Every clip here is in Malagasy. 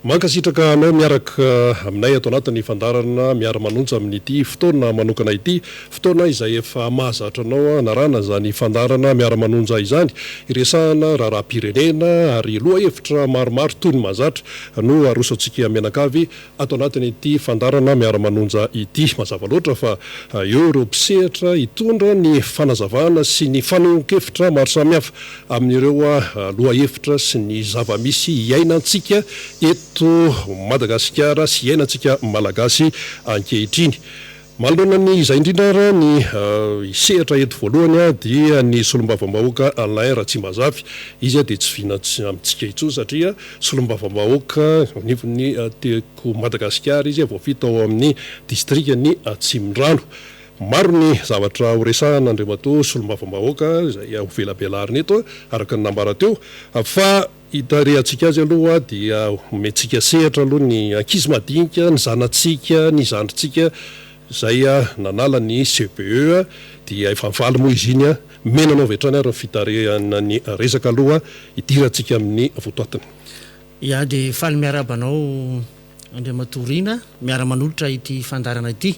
Mankasitraka anao miaraka aminay ato anatin'ny fandarana miara-manonja amin'ity fotoana manokana ity fotoana izay efa mahazatra anao anarana zany fandarana miara-manonja izany iresahana raharam-pirenena ary loha hevitra maromaro toy ny mahazatra no arosantsika menakavy ato anatin'ity fandarana miara-manonja ity. Mazava loatra fa eo ireo mpisehatra hitondra ny fanazavana sy ny fanehoan-kevitra maro samihafa amin'ireo loha hevitra sy ny zava-misy iainantsika eto Madagasikara sy iainantsika malagasy ankehitriny. Manoloana izay indrindra ny sehatra eto voalohany dia ny solombavambahoaka Alain Ratsimazafy. Izy dia tsy vinatsy amintsika intsony satria solombavambahoaka nivony teko Madagasikara izy voafita ao amin'ny distrikany Tsimondrano. Maro ny zavatra horesahana andriamato solombavambahoaka izay ho velabelarina eto araka ny nambara teo fa hitarehantsika azy aloha dia mentsika sehatra aloha ny ankizy madinika, ny zanatsika, ny zandritsika izay nanala ny CPE dia efa mifaly moa izy iny menanao vetrany ary fitarehana ny resaka aloha hidirantsika amin'ny votoatiny. Ia dia faly miarabanao Andriamatorina miara-manolotra ity fandarana ity.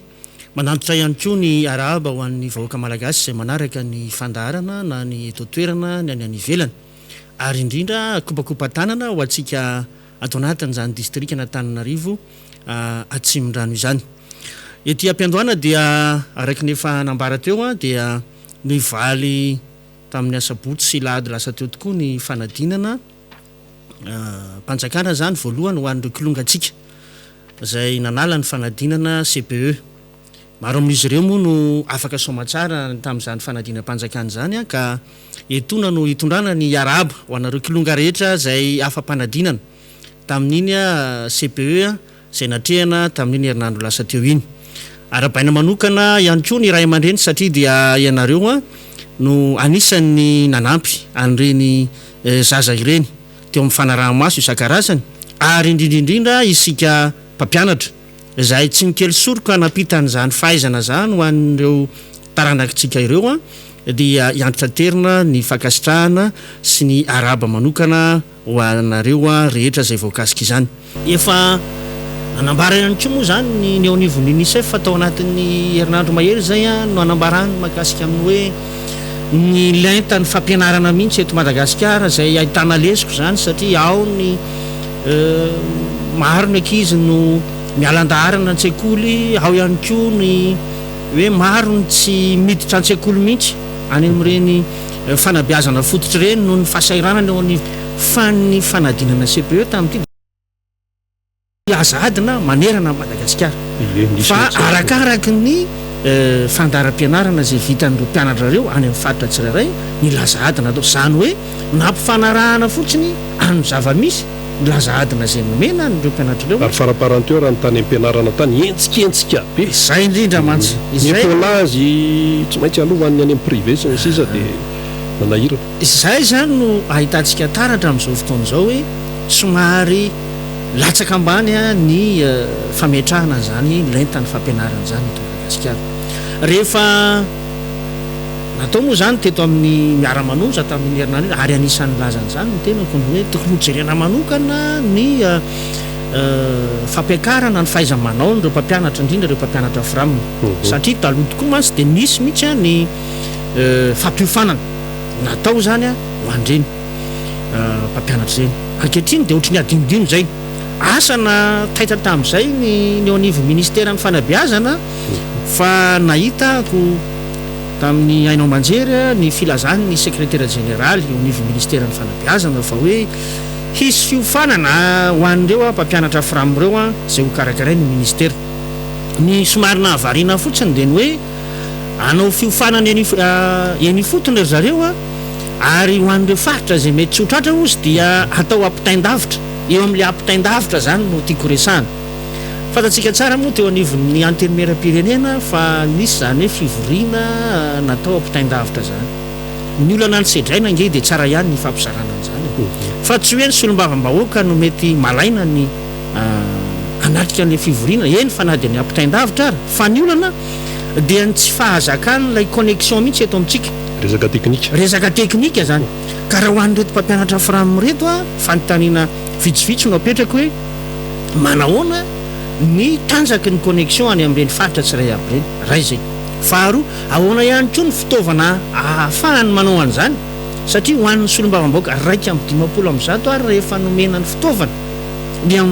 Manantitra ihany koa ny arahaba ho an'ny vahoaka malagasy izay manaraka ny fandarana na ny eto toerana ny any ivelany. Ary indrindra kopakopa-tanana ho antsika ato anatin'izany distrikana Antananarivo Tsimondrano izany. Ety am-piandohana dia araka ny efa nambara teo dia nivaly tamin'ny asabotsy sy lahady lasa teo tokoa ny fanadinana mpanjakana zany voalohany ho an'ireo kilongatsika izay nanala ny fanadinana CPE. Maro amin'izy ireo moa no afaka somatsara tamin'izany fanadinam-panjakana zany ka etona no hitondrana ny araba ho anareo kilonga rehetra izay afa-panadinana tamin'iny CPE izay natrehana tamin'iny herinandro lasa teo iny. Arabaina manokana ihany koa ny ray aman-dreny satria dia ianareo no anisan'ny nanampy an'ireny zaza ireny teo amin'ny fanaraha-maso isan-karazany ary indrindrindrindra isika mpampianatra izay tsy mikely soroka napitan'izany fahaizana zany ho an'ireo taranakitsika ireo dia hiantitra terina ny fakasitrahana sy ny araba manokana ho anareo rehetra izay voakasika izany. Efa anambara ihany koa moa zany ny eo anivon'ny UNICEF fatao anatin'ny herinandro mahery zay no anambarany mahakasika amin'ny hoe ny lenta ny fampianarana mihitsy eto Madagasikara izay ahitana lesoko zany satria ao ny maro ny ankizy no mialan-daharana an-tsekoly, ao ihany koa ny hoe maro ny tsy miditra an-tsekoly mihitsy any amin'ireny fanabeazana fototra ireny noho ny fahasahiranana eo ny fanadinana CPE tamin'ity azadina manerana Madagasikara. Fa arakaraky ny fandaharam-pianarana izay vitan'ireo mpianatra ireo any amin'ny faritra tsirairay ny lazadina atao zany hoe nampifanarahana fotsiny amin'ny zava-misy lazadina izay nomena nireo mpianatra ireo. Ary faraparany teo raha ny tany am-pianarana tany entsiketsika be. Izay indrindra mantsy. Ny pôlazy tsy maintsy aloha any amin'ny privé sy ny sisa dia nanahirana. Izay zany no ahitantsika taratra amin'izao fotoana izao hoe somary latsaka ambany ny fametrahana zany lentany fampianarana zany eto Madagasikara. Rehefa natao moa zany teto amin'ny miara-manonja tamin'ny herinandro ary anisan'ny lazan'izany ny tena hoe tokony hojerena manokana ny fampiakarana ny fahaiza-manao n'ireo mpampianatra indrindra ireo mpampianatra firamina satria taloha tokoa mantsy dia nisy mihitsy ny fampiofanana natao zany ho andreny mpampianatra ireny. Ankehitriny dia ohatry ny adinodino zay asana taitra tamin'izay ny eo anivon'ny ministera ny fanabeazana fa nahitako tamin'ny hainao manjery ny filazany ny sekretera generaly eo anivon'ny ministera ny fanabeazana fa hoe hisy fiofanana ho an'ireo mpampianatra firamina ireo izay ho karakaray ny ministera. Ny somary nahavariana fotsiny dia ny hoe anao fiofanana eny fotony ry zareo ary ho an'ireo faritra izay mety tsy ho tratra ozy dia atao ampitain-davitra eo amin'ilay ampitain-davitra zany no tiako resahana. Fantatsika tsara moa teo anivon'ny antenimieram-pirenena fa nisy zany hoe fivoriana natao ampitain-davitra zany. Ny olana ny sedraina nge dia tsara ihany ny fampizarana an'izany. Fa tsy hoe ny solombavambahoaka no mety malaina ny anatrika an'ilay fivoriana eny fa na dia ny ampitain-davitra ary fa ny olana dia ny tsy fahazakany ilay connexion mihitsy eto amintsika. Resaka teknika zany. Ka raha ho an'reto mpampianatra firamina reto fanontaniana vitsivitsy no apetraka hoe manahoana ny tanjaky ny connexion any amin'ireny faritra tsiray aby reny ray zay faharoa ahoana ihany koa ny fitaovana ahafahany manao an'izany satria ho an'ny solombavam-baoaka raiky amin'ny 50 amin'ny 100 ary rehefa nomena ny fitaovana dia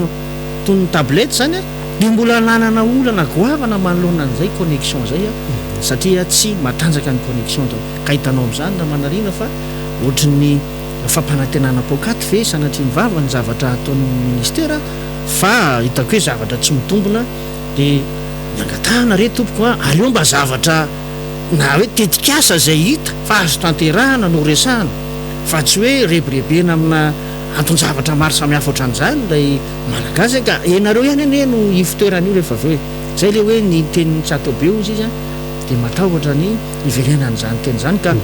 toy ny tablety zany a dia mbola nanana olana goavana manoloana an'izay connexion zay a satria tsy matanjaka ny connexion ka hitanao amin'izany na manarina fa ohatrin'ny fampanantenana pokaty ve sanatry ny vava ny zavatra ataon'ny ministera fa hitako hoe zavatra tsy mitombona dia miangatahana re tompoko a aleo mba zavatra na hoe tetikasa zay hita fa azo tanterahana no resahana fa tsy hoe rebrebena amina anton-javatra maro samihafa ohatran'izany lay malagasy ka enareo ihany ane no ifitoeran'io rehefa avy hoe zay le hoe ny tenin'ny tsatobe ozy izy a dia matahotra ny iverenan'izany teny zany ka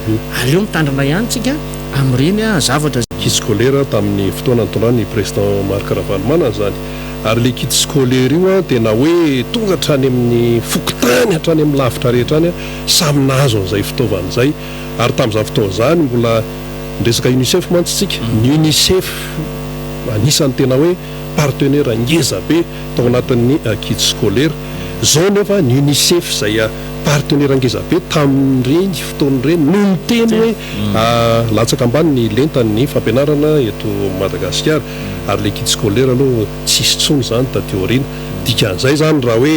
aleo mitandrina ihany tsika amin'ireny a zavatra kit scolaire tamin'ny fotoana ntondrany président Marc Ravalomanana zany ary le kit scolaire io a tena hoe tonga hatrany amin'ny fokotany hatrany amin'ny lavitra rehetra any a samy nahazo an'izay fitaovana zay ary tamin'izany fotoana zany mbola ndresaka UNICEF mantsitsika ny UNICEF anisany tena hoe partenaire ngeza be tao anatin'ny kit scolaire zao nefa ny UNICEF zay partenaire ngeza be tamin'ireny fotoan'ireny no miteny hoe latsaka ambany ny lentan'ny fampianarana eto Madagasikara ary le kit scolaire aloha tsisy tsony zany tadiorina dikan'izay zany raha hoe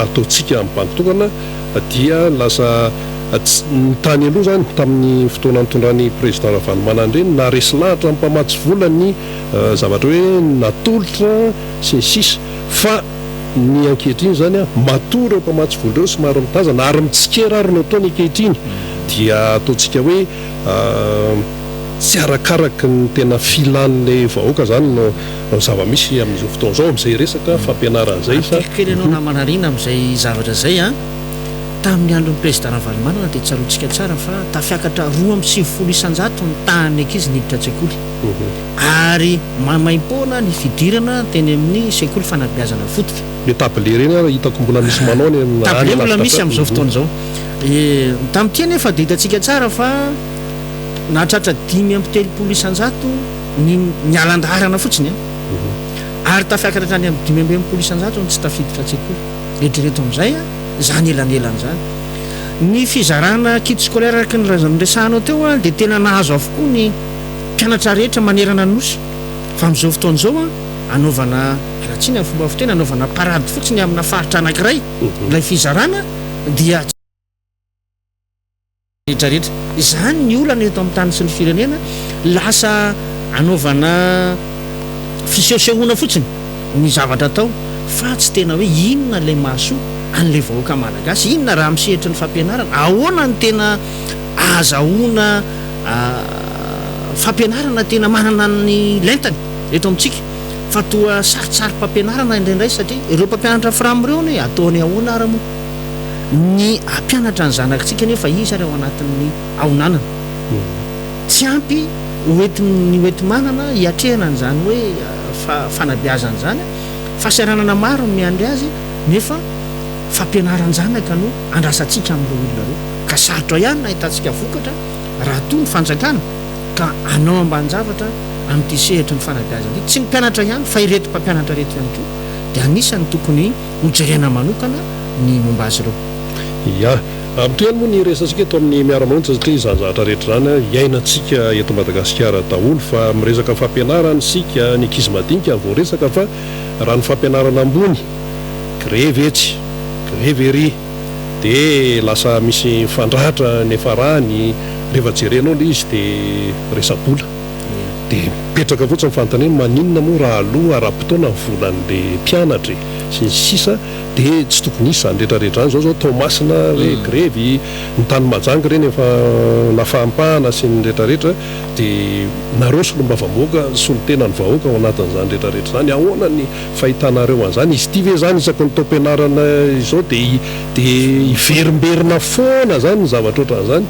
ataontsika amin'ny banky-tokana dia lasa ny tany aloha zany tamin'ny fotoana nitondran'ny président Ravalomanana ireny na resy lahatra ny mpamatsy vola ny zavatra hoe natolotra sy ny sisa fa ny ankehitriny zany a matory eo mpamatsy vola ireo somary mitazana ary mitsikera ary no ataony ankehitriny dia ataontsika hoe tsy arakaraky ny tena filan'le vahoaka zany no zava-misy amin'izao fotoana zao amin'izay resaka fampianaran'izay fa kely anao na manarina amin'izay zavatra zay a tamin'ny andron'ny président Ravalomanana dia tsaroantsika tsara fa tafiakatra 2.9 ny tahany ankizy niditra an-tsekoly ary mamaim-poana ny fidirana teny amin'ny sekoly fanabeazana fototra le tabler reny hitako mbola misy manao ny tabler mbola misy amin'izao fotoana zao tamin'ity nefa dia hitantsika tsara fa nahatratra 5.3 ny alan-daharana fotsiny ary tafiakatra hatrany amin'ny 5.3 tsy tafiditra an-tsekoly retrereto amin'izay a zany elanelany zany ny fizarana kit scolaire araka ny resahanao teo a dia tena nahazo avokoa ny mpianatra rehetra manerana nosy fa amin'izao fotoana zao a anaovana raha tsy ny amin'ny fomba fitena anaovana parady fotsiny amina faritra anankiray ilay fizarana dia rehetrarehetra izany ny olana eto amin'ny tany sy ny firenena lasa anaovana fisehosehoana fotsiny ny zavatra atao fa tsy tena hoe inona ilay mahasoa an'ilay vahoaka malagasy inona raha misehitra ny fampianarana ahoana ny tena ahazahoana fampianarana tena manana ny lentany eto amintsika fa toa sarotsary mpampianarana indraindray satria ireo mpampianatra firamoreo ny ataony ahoana ara moa ny ampianatra ny zanakitsika nefa izy ary ao anatin'ny aonanana tsy ampy ny oeti-manana hiatrehana n'izany hoe fanabeazana zany fahasiaranana maro miandry azy nefa fampianaran-janaka no andrasantsika amin'ireo olona reo ka sarotra ihany na hitantsika vokatra raha toy ny fanjakana ka anao ambany-javatra amin'ity sehitra ny fanabeazana ity tsy ny mpianatra ihany fa ireto mpampianatra reto ihany koa dia anisany tokony hojerena manokana ny momba azy ireo ya amin'itoy ihany moa ny resantsika eto amin'ny miara-manonja satria izany zavatra rehetra zany iainantsika eto Madagasikara daholo fa miresaka fampianarana sika ny ankizy madinika vao resaka fa raha ny fampianarana ambony grevy etsy grevy ery dia lasa misy fandratra nefa rany rehefa jerenao le izy dia resabola dia mipetraka fotsiny fantaneny maninona moa raha aloha ara-potoana ny volan'le mpianatra sy ny sisa dia tsy tokony isy zany rehetrarehetra zany zao Tomasina hoe grevy ny tany majanga ireny efa nafahampahana sy ny rehetrarehetra dia nareo solombavam-bahoaka solotena ny vahoaka ao anatin'izany rehetrarehetra zany ahoana ny fahitanareo an'izany izy ity ve zany isaky ny taom-pianarana izao dia iverimberina foana zany ny zavatra ohatran'izany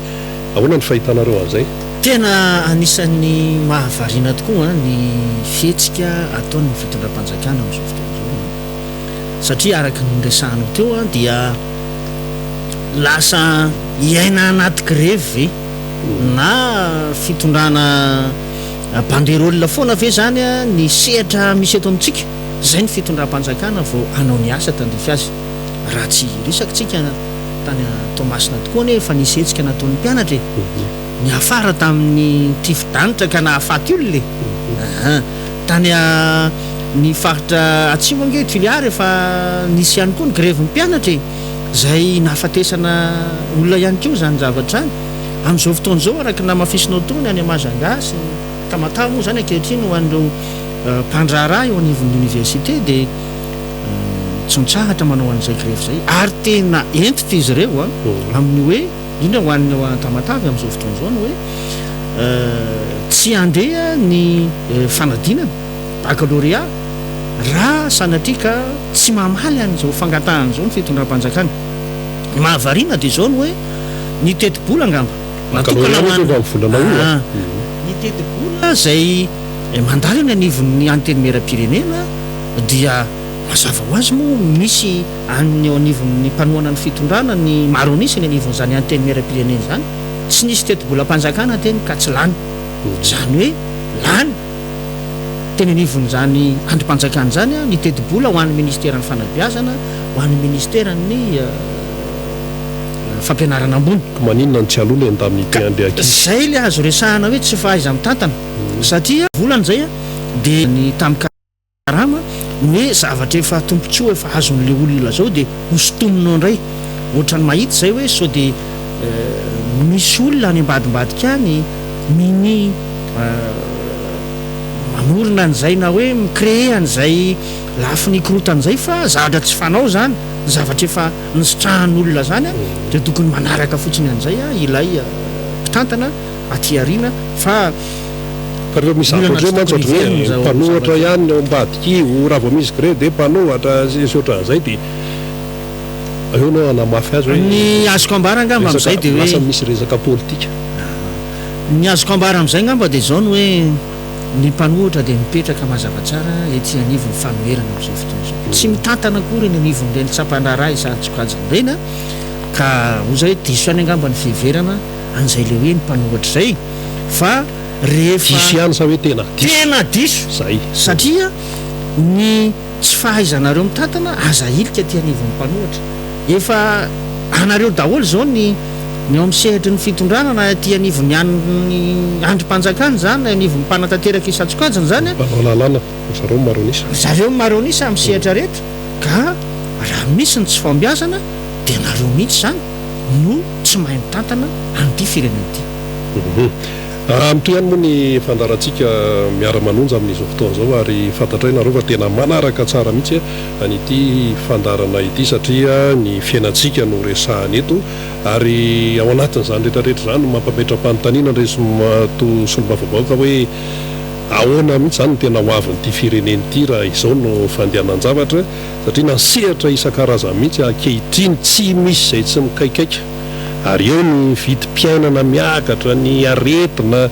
ahoana ny fahitanareo an'izay tena anisan'ny mahavariana tokoa ny fihetsika ataon'ny fitondram-panjakana amin'izao fotoana izao satria araka ny resahanao teo dia lasa iaina anaty grevy na fitondrana banderolina foana ve zany ny sehatra misy eto amintsika zay ny fitondram-panjakana vao anao ny asa tandrify azy raha tsy risakytsika tany Tomasina tokoa ne efa nisy hetsika nataon'ny mpianatra ny afara tamin'ny tifidanitra ka nahafaty olole tany ny faritra atsimo ange Tuiliary efa nisy ihany koa ny grevy mpianatra zay nahafatesana olona ihany koa zany zavatra any amin'izao fotoan'izao araka namafisinao tony any Majanga sy Tamatave moa zany ankehitriny ho an'ireo mpandraharaha eo anivon'ny université dia tsy mitsahatra manao an'izay grevy zay ary tena entitra izy ireo amin'ny hoe indrindra ho an'ny Tamatave amin'izao fotoan'izao ny hoe tsy andeha ny fanadinana baccalauréat raha sanatria ka tsy mamaly an'izao fangatahana zao ny fitondram-panjakana mahavariana dia zao ny hoe ny teti-bola angamba ny teti-bola zay mandalo ny anivon'ny anteny mera-pirenena dia mazava ho azy moa misy any eo anivon'ny mpanoana ny fitondrana ny maronisy ny anivon'izany anteny mera-pirenena zany tsy nisy teti-bola mpanjakana teny ka tsy lany zany hoe lany teny anivon'izany andrim-panjakana zany ny teti-bola ho an'ny ministeran'ny fanabeazana ho an'ny ministeran'ny fampianarana ambony maninona ny tsy alolo endamin'ny teandeha zay le azo resahana hoe tsy fahaiza mitantana satria volan'izay dia ny tamin'ny karama ny hoe zavatra efa tompontsoa efa azon'le olona zao dia hosotominao indray ohatrany mahita zay hoe sao dia misy olona any ambadimbadika any miny mamorona an'izay na hoe micrée an'izay lafy ny korotan'izay fa zavatra tsy fanao zany zavatra efa nisitrahan'olona zany dia tokony manaraka fotsiny an'izay ilay mpitantana aty ariana fa rehefa misy zavatra mantsy ohatry hoe mpanohatra ihany ao ambadikio raha vao misy gré dia mpanohatra sy ohatran'izay dia eo nao anamafy azy hoe ny azoko ambara angamba amin'izay dia hoe lasa misy resaka politika ny azoko ambara amin'izay ngamba dia zao ny hoe ny mpanohatra dia mipetraka mazava tsara ety anivon'ny fanoherana amin'izao fotoan'izao tsy mitantana kory ny anivon'ireny tsapan-draharaha isatsokajandrena ka oza hoe diso any angamba ny fiheverana an'izay le hoe ny mpanohatra zay fa rehefa diso ihany sa hoe tena diso zay satria ny tsy fahaizanareo mitantana aza ilika ty anivon'ny mpanohatra efa anareo daholo zao ny ao amin'ny sehitry ny fitondrana na ty anivon'ny andrim-panjakana zany anivon'ny mpanatanteraka isatsokajany zany lalàna zareo maronisa zareo maronisa amin'ny sehitra rehetra ka raha misy ny tsy fambiazana dia nareo mihitsy zany no tsy mahay mitantana an'ity firenena ity amito ihany moa ny fandarantsika miara-manonja amin'izao fotoana zao ary fantatra nareo fa tena manaraka tsara mihitsy anyity fandarana ity satria ny fiainantsika no resahany eto ary ao anatin'izany rehetrarehetra zany no mampametra-panontaniana ndray solombavam-baoaka hoe ahoana mihitsy zany no tena ho avin'ity fireneny ity raha izao no fandehanan-javatra satria nasehatra isan-karazany mihitsy ankehitriny tsy misy zay tsy mikaikaika ary eo ny vidim-piainana miakatra ny aretina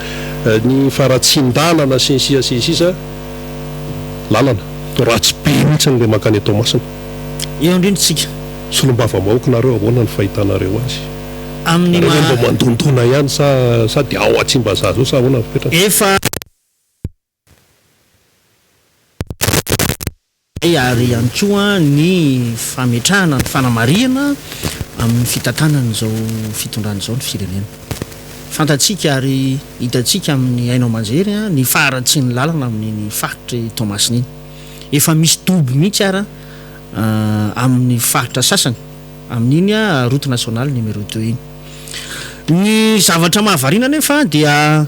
ny faratsin-dalana sinsisa lalana to ratsy be mihitsy n'le makany Tomasina eo indrindratsika solom-bava-maoka nareo ahoana ny fahitanareo azy amin'ny mba mandondona ihany sa dia ao atsimbazaha zao sa ahoana fipetraka efa ary ihany koa ny fametrahana ny fanamariana amin'ny fitantanana zao fitondran'izao ny firenena fantatsika ary hitantsika amin'ny ainao manjery ny faratsy ny lalana amin'ny faritry Tomasina iny efa misy dobo mihitsy ara amin'ny faritra sasany amin'iny route nationale numéro 2 iny ny zavatra mahavariana nefa dia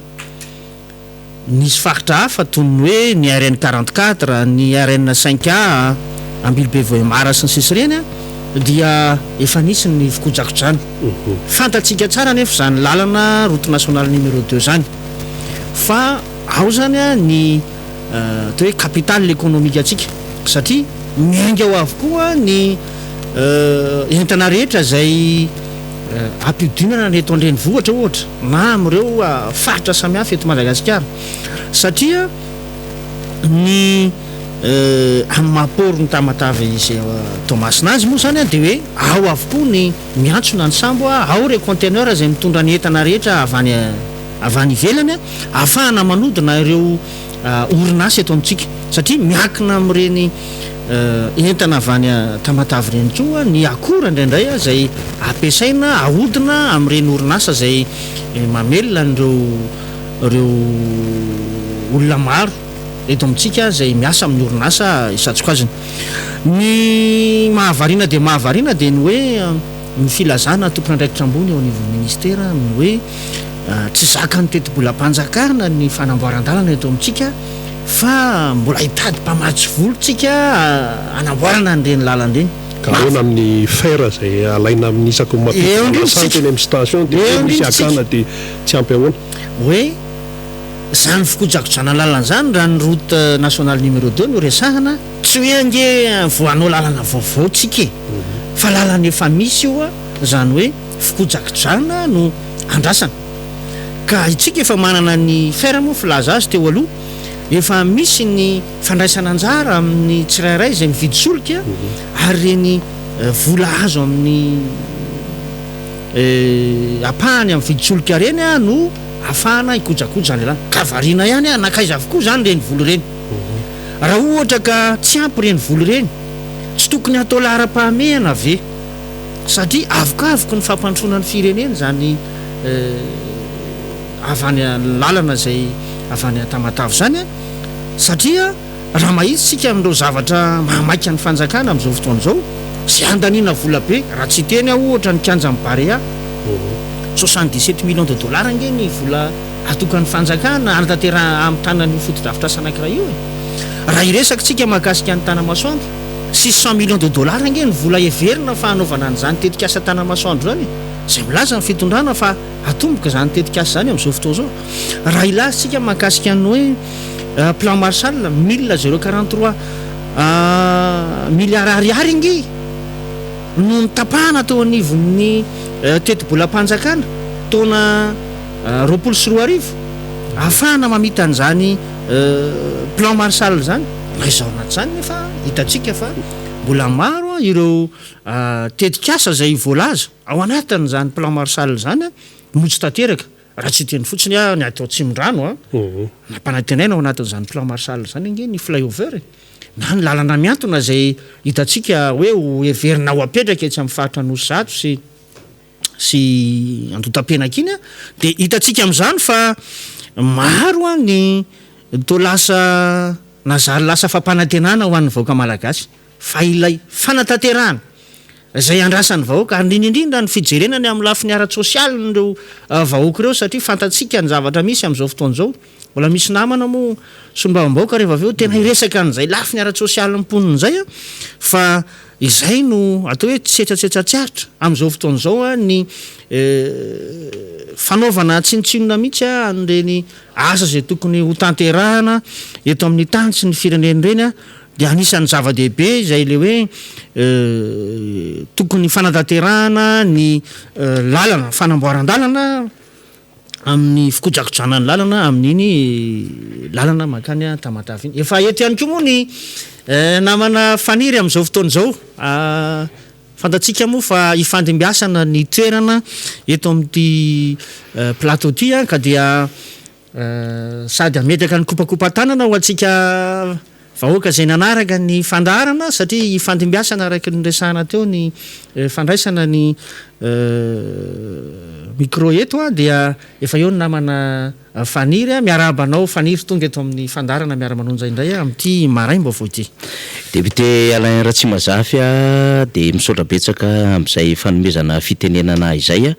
nisy faritra hafa toy ny hoe ny RN 44 ny RN 5A Ambilobe Voemara sy ny sisy ireny dia efa nisy ny fikojakodrany fantatsika tsara nefa zany lalana route nationale numéro 2 zany fa ao zany ny atao hoe capitale économique atsika satria miainga ao avokoa ny entana rehetra zay ampidinana ny eto andrenivohitra ohatra na amin'ireo faritra samihafa eto Madagasikara satria ny amin'ny mahaporo ny Tamatave izay Tomasina azy moa zany dia hoe ao avokoa ny miantsona ny sambo ao re conteneur zay mitondra ny entana rehetra avy any ivelany ahafahana manodina ireo orinasa eto amintsika satria miakina amin'ireny entana avy any Tamatavy ireny koa ny akora indraindray izay ampiasaina ahodina amin'ireny orinasa izay mamelona ireo olona maro eto amintsika izay miasa amin'ny orinasa isantsokaziny. Ny mahavariana dia ny hoe ny filazana tompony andraikitra ambony eo anivon'ny ministera ny hoe tsy zakany teti-bolam-panjakana ny fanamboaran-dalana eto amintsika fa mbola hitady mpamatsy volontsika anamboarana an'ireny lalana ireny. Ka ahoana amin'ny fer izay alaina amin'ny isako matokasanteny amin'ny station dia misy akana dia tsy ampy ahoana hoe zany fikojakojana lalana zany raha ny route nationale numéro 2 no resahana tsy hoe ange voanao lalana vaovao tsika fa lalana efa misy io zany hoe fikojakojana no andrasana ka itsika efa manana ny fer moa filaza azy teo aloha efa misy ny fandraisana anjara amin'ny tsirairay izay mividy solika ary reny vola azo amin'ny apahany amin'ny vidy solika reny no afahana ikojakoja ny lalana ka variana ihany nakaiza avokoa zany reny volo reny. Raha ohatra ka tsy ampy reny volo reny tsy tokony atao lahara-pahamehana ve satria avokavoko ny fampandrosoana ny firenena zany avy any lalana izay avy any Tamatavy zany satria raha mahitsitsika amin'ireo zavatra mahamaika ny fanjakana amin'izao fotoana izao sy andaniana vola be raha tsy teny ohatra ny kianja amin'ny Barea 77 millions de dollars nge ny vola atokan'ny fanjakana anatanterana amin'ny tanany foto-drafitrasa anankiray io raha iresakitsika mahakasika ny Tanamasoandro 600 millions de dollars nge ny vola everina fa hanaovana an'izany tetikasa Tanamasoandro zany izay milaza ny fitondrana fa atomboka zany tetikasa zany amin'izao fotoana izao. Raha ilazitsika mahakasika ny hoe plan Marshall 1043 milliards ariary nge no nitapahana tao anivon'ny teti-bolam-panjakana taona 2024 ahafahana mamita an'izany plan Marshall zany maizao anaty zany nefa hitatsika fa mbola maro ireo tetikasa izay voalaza ao anatin'izany plan Marshall zany motsy tanteraka raha tsy teny fotsiny ny atao Tsimondrano nampanantenaina ao anatin'izany plan Marshall zany nge ny flyover na ny lalana miantona izay hitatsika hoe everina ho apetraka etsy amin'ny faritra Nosy Zato sy Andotam-penaka iny dia hitatsika amin'izany fa maro ny to lasa nazary lasa fampanantenana ho an'ny vahoaka malagasy fa ilay fanatanterahana izay andrasan'ny vahoaka ary indrindra ny fijerenany amin'ny lafiny ara-tsosialy ireo vahoaka ireo satria fantatsika ny zavatra misy amin'izao fotoana izao mbola misy namana moa sombam-bahoaka rehefa avy eo tena hiresaka an'izay lafiny ara-tsosialy mponina izay fa izay no atao hoe tsetratsetsatsiaritra amin'izao fotoana izao ny fanaovana tsinotsinona mihitsy an'ireny asa izay tokony ho tanterahana eto amin'ny tany sy ny firenena ireny dia anisan'ny zava-dehibe izay le hoe tokony fanatanterahana ny lalana fanamboaran-dalana amin'ny fikojakojana ny lalana amin'iny lalana makany Tamatavy iny. Efa eto ihany koa moa ny namana faniry amin'izao fotoana izao fantatsika moa fa hifandimbiasana ny toerana eto amin'ity plateau ty ka dia sady ametaka ny kopakopa-tanana ho antsika vahoaka izay nanaraka ny fandaharana satria hifandimbiasana araka ny resahana teo ny fandraisana ny micro eto dia efa eo ny namana faniry miarabanao faniry tonga eto amin'ny fandarana miara-manonja indray amin'ity maraimbo avao ity. Député Alain Ratsimazafy dia misaotra betsaka amin'izay fanomezana fitenenana izay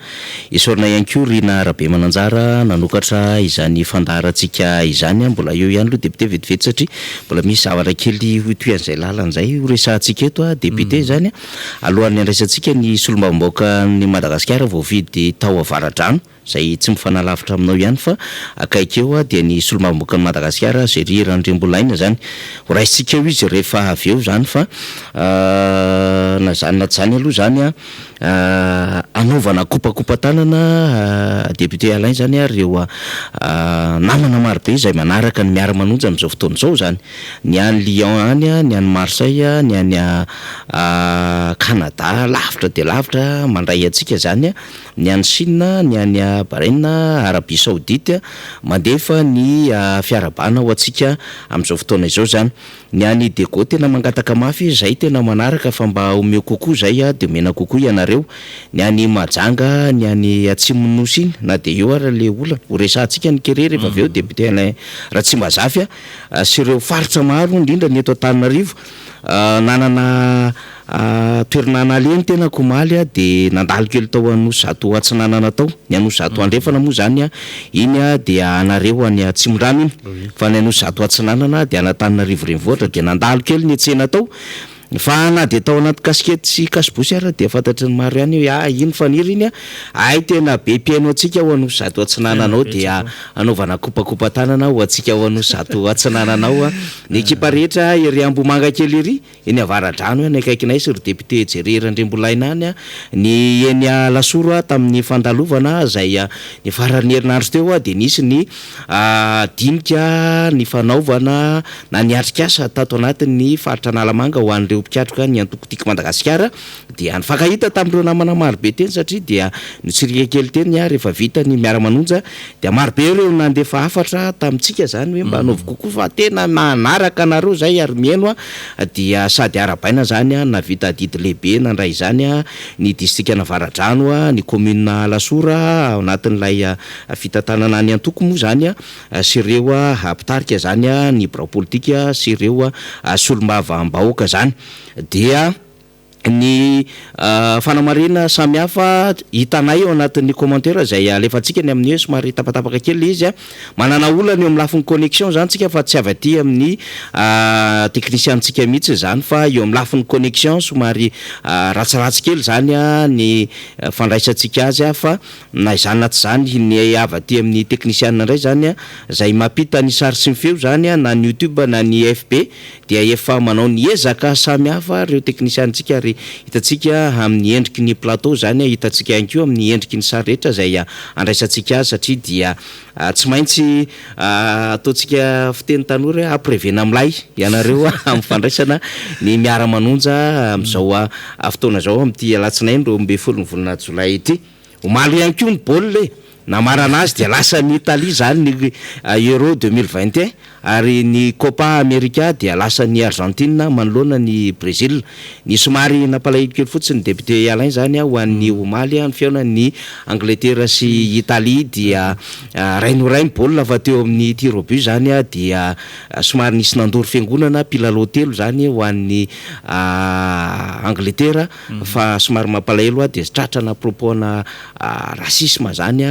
isorana ihany koa Rina Arabe Mananjara nanokatra izany fandaharantsika izany mbola eo ihany aloha député vetivety satria mbola misy zavatra kely hotoyan'izay lalan'izay horesahantsika eto député zany alohan'ny andraisantsika ny solombavambahoaka ny Madagasikara voavidy tao avaradrano izay tsy mifanalavitra aminao ihany fa akaiky eo dia ny solombavambahoaka ny Madagasikara Géry Randriambolaina zany horaisitsika eo izy rehefa avy eo zany fa nazany aloha zany anaovana kopakopa-tanana député Alain zany reo namana marobe izay manaraka ny miara-manonja amin'izao fotoana izao zany, ny any Lyon any ny any Marseille ny any Canada lavitra de lavitra mandray antsika zany ny any Chine ny any Bahreïn, Arabie Saoudite mandefa ny fiarabana ho antsika amin'izao fotoana izao zany. Ny any Dego tena mangataka mafy zay tena manaraka fa mba omeo kokoa zay de mena kokoa ianareo. Ny any Majanga ny any Atsimonosy iny na de eo ara le olana ho resantsika ny kerery rehefa avy eo député Alain Ratsimazafy sy ireo faritra maro indrindra ny eto Antananarivo nanana toerana analeny tena komaly de nandalo kely tao Anosy Zato Atsinanana tao, ny Anosy Zato Andrefana moa zany iny de anareo any Atsimorano iny, fa ny Anosy Zato Atsinanana de Antananarivo renivohitra de nandalo kely ny tsena tao. Fa na de tao anaty kaskety sy kasibosy ara de fantatry ny maro ihany hoe iny faniry iny ay tena be piaino antsika ho Anosy Zato Atsinananao de anaovana kopakopa-tanana ho antsika ho Anosy Zato Atsinananao. Ny ekipa rehetra ery Ambomanga kely ery eny Avaradrano ny akaikinay sy ry député Jery Andriambolaina any ny eny Lasoro tamin'ny fandalovana zay ny farany herinandro teo de nisy ny dinika ny fanaovana na ny atrikasa tato anatin'ny faritra Analamanga ho an'ireo mpiatroka ny antokotiko Madagasikara dia nifankahita tamin'ireo namana marobe teny satria dia nitsirika kely teny rehefa vita ny miara-manonja dia marobe ireo nandefa hafatra tamintsika zany hoe mba anaovy kokoa fa tena manaraka anareo zay ary mieno dia sady arabaina zany na vita didy lehibe nandray zany ny distrika Navaradrano ny commune Lasora ao anatin'ilay fitantanana ny antoko moa zany sy ireo mpitarika zany ny birao politika sy ireo solombava-bahoaka zany dia ny fanamarina samy hafa hitanay eo anatin'ny commentaire zay alefantsika ny amin'ny hoe somary tapatapaka kely izy manana olana eo amin'ny lafin'ny connexion zany tsika fa tsy avy aty amin'ny technicientsika mihitsy zany fa eo amin'ny lafin'ny connexion somary ratsiratsy kely zany ny fandraisantsika azy fa na izany na tsy zany ny avy aty amin'ny technicien indray zany zay mampita ny sary sy ny feo zany na ny YouTube na ny FB dia efa manao ny ezaka samy hafa reo technicientsika ary hitatsika amin'ny endriky ny plateau zany hitatsika ihany koa amin'ny endriky ny sary rehetra zay andraisantsika azy satria dia tsy maintsy ataontsika fiteny tanora aprevena amilay ianareo amin'ny fandraisana ny miara-manonja amin'izao fotoana zao amin'ity alatsinainy 12 volana Jolay ity. Omaly ihany koa ny baolina namarana azy dia lasa ny Italie zany ny Euro 2021 ary ny Copa America dia lasa ny Argentine manoloana ny Brésil. Ny somary napalahelo kely fotsiny ny député Alain zany ho an'ny omaly ny fiaona ny Angleterre sy Italie dia rainorainy baolina fa teo amin'ny tir au but zany dia somary nisy nandoro fiangonana pilalao telo zany ho an'ny Angleterre fa somary mampalahelo dia tratrana propos-na rasisme zany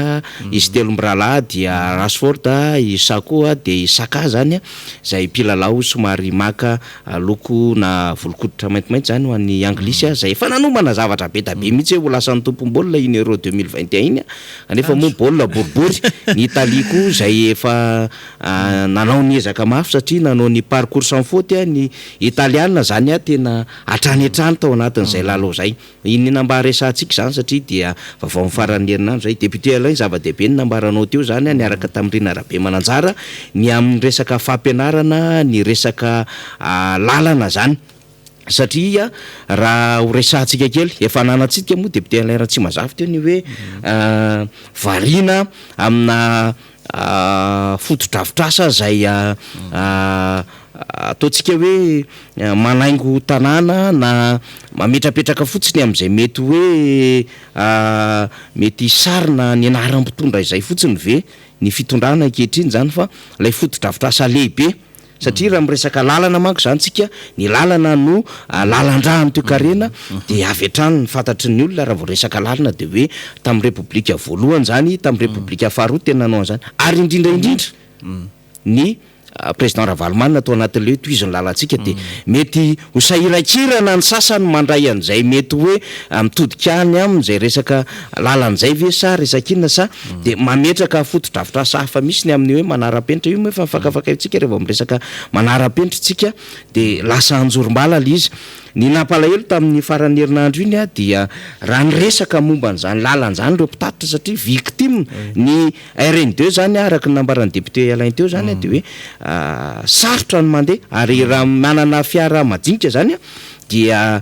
izy telo mirahalahy dia Rashford Isako dia Saka zany zay mpilalao somary maka loko na volokoditra maintimainty zany ho an'ny Anglisy zay efa nanomana zavatra be da be mihitsy ho lasa ny tompom-baolina iny Euro 2021 iny anefa moa baolina boribory. Ny Italie koa zay efa nanao ny ezaka mafy satria nanao ny parcours sans faute ny italiana zany tena hatrany hatrany tao anatin'izay lalao zay. Iny namba resantsika zany satria dia vavao faran'ny herinandro zay député Alain zava-dehibe ny nambaranao teo zany niaraka tamin'Rina Rabe Mananjara ny amin'ny resaka fampianarana ny resaka lalana zany satria raha ho resantsika kely efa nanantsika moa député Alain Ratsimazafy teo ny hoe variana amina foto-drafitrasa zay ataontsika hoe manaingo tanàna na mametrapetraka fotsiny amin'izay mety hoe mety sarina ny anaram-pitondra izay fotsiny ve ny fitondrana ankehitriny zany fa ilay foto-drafitrasa lehibe satria raha miresaka lalana manko zany tsika ny lalana no lalan-drahany teo karena dia avy hatrany ny fantatry ny olona raha vao resaka lalana dia hoe tamin'ny repoblika voalohany zany tamin'ny repoblika faharoa tena nanao zany ary indrindraindrindra ny président Ravalomanina atao anatin'ilay toiziny lalantsika dia mety ho sahirakirana ny sasany mandray an'izay mety hoe mitodikany amin'izay resaka lalan'izay ve sa resak'inona sa dia mametraka foto-drafitrasa hafa misy ny amin'ny hoe manara-penitra io efa mifakafaka tsika rehefa miresaka manara-penitra tsika dia lasa anjorom-bala izy ny nampalahelo tamin'ny faran'ny herinandro iny a dia raha nyresaka momba n'izany lalan'izany reo mpitatitra satria victime ny RN2 zany araka ny nambaran'ny député Alain teo zany a de hoe sarotra ny mandeha ary raha manana fiara majinika zany a dia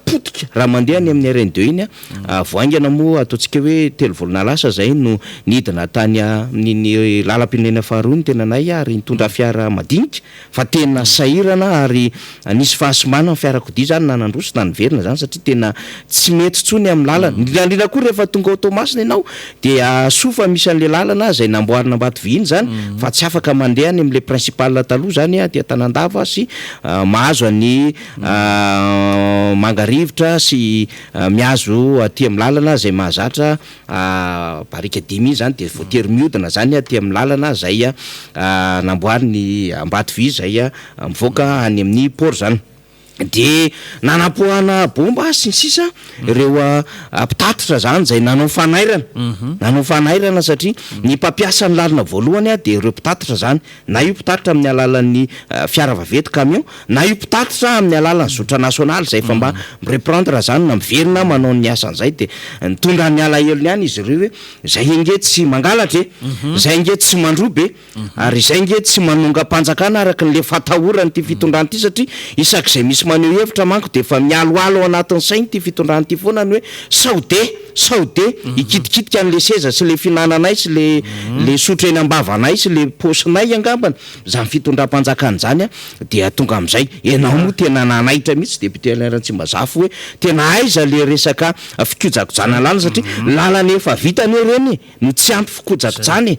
potika raha mandeha ny amin'ny RN2 iny a voaingana moa ataontsika hoe 3 volana lasa zay no nidina tany amin'ny lalam-pirenena faharoa ny tenanay ary nitondra fiara madinika fa tena sahirana ary nisy fahasimana ny fiarakodia zany na nandroso na niverina zany satria tena tsy mety tsony amin'ny lalana indrindra koa rehefa tonga automasina ianao dia sofa misy an'le lalana zay namboarina Ambatovy iny zany fa tsy afaka mandeha any amin'le principal taloha zany a dia Tanandava sy mahazo any mangarivotra sy miazo aty amin'ny lalana zay mahazatra barika 10 zany de voatery miodina zany aty amin'ny lalana zay namboariny Ambatovy zay mivoaka any amin'ny port zany de nanapohana bomba sy ny sisa ireo mpitatitra zany zay nanao fanairana satria ny mpampiasa ny lalana voalohany a de ireo mpitatitra zany na io mpitatitra amin'ny alalan'ny fiara vaventy camion na io mpitatitra amin'ny alalan'ny zotra nasionaly zay efa mba mireprendre zany na miverina manao ny asan'izay de nitondra ny alahelony ihany izy ireo hoe zay inge tsy mangalatra zay inge tsy mandrobe ary zay inge tsy manonga-panjakana araka n'le fatahorany ty fitondrany ty satria isak'izay misy maneho hevitra manko de efa mialoalo ao anatin'ny sainy ty fitondrany ty foana ny hoe saode ikitikitika an'le seza sy le finananay sy le sotra eny ambavanay sy le posinay angambany zany fitondram-panjakana zany a dia tonga amin'izay ianao moa tena nanaitra mihitsy député Alain-Tsimbazafa hoe tena aiza le resaka fikojakojana lalana satria lalana efa vitany reny no tsy ampy fikojakojany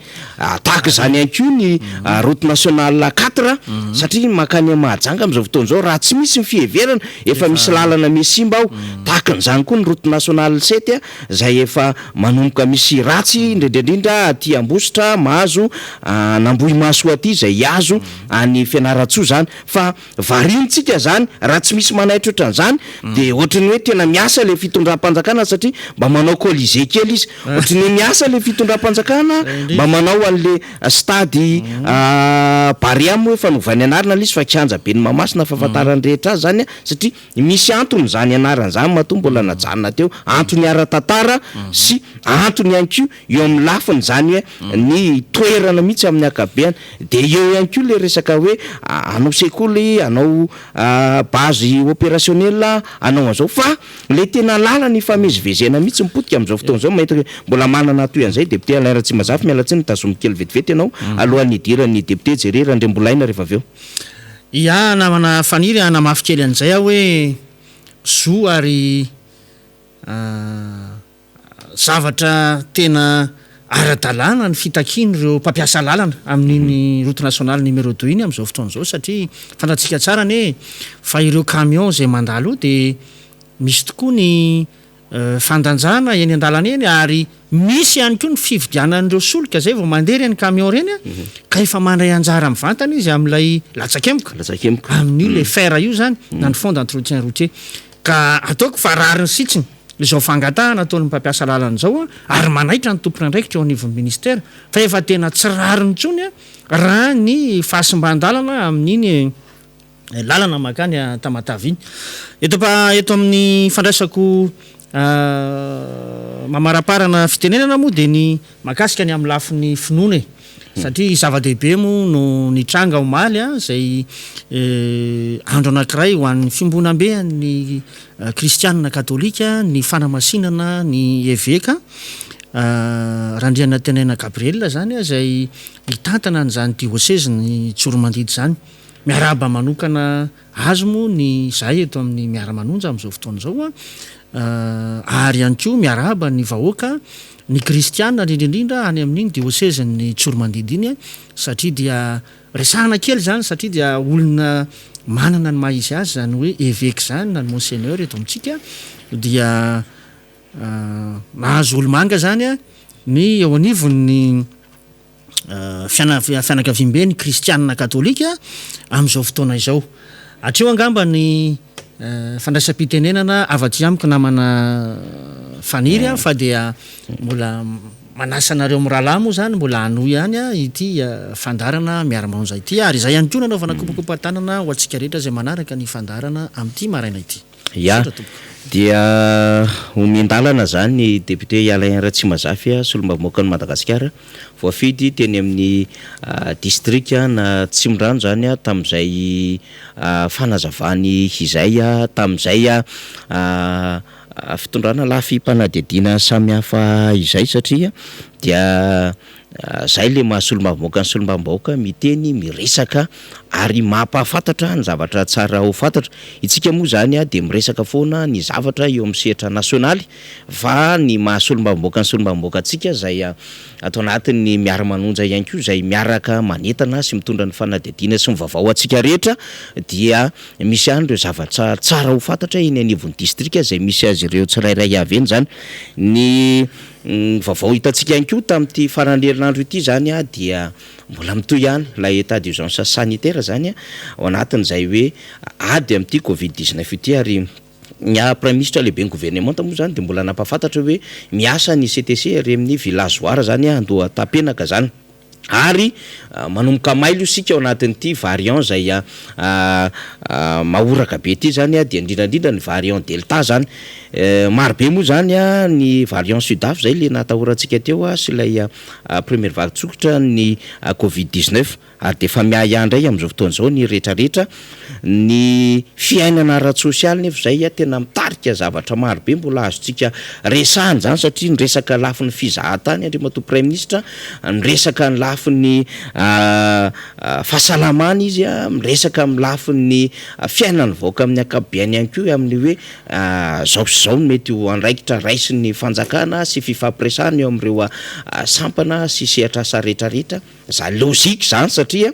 tahaka zany ihany koa ny route nationale 4 satria makany Mahajanga amin'izao fotoana zao raha tsy misy everana efa misy lalana misimba ao tahaka n'izany koa ny route nationale 7 zay efa manomboka misy ratsy indrindrindrindra aty Ambositra mahazo Nambohimaso aty zay azo any Fianaratsoa zany fa varintsika zany raha tsy misy manaitra ohatran'izany de ohatrany hoe tena miasa le fitondram-panjakana satria mba manao colisée kely izy ohatrany hoe miasa le fitondram-panjakana mba manao an'le stady Bariam hoe fanaovany anarana l izy fa kianja be ny Mahamasina fahafantarany rehetra azy zany satria misy antony zany anarana zany mato mbola najanona teo antony ara-tantara sy antony ihany koa eo amin'ny lafiny zany hoe ny toerana mihitsy amin'ny akabeany de eo ihany koa le resaka hoe anao sekoly anao base opérationnel anao an'izao fa le tena lalana ny famezivezena mihitsy mipotika amin'izao fotoana zao mahita hoe mbola manana toy an'izay député Alain Ratsimazafy mialatsiny nitazomy kely vetivety ianao alohan'ny idiran'ny député Jerera Andrembolaina rehefa avy eo. Ia namana faniry anamafy kely an'izay aho hoe zo ary zavatra tena ara-dalàna ny fitakiny ireo mpampiasa lalana amin'iny route nationale numéro 2 iny amin'izao fotoana izao satria fantatsika tsara ny fa ireo camion zay mandalo de misy tokoa ny fandanjana eny an-dalana eny ary misy ihany koa ny fividianan'ireo solika zay vao mandeha reny camion reny ka efa mandray anjara mivantana izy amin'ilay latsakemboka amin'io le fer io zany na ny fond d'entretien routier ka ataoko fa rariny sitsiny izao fangatahana ataon'ny mpampiasa lalana zao ary manaitra ny tompony andraikitra eo anivon'ny ministère fa efa tena tsy rariny tsony raha ny fahasimban-dalana amin'iny lalana makany Tamatavy iny eto amin'ny fandraisako mamaraparana fitenenana moa de ny makasika ny amin'ny lafin'ny finoana satria zava-dehibe moa no nitranga omaly zay andro anankiray ho an'ny fimbonam-be ny kristianina katolika ny fanamasinana ny eveka Randriana Tenena Gabriel zany zay hitantana n'izany diocèse ny Tsoromandidy zany miaraba manokana azo moa ny zay eto amin'ny miara-manonja amin'izao fotoana zao ary ihany koa miaraba ny vahoaka ny kristianina indrindrindrindra any amin'iny diocèse ny Tsoromandidy iny satria dia resahana kely zany satria dia olona manana ny mahisy azy zany hoe évêque zany na ny monseigneur eto amintsika dia nahazo olomanga zany ny eo anivon'ny fianakaviam-be ny kristianina katolika amin'izao fotoana izao atreo angamba ny fandraisam-pitenenana afaty amiko namana faniry fa dia mbola manasanareo mirahalahy moa zany mbola ano ihany a ity fandarana miara-maonja ity ary izay ihany koa nanaovana kopakopa-tanana ho antsika rehetra zay manaraka ny fandarana amin'ity maraina ity. Ya dia omendalana zany ny député Alain Ratsimazafy solombamoaka ny Madagasikara voafidy teny amin'ny district na Tsimorano zany tamin'izay fanazavany izay tamin'izay fitondrana lafim-panadihadiana samihafa izay satria dia zay le mahasolombamoaka ny solombamoaka miteny miresaka ary mampahafantatra ny zavatra tsara ho fantatra. Itsika moa zany dia miresaka foana ny zavatra eo amin'ny sehatra nasionaly fa ny mahasolombamoaka ny solombamoaka antsika zay atao anatin'ny miara-manonja ihany koa zay miaraka manentana sy mitondra ny fanadihadiana sy mivavao antsika rehetra dia misy ihany ireo zavatra tsara ho fantatra eny anivon'ny distrika zay misy azy ireo tsirairay avy eny zany. Ny vavao hitantsika ihany koa tamin'ity farany herinandro ity zany dia mbola mitoy ihany la état d'urgence sanitaire zany ao anatin'izay hoe ady amin'ity Covid-19 ity ary ny premier ministre lehibe ny gouvernement moa zany dia mbola nampahafantatra hoe miasa ny CTC ary amin'ny villageoire zany andoha tapenaka zany ary manomboka mailo isika ao anatin'ity variant zay mahoraka be ity zany dia indrindrandrindra ny variant delta zany marobe moa zany ny variant sudaf zay le natahorantsika teo sy ilay première vague tsokotra ny Covid-19 ary de efa miahy andray amin'izao fotoana izao ny rehetrarehetra ny fiainana ara-tsosialy nefa zay tena mitarika zavatra marobe mbola azontsika resahany zany satria ny resaka lafin'ny fizahatany Andriamatoa Prime Ministre ny resaka ny lafin'ny fahasalamana izy miresaka amin'ny lafin'ny fiainany vaoaka amin'ny akabeany ihany koa amin'ny hoe zao sy zao mety ho andraikitra raisin'ny fanjakana sy fifampiresahana eo amin'ireo sampana sy sehatra asa rehetrarehetra za lôzika zany satria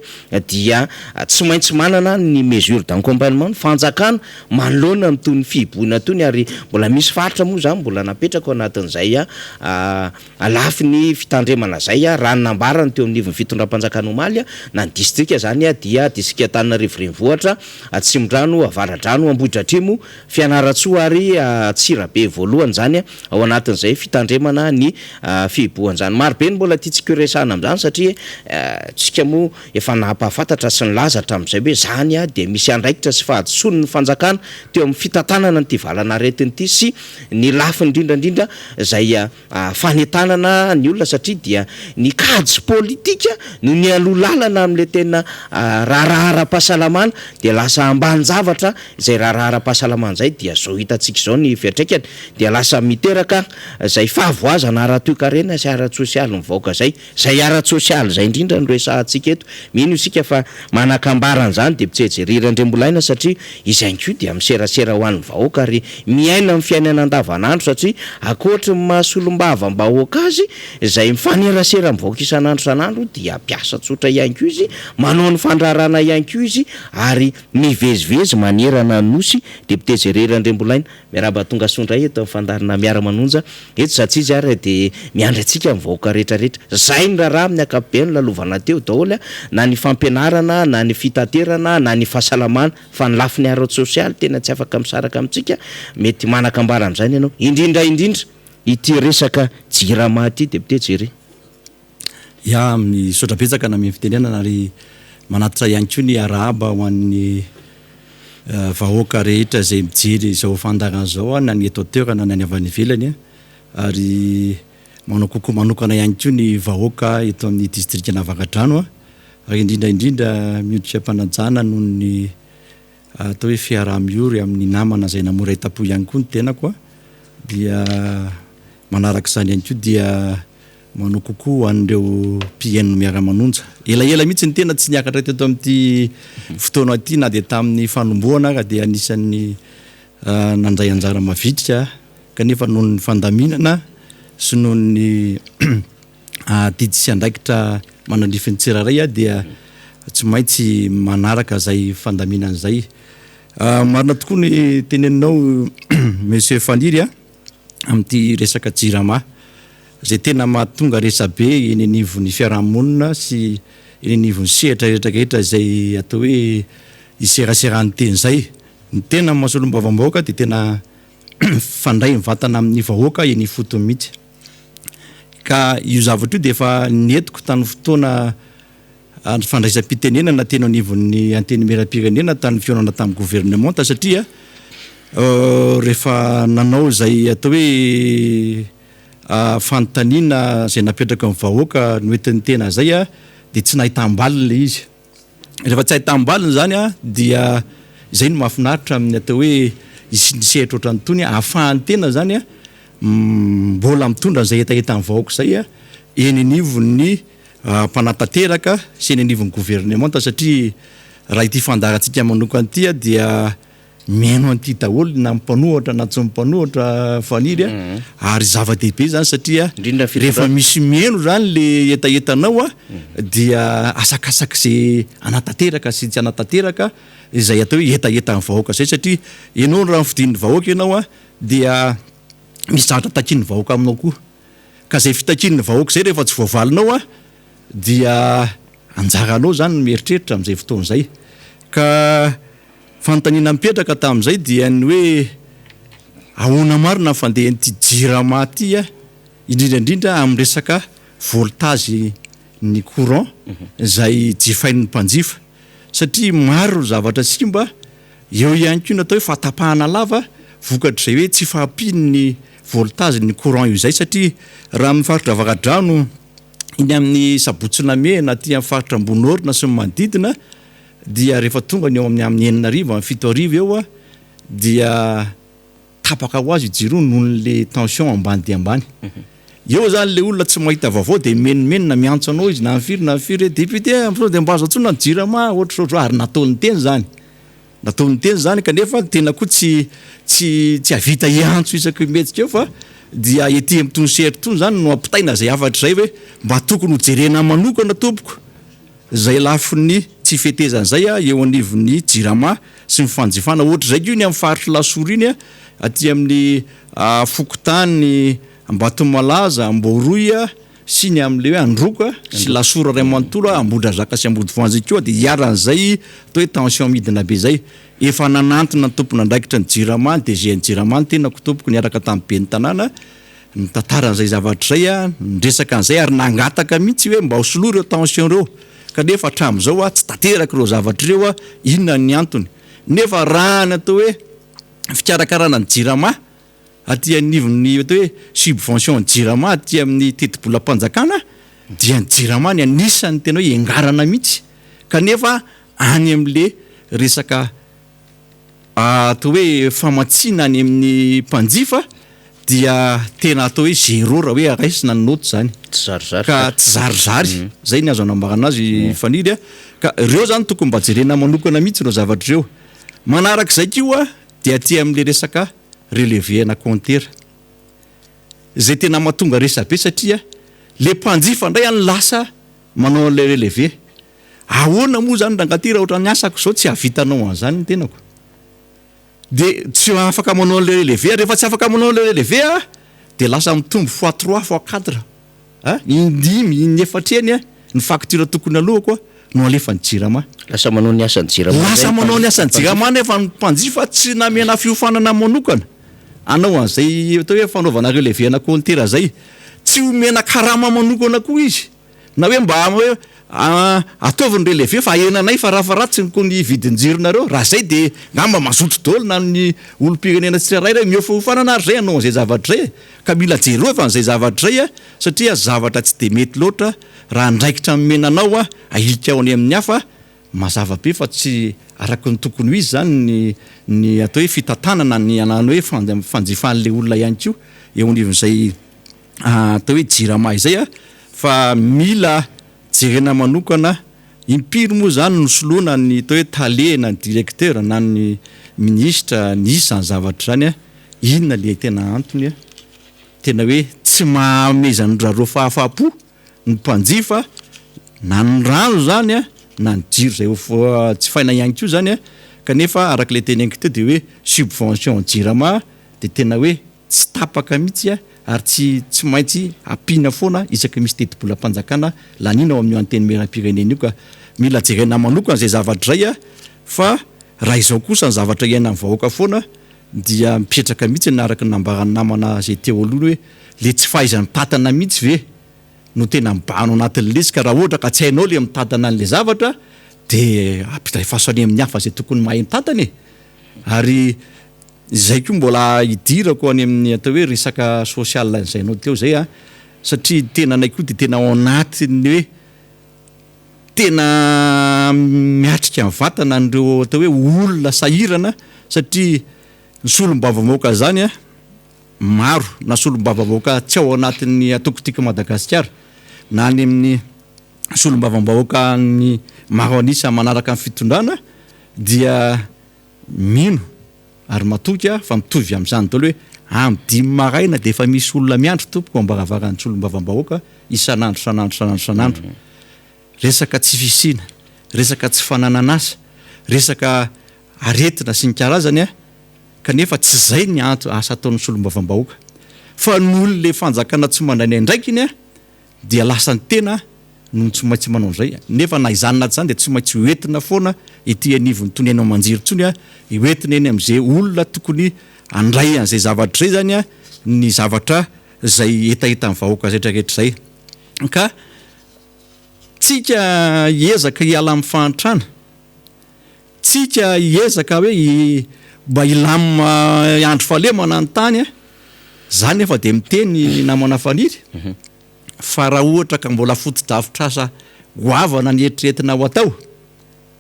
dia tsy maintsy manana ny mesure d'accompagnement ny fanjakana manoloana mitony fihiboana tony ary mbola misy faritra moa zany mbola napetraka ao anatin'izay lafiny fitandremana zay raha nambarany teo amin'nivon'ny fitondram-panjakana omaly na ny distrika zany dia distrika Antananarivo renivohitra Tsimorano Avaradrano Ambohidratrimo Fianaratsoa ary Tsirabe voalohany zany ao anatin'izay fitandremana ny fihiboany zany marobe ny mbola tiatsika resahana amin'izany satria tsika moa efa nampahafantatra sy ny lazatra amin'izay hoe zany dia misy andraikitra sy fahadisoany ny fanjakana teo amin'ny fitantanana nyty valana aretin'ity sy ny lafiny indrindrandrindra zay fanetanana ny olona satria dia ny kajy politika no ny alolalana amin'le tena raharahara-pahasalamana dia lasa ambanin-javatra izay raharahara-pahasalamana zay dia zao hitantsika zao ny fiatraikany dia lasa miteraka zay fahavoazana ara-toe-karena sy ara-tsosialy mivaoka zay ara-tsosialy zay indrindra ny resahantsika eto mino isika fa manakambarana zany dia pitsejerirandrembolaina satria izy ihany koa dia miserasera ho an'ny vahoaka ary miaina amin'ny fiainana andavanandro satria akoatra ny mahasolombava mba hoaka azy izay mifanerasera mivaoaka isan'andro san'andro dia piasa tsotra ihany koa izy manao ny fandrarana ihany koa izy ary mivezivezy manerana nosy député Jererandrembolaina miaraba tonga sondray eto amin'ny fandarana miara-manonja eto satsia izy ary dia miandry antsika mivaoaka rehetrarehetra zay ny raharaha amin'ny akapobe ny lalovana teo daholo na ny fampianarana na ny fitaterana na ny fahasalamana fa ny lafin'ny ara-tsosialy tena tsy afaka misaraka amintsika mety manakambara amin'izany ianao indrindra ity resaka jirama ity député Jeré ya misaotra betsaka na mifitenenana ary manatitra ihany koa ny arahaba ho an'ny vahoaka rehetra zay mijery izao fandarana zao na ny eto toerana na ny avy any ivelany ary manao kokoa manokana ihany koa ny vahoaka eto amin'ny district Navaradrano ary indrindra mioditra mpanajana noho ny atao hoe fiaraha-miory amin'ny namana zay namora itapo ihany koa ny tenako dia manaraka izany ihany koa dia manao kokoa an'ireo mpiaino miara-manonja elaela mihitsy ny tena tsy niakatra teto amin'ity fotoana ity na dia tamin'ny fanomboana ka dia anisan'ny nandray anjara mavitrika kanefa noho ny fandaminana sy noho ny didy sy andraikitra manandrifiny tsiraray dia tsy maintsy manaraka zay fandaminana zay marina tokoa ny teneninao monsieur Faniry amin'ity resaka jirama zay tena mahatonga resabe eny anivon'ny fiarahamonina sy eny anivon'ny sehatra rehetrarehetra zay atao hoe iseraserany teny zay ny tena mahasolombavambahoaka dia tena fandray mivantana amin'ny vahoaka eny fotony mihitsy ka io zavatra io de efa netiko tany fotoana fandraisam-pitenenana tena anivon'ny anteny miram-pirenena tany fionana tamin'ny gouvernement satria rehefa nanao zay atao hoe fanontaniana zay napetraka amin'ny vahoaka noentin'ny tena zay a de tsy nahitam-balina le izy rehefa tsy hahitam-balina zany a dia izay no mahafinaritra amin'ny atao hoe isindrisehatra ohatrany tony ahafahan'ny tena zany a mbola mitondra zay etaeta amin'ny vahoaka zay a eny anivon'ny mpanatateraka sy eny anivon'ny gouvernement satria raha ity fandarantsika manokana ity a dia miaino an'ity daholo na mpanohatra na tsy mpanohatra faniry ary zava-dehibe zany satria rehefa misy mieno zany le etaetanao a dia asakasaka zay anatateraka sy tsy anatateraka izay atao hoe etaeta amin'ny vahoaka zay satria ianao raha fidin'ny vahoaka ianao a dia misy zavatra takin'ny vahoaka aminao koa ka zay fitakin'ny vahoaka zay rehefa tsy voavalinao a dia anjaranao zany mieritreritra amin'izay fotoana zay ka fanontaniana mipetraka tamin'izay dia ny hoe ahoana marina fandehan'ity jirama ty a indrindrandrindra amin'ny resaka voltage ny courant zay jifain'ny mpanjifa satria maro zavatra simba eo ihany koa natao hoe fatapahana lava vokatr'izay hoe tsy fahampin'ny voltage ny courant io zay satria raha amin'ny faritra vakadrano iny amin'ny sabotsina mena ty amin'ny faritra ambonorina sy ny manodidina dia rehefa tonga ny eo amin'ny 9 fito arivo eo a dia tapaka ho azy jiro nohon'le tension ambany de ambany eo zany le olona tsy mahita vaovao de menomenona miantso anao izy na firy député am'sao de mbazo atsona ny jirama ohatr'ohatro ary nataon'ny teny zany kanefa tena koa tsy avita iantso isaky metsika eo fa dia ety am'tony sehatry tony zany no ampitaina zay afatra zay hoe mba tokony ho jerena manokana tompoko zay lafiny tsy fetezan'zay a eo anivon'ny jirama sy ny fanjifana ohatra zay io ny amin'ny faritry lasoro iny a aty amin'ny fokotany Ambatomalaza Amboroy sy ny amin'le hoe Androka sy lasoro ray manontolo Ambodrazaka sy Ambodivoanzy koa de iaran'zay atao hoe tension midina be zay efa nanantona ny tompona andraikitra ny jirama de zay ny jirama tena tompoko niaraka tamin'ny ben'ny tanàna ny tantaran'zay zavatra zay a ndresaka an'zay ary nangataka mihitsy hoe mba hosoloa ireo tension reo kanefa hatramin'izao tsy tanteraka ireo zavatra reo a inona ny antony nefa raha ny atao hoe fikarakarana ny jirama aty anivon'ny atao hoe subvention ny jirama aty amin'ny tetibolam-panjakana dia ny jirama ny anisan'ny tena hoe engarana mihitsy kanefa any amin'le resaka atao hoe famatsiana any amin'ny mpanjifa dia tena atao hoe zéro raha hoe araisina ny note zany ka tsy zarizary zay ny azo anambarana azy faniry a ka ireo zany tokony mba jerena manokana mihitsy ireo zavatra ireo manarak'izay koa dia aty amin'le resaka relevé na compteur zay tena mahatonga resabe satria le mpanjifa ndray any lasa manao le relevé ahoana moa zany rangaty raha ohatra ny asako zao tsy havitanao an'zany ny tenako de tsy afaka manao le relevé rehefa tsy afaka manao le relevé a de lasa mitombo x3 x4 indimy nefatreny a ny facture tokony alohako no alefa ny jirama lasa manao ny asan'ny jirama nefa ny mpanjifa tsy namena fiofanana manokana anao an'izay atao hoe fanaovana relevé na compteur zay tsy omena karama manokana koa izy na hoe mba hoe ataoviny relevé fa ahenanay fa rafaratsy ny vidinjironareo raha zay de ngamba mazoto daholo na ny olom-pirenena tsirairay re miofahofanana ary zay anao an'izay zavatra zay ka mila jero efa an'izay zavatra zay a satria zavatra tsy de mety loatra raha ndraikitra menanao a ahilika ao any amin'ny hafa mazava be fa tsy araky ny tokony ho izy zany ny atao hoe fitantanana ny anano hoe fanjifan'le olona ihany ko eo anivon'izay atao hoe jirama izay a fa mila jerena manokana impiry moa zany nosoloana ny atao hoe tale na ny directeur na ny ministra ny isany zavatra zany a inona le tena antony a tena hoe tsy mahamezany rareo fahafapo ny mpanjifa na ny rano zany a na ny jiro zay tsy faina ihany ko zany a kanefa araka le teny anky teo de hoe subvention jirama de tena hoe tsy tapaka mihitsy a ary tsy maintsy apina foana isaky misy tetibolam-panjakana lanina ao amin'ny anteny meram-pirenena io ka mila jerena manokana zay zavatra zay a fa raha izao kosa ny zavatra iaina amin'ny vahoaka foana dia mipetraka mihitsy naraka nambarany namana zay teo aloha hoe le tsy fahaizany patana mihitsy ve no tena mibahano anatin'le izy ka raha ohatra ka tsy hainao le mitantana an'le zavatra de ampitray fahasoany amin'ny hafa zay tokony mahay mitantany ary zay koa mbola idirako any amin'ny atao hoe resaka sosial zainao teo zay satria tena anay koa de tena ao anatiny hoe tena miatrika amin'ny vatana an'ireo atao hoe olona sahirana satria ny solom-bavavahoaka zany maro na solom-bavavahoaka tsy ao anatin'ny atokotika Madagasikara na any amin'ny solom-bavambahoaka ny maro anisa manaraka amin'ny fitondrana dia mino ary matoka fa mitovy amin'izany daholo hoe am'dimy maraina de efa misy olona miandro tompoko ambaravarany solom-bavambahoaka isanandro resaka tsy fisina resaka tsy fananana asa resaka aretina sy ny karazany kanefa tsy zay ny asa ataon'ny solom-bavambahoaka fa noly le fanjakana tsy mandany ndraiky iny dia lasany tena no tsy maintsy manao zay nefa na izanona zany de tsy maintsy hoentina foana ity anivony toneanao manjiry tsony hoentina eny am'izay olona tokony andray an'izay zavatra zay zany ny zavatra zay etaeta amin'ny vahoaka rehetrarehetra zay ka tsika hiezaka hiala amin'ny fahantrana tsika hiezaka hoe mba ilamina andro fahalemana ny tany zany efa de miteny namana faniry fa raha ohatra ka mbola foto-davitrasa goavana ny eritreretina ho atao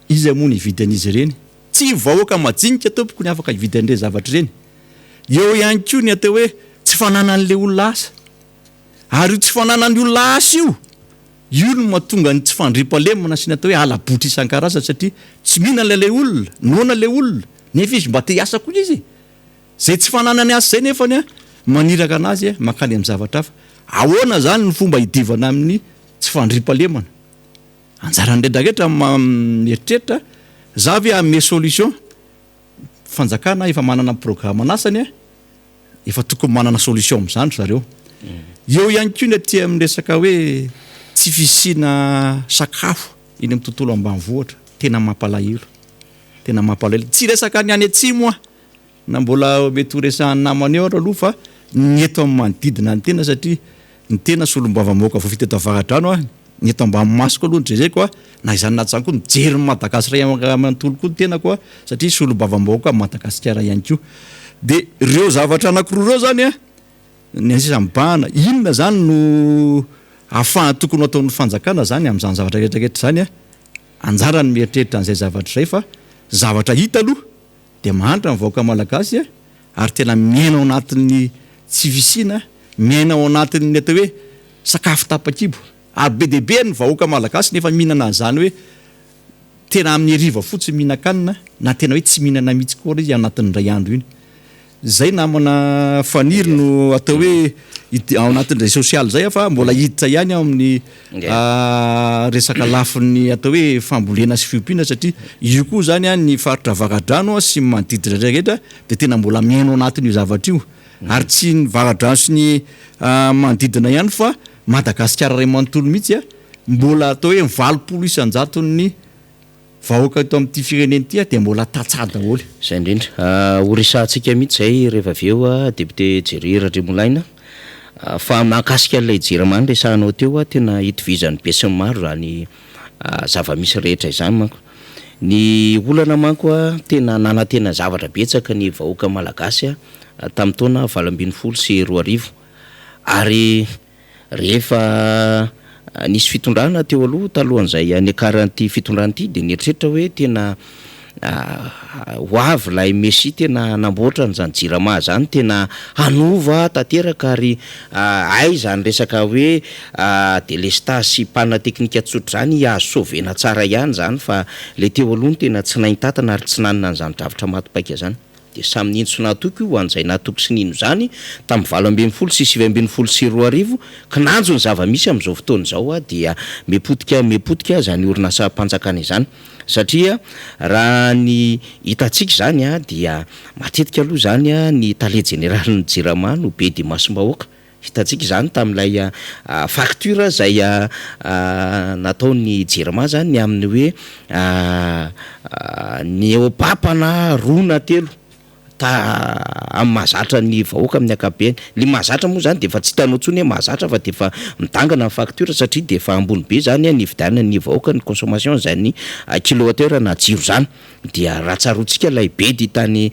izy moa ny hividy an'izy ireny tsy vahoaka majinika tompoko ny afaka hividy an'ireny zavatra ireny eo ihany koa ny atao hoe tsy fananan'le olona asa ary io tsy fananan'ny olona asa io no mahatonga ny tsy fandripalemana sy ny atao hoe alabotra isan-karazany satria tsy mihinana le olona noana le olona nefa izy mba te hiasa koa izy zay tsy fananany asa zay nefany maniraka anazy makany amin'ny zavatra hafa ahoana zany ny fomba hidivana amin'ny tsy fandripalemana anjarany rehetrarehetra mieritreritra za ve ame solution fanjakana efa manana programme anasany efa tokony manana solution am'zandro zareo eo ihany koa ny aty amin'ny resaka hoe tsy fisina sakafo iny amin'ny tontolo ambanivohitra tena mampalahelo tsy resaka ny any atsimo na mbola mety ho resahan'ny namany eo aloha fa ny eto amin'ny manodidina ny tena satria ny tena solom-bavambahoaka vao vita eto avaradrano ny eto ambany masoko aloha ndre zay koa na izany naty zany koa mijery ny Madagasikara amantolo koa ny tena koa satria solom-bavambahoaka Madagasikara ihany koa de reo zavatra anankiroa reo zany ny ansisa mibahana inona zany no ahafahana tokony ataon'ny fanjakana zany amin'izany zavatra rehetrarehetra zany anjarany mieritreritra an'izay zavatra zay fa zavatra hita aloha de mahantra ny vahoaka malagasy ary tena miaina ao anatin'ny tsy fisina miaina ao anatin'ny atao hoe sakafo tapakibo ary be deabe ny vahoaka malagasy nefa mihinana an'izany hoe tena amin'ny hariva fotsiny mihinan-kanina na tena hoe tsy mihinana mihitsy koa izy anatin'ny ray andro iny zay namana faniry no atao hoe ao anatin'izay sosialy zay fa mbola hiditra ihany ao amin'ny resaka lafin'ny atao hoe fambolena sy fiompiana satria io koa zany ny faritra varadrano sy manodiditra rehetrarehetra de tena mbola miaino anatin'io zavatra io ary tsy ny varadrano sy ny manodidina ihany fa Madagasikara ray manontolo mihitsy mbola atao hoe 80 isanjaton'ny vahoaka eto amin'ity fireneny ity de mbola tatsah daholo zay indrindra horisantsika mihitsy zay rehefa aveo député Jerry Radrimolaina fa mahakasika an'ilay Jirama resahanao teo tena hitovizany be sy ny maro zany zava-misy rehetra izany manko ny olana manko tena nanantena zavatra betsaka ny vahoaka malagasy tamin'ny taona 2012 ary rehefa nisy fitondrana teo aloha talohan'izay anekaran'ity fitondrana ity de nieritreritra hoe tena ho avy lay Messi tena namboatra n'izany Jirama zany tena hanova tanteraka ary ay zany resaka hoe délestage sy panina teknika tsotra zany hiazosovena tsara ihany zany fa le teo aloha ny tena tsy nahitantana ary tsy nanana n'izany dravitra matopaika zany de samy nintso natoko io an'izay natoko sy nino zany tamin'ny 20 sy 20 ka nanjo ny zava-misy amin'izao fotoana zao dia mepotika zany orinasa mpanjakana izany satria raha ny hitatsika zany dia matetika aloha zany ny tale général ny Jirama no be dia masom-bahoaka hitatsika zany tamin'ilay facture zay nataony Jirama zany amin'ny hoe ny eo papana 2 na 3 amin'ny mahazatra ny vahoaka amin'ny akapobeny. Le mahazatra moa zany de efa tsy hitanao ntsony hoe mahazatra fa de efa midangana amin'ny facture satria de efa ambony be zany ny vidianana ny vahoaka ny consommation zany kilowattheure na jiro zany. Dia raha tsaroantsika lay be dy tany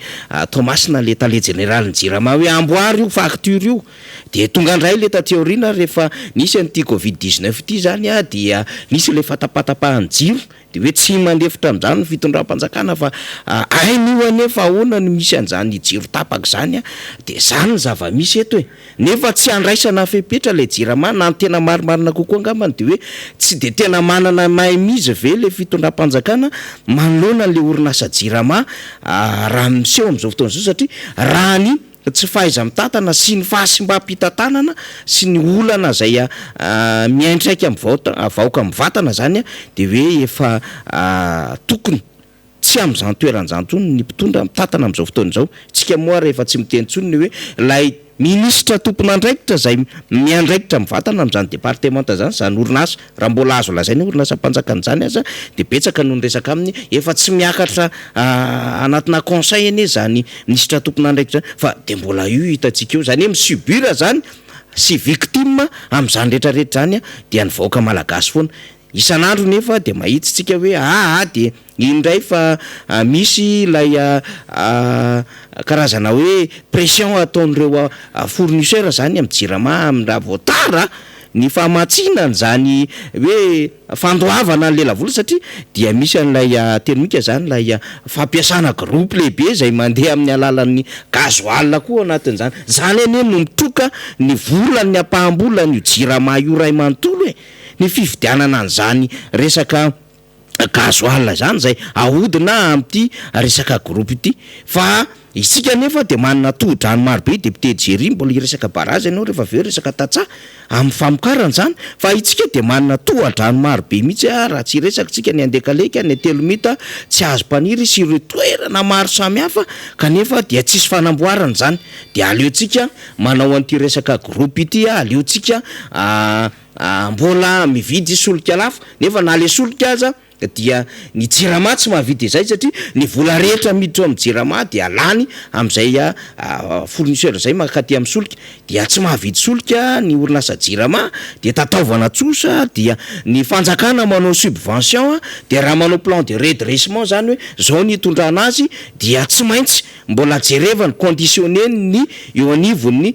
Tomasina le tale général ny Jirama hoe amboary io facture io, de tonga andray le taty aoriana rehefa nisy an'ity Covid-19 ity zany dia nisy le fatapatapahany jiro de hoe tsy mandefitra amin'izany ny fitondram-panjakana fa ainy io anefa ahoana no misy an'izany jiro tapaka zany de zany ny zava-misy eto e. Nefa tsy andraisana fepetra le Jirama na tena marimarina kokoa angambany de hoe tsy de tena manana mahay mizy ve le fitondram-panjakana manoloana le orinasa Jirama raha miseho amin'izao fotoana izao satria raha ny tsy fahaiza mitantana sy ny fahasimba-pitantanana sy ny olana zay miantraika amin'ny vahoaka amin'ny vatana zany de hoe efa tokony tsy amin'izany toeran'izany tsony ny mpitondra mitantana amin'izao fotoana izao. Tsika moa rehefa tsy miteny tsony ny hoe lay minisitra tompon'andraikitra zay miandraikitra mivatana amin'izany departemanta zany zany orinasa raha mbola azo lazainy orinasa mpanjakana zany aza de betsaka no resaka aminy efa tsy miakatra anatina conseil ene zany minisitra tompon'andraikitra fa de mbola io hitantsika io zany hoe misubira zany sy victime amin'izany rehetrarehetra zany dia ny vahoaka malagasy foana. Isan'andro nefa de mahitsitsika hoe de indray fa misy lay karazana hoe pression ataon'ireo fournisseur zany amin'ny Jirama amin'ny raha voatara ny fahamatsinany zany hoe fandoavana ny lela vola satria dia misy an'lay termika zany lay fampiasana groupe lehibe zay mandeha amin'ny alalan'ny gazoal koa anatin'izany zany ane no mitroka ny volan'ny apaham-bola ny Jirama io ray manontolo e. Ny fividianana an'izany resaka gazoal zany zay ahodina amin'ity resaka groupe ity fa isika nefa de manana tohodrano maro be député Jery mbola iresaka barazy ianao rehefa aveo resaka tatsa amin'ny famokarana zany fa itsika de manana tohodrano maro be mihitsy raha tsy resaka tsika ny andekaleka ny telomita tsy azo mpaniry sy ireo toerana maro samihafa kanefa dia tsisy fanamboarana zany de aleotsika manao an'ity resaka groupe ity aleotsika mbola mividy solika lafo nefa na le solika aza dia ny Jirama tsy mahavidy izay satria ny vola rehetra miditra amin'ny Jirama dia alany amin'izay fournisseur zay makaty amin'ny solika dia tsy mahavidy solika ny orinasa Jirama dia tataovana tsosa dia ny fanjakana manao subvention dia raha manao plan de redressement zany hoe zao ny hitondrana azy dia tsy maintsy mbola jerevany conditionné ny eo anivon'ny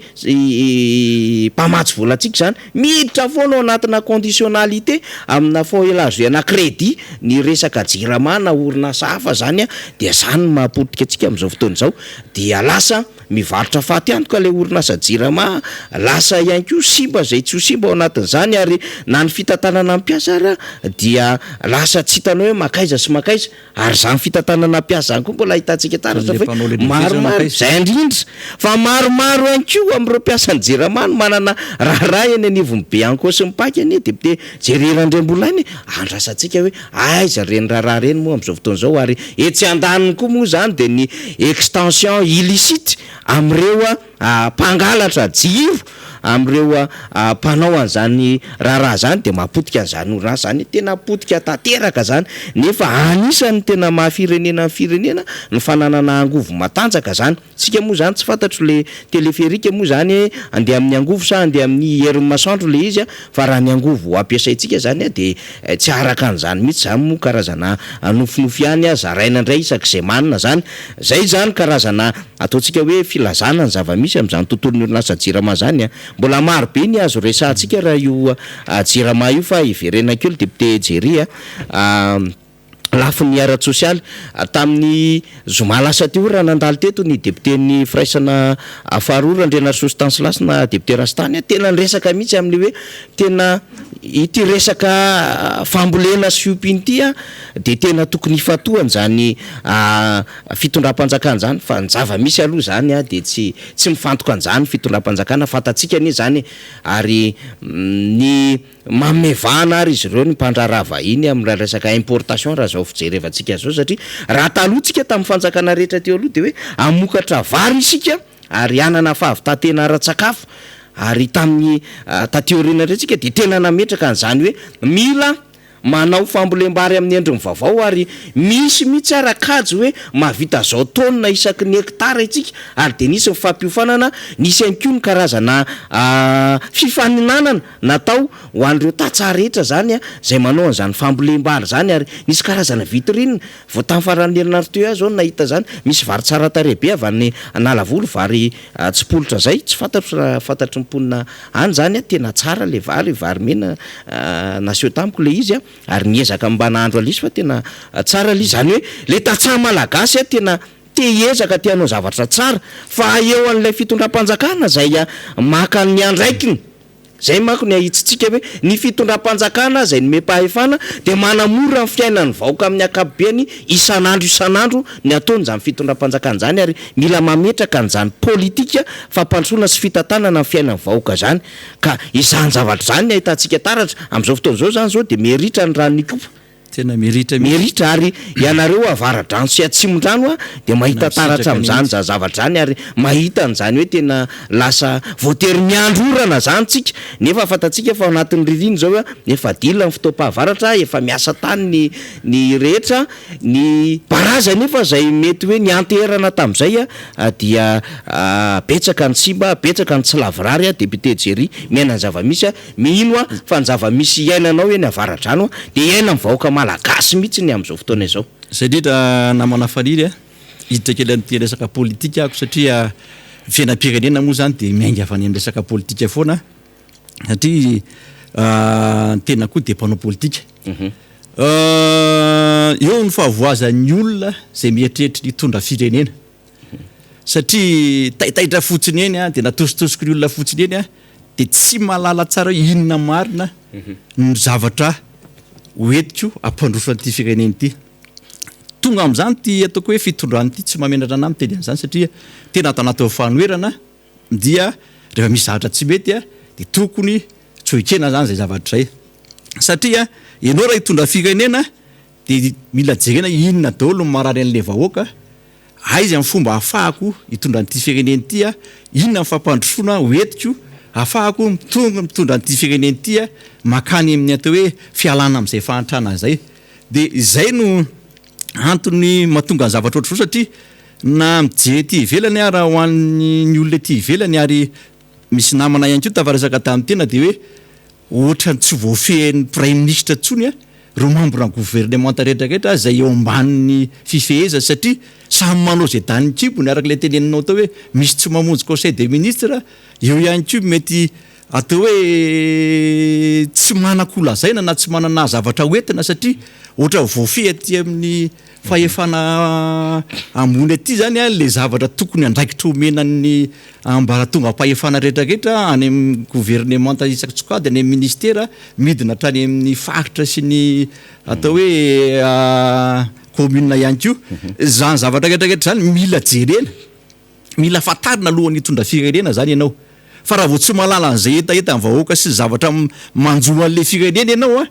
mpamatsy volantsika zany miditra foana ao anatina conditionnalité amina foelazena crédit ny resaka Jirama na orinasa hafa zany dia zany mahapotika antsika amin'izao fotoana izao dia lasa mivarotra faty antoka le orinasa Jirama lasa ihany koa simba zay tsy ho simba ao anatin'izany ary na ny fitantanana mpiasa ara dia lasa tsy hitanao hoe makaiza sy makaiza ary zany fitantanana mpiasa zany koa mbola hitantsika taratra maromaro zay indrindra fa maromaro ihany koa amin'ireo mpiasan'ny Jirama no manana raharaha eny anivony be anko sy mipaky ane député Jery Randrembolainy andrasantsika hoe aiza reny raharaha reny moa amin'izao fotoana izao ary etsy andaniny koa moa zany de ny extension illicite amin'ireo mpangalatra jiro amin'ireo mpanao an'izany raharaha zany de mahapotika an'izany orinasa zany tena potika tanteraka zany nefa anisany tena mahafirenena amin'ny firenena ny fananana angovo matanjaka zany. Tsika moa zany tsy fantatro le téléphérique moa zany andeha amin'ny angovo sa andeha amin'ny herin'ny masoandro le izy fa raha ny angovo ampiasaitsika zany de tsy araka an'izany mihitsy zany moa karazana nofinofy ihany zaraina indray isak'izay manina zany zay zany karazana ataontsika hoe filazana ny zava-misy amin'izany tontolon'ny orinasa Jirama zany mbola maro be ny azo resantsika raha io Jirama io fa iverena keo le député Jery lafiny ara-tsosialy tamin'ny zoma lasa teo raha nandalo teto ny député ny firaisana faharoa Andreana Sostanslasy na député Rastany tena niresaka mihitsy amin'ny hoe tena ity resaka fambolena sy fiompiana ity de tena tokony ifatohany zany fitondram-panjakana zany fa ny zava-misy aloha zany de tsy mifantoka an'izany fitondram-panjakana fantatsika anie zany ary ny mamevana ary izy ireo ny mpandraraha vahiny amin'ny resaka importation raha zao fijerevantsika zao satria raha taloha tsika tamin'ny fanjakana rehetra teo aloha de hoe amokatra vary isika ary anana fahavitatena ara-tsakafo ary tamin'ny tateorina rehetratsika de tena nametraka an'izany hoe mila manao fambolem-bary amin'ny endriny vaovao ary misy mihitsy arakajy hoe mahavita zao taonina isaky ny hektara itsika ary de nisy mifampiofanana nisy ihany koa ny karazana fifaninanana natao ho an'ireo tatsara rehetra zany a zay manao an'izany fambolem-bary zany ary nisy karazana vitrine vao tamin'ny faran'ny herinandro teo zao nahita zany misy vary tsara tarehibe avy any Analavoly vary tsipolotra zay tsy fantatry mponina any zany a tena tsara le vary mena naseho tamiko le izy a ary niezaka mba nahandro alizy fa tena tsara le zany hoe le tatsaha malagasy a tena ezaka tianao zavatra tsara fa eo an'ilay fitondram-panjakana zay maka ny andraikiny zay manko ny ahitsitsika hoe ny fitondram-panjakana zay ny mepahefana de manamora ny fiainan'ny vahoaka amin'ny akapobeny isan'andro ny ataony zany fitondram-panjakana zany ary mila mametraka n'zany politika fampandrosoana sy fitantanana ny fiainan'ny vahoaka zany ka izany zavatra zany ahitantsika taratra am'izao fotoana zao zany zao de meritra ny rano nikopa tena meritra ary ianareo avara-drano sy atsimon-drano a de mahita taratra am'zany zavatra zany ary mahita an'zany hoe tena lasa voatery miandrorana zany tsika nefa fantatsika fa anatin'ny ririny zao a efa dila ny fotoam-pahavaratra efa miasa tany ny rehetra ny baraza nefa zay mety hoe nianterana tam'izay a dia betsaka ny simba betsaka ny tsy lavirary a député Jery miaina ny zavamisy a mihino a fa ny zavamisy iainanao hoe ny avara-drano de iaina ny vahoaka malagasy mihitsy ny am'izao fotoana izao sadritra namana faliry hiditra kely an'ity resaka politika ako satria fiainam-pirenena moa zany de miainga avy any amin'ny resaka politika foana satria tena koa de mpanao politika eo ny fahavoazan'ny olona zay mieritreritra hitondra firenena satria taitaitra fotsiny eny de natositosiko ny olona fotsiny eny de tsy malala tsara inona marina ny zavatra hoetiko ampandrosana ty firenena ity tonga am'zany ty ataoko hoe fitondrany ity tsy mamenatra anay miteny an'izany satria tena atao anaty fanoerana dia rehefa misy zavatra tsy mety de tokony tsy hoekena zany zay zavatra zay satria ianao raha hitondra firenena de mila jerena inona daholo ny marary an'le vahoaka aizy amin'ny fomba ahafahako hitondra nyty firenena ity inona ny fampandrosoana hoetiko ahafahako mitondra nyty firenena ity makany amin'ny atao hoe fialana am'izay fahantrana zay de zay no antony mahatonga ny zavatra ohatr'izao satria na mijery ty ivelany raha ho an'ny olona ty ivelany ary misy namana ihany koa tavaresaka tamin'ny tena de hoe ohatra ny tsy voafehin'ny prime ministre tsony ro membre ny gouvernement rehetrarehetra zay eo ambanin'ny fifeheza satria samy manao zay tany kibony araka le teneninao atao hoe misy tsy mamonjy conseil des ministres eo ihany koa mety atao hoe tsy manakolazaina na tsy manana zavatra hoentina satria ohatra voafehy aty amin'ny fahefana ambony aty zany le zavatra tokony andraikitra omenan'ny ambaratonga ampahefana rehetrarehetra any amin'ny gouvernement isaky tsokady any amin'ny ministera midina hatrany amin'ny faritra sy ny atao hoe commune ihany ko zany zavatra rehetrarehetra zany mila jerena mila fatarina alohan'ny hitondra firenena zany ianao fa raha vao tsy malala an'izay etaeta ny vahoaka sy zavatra manjoa an'le firenena ianao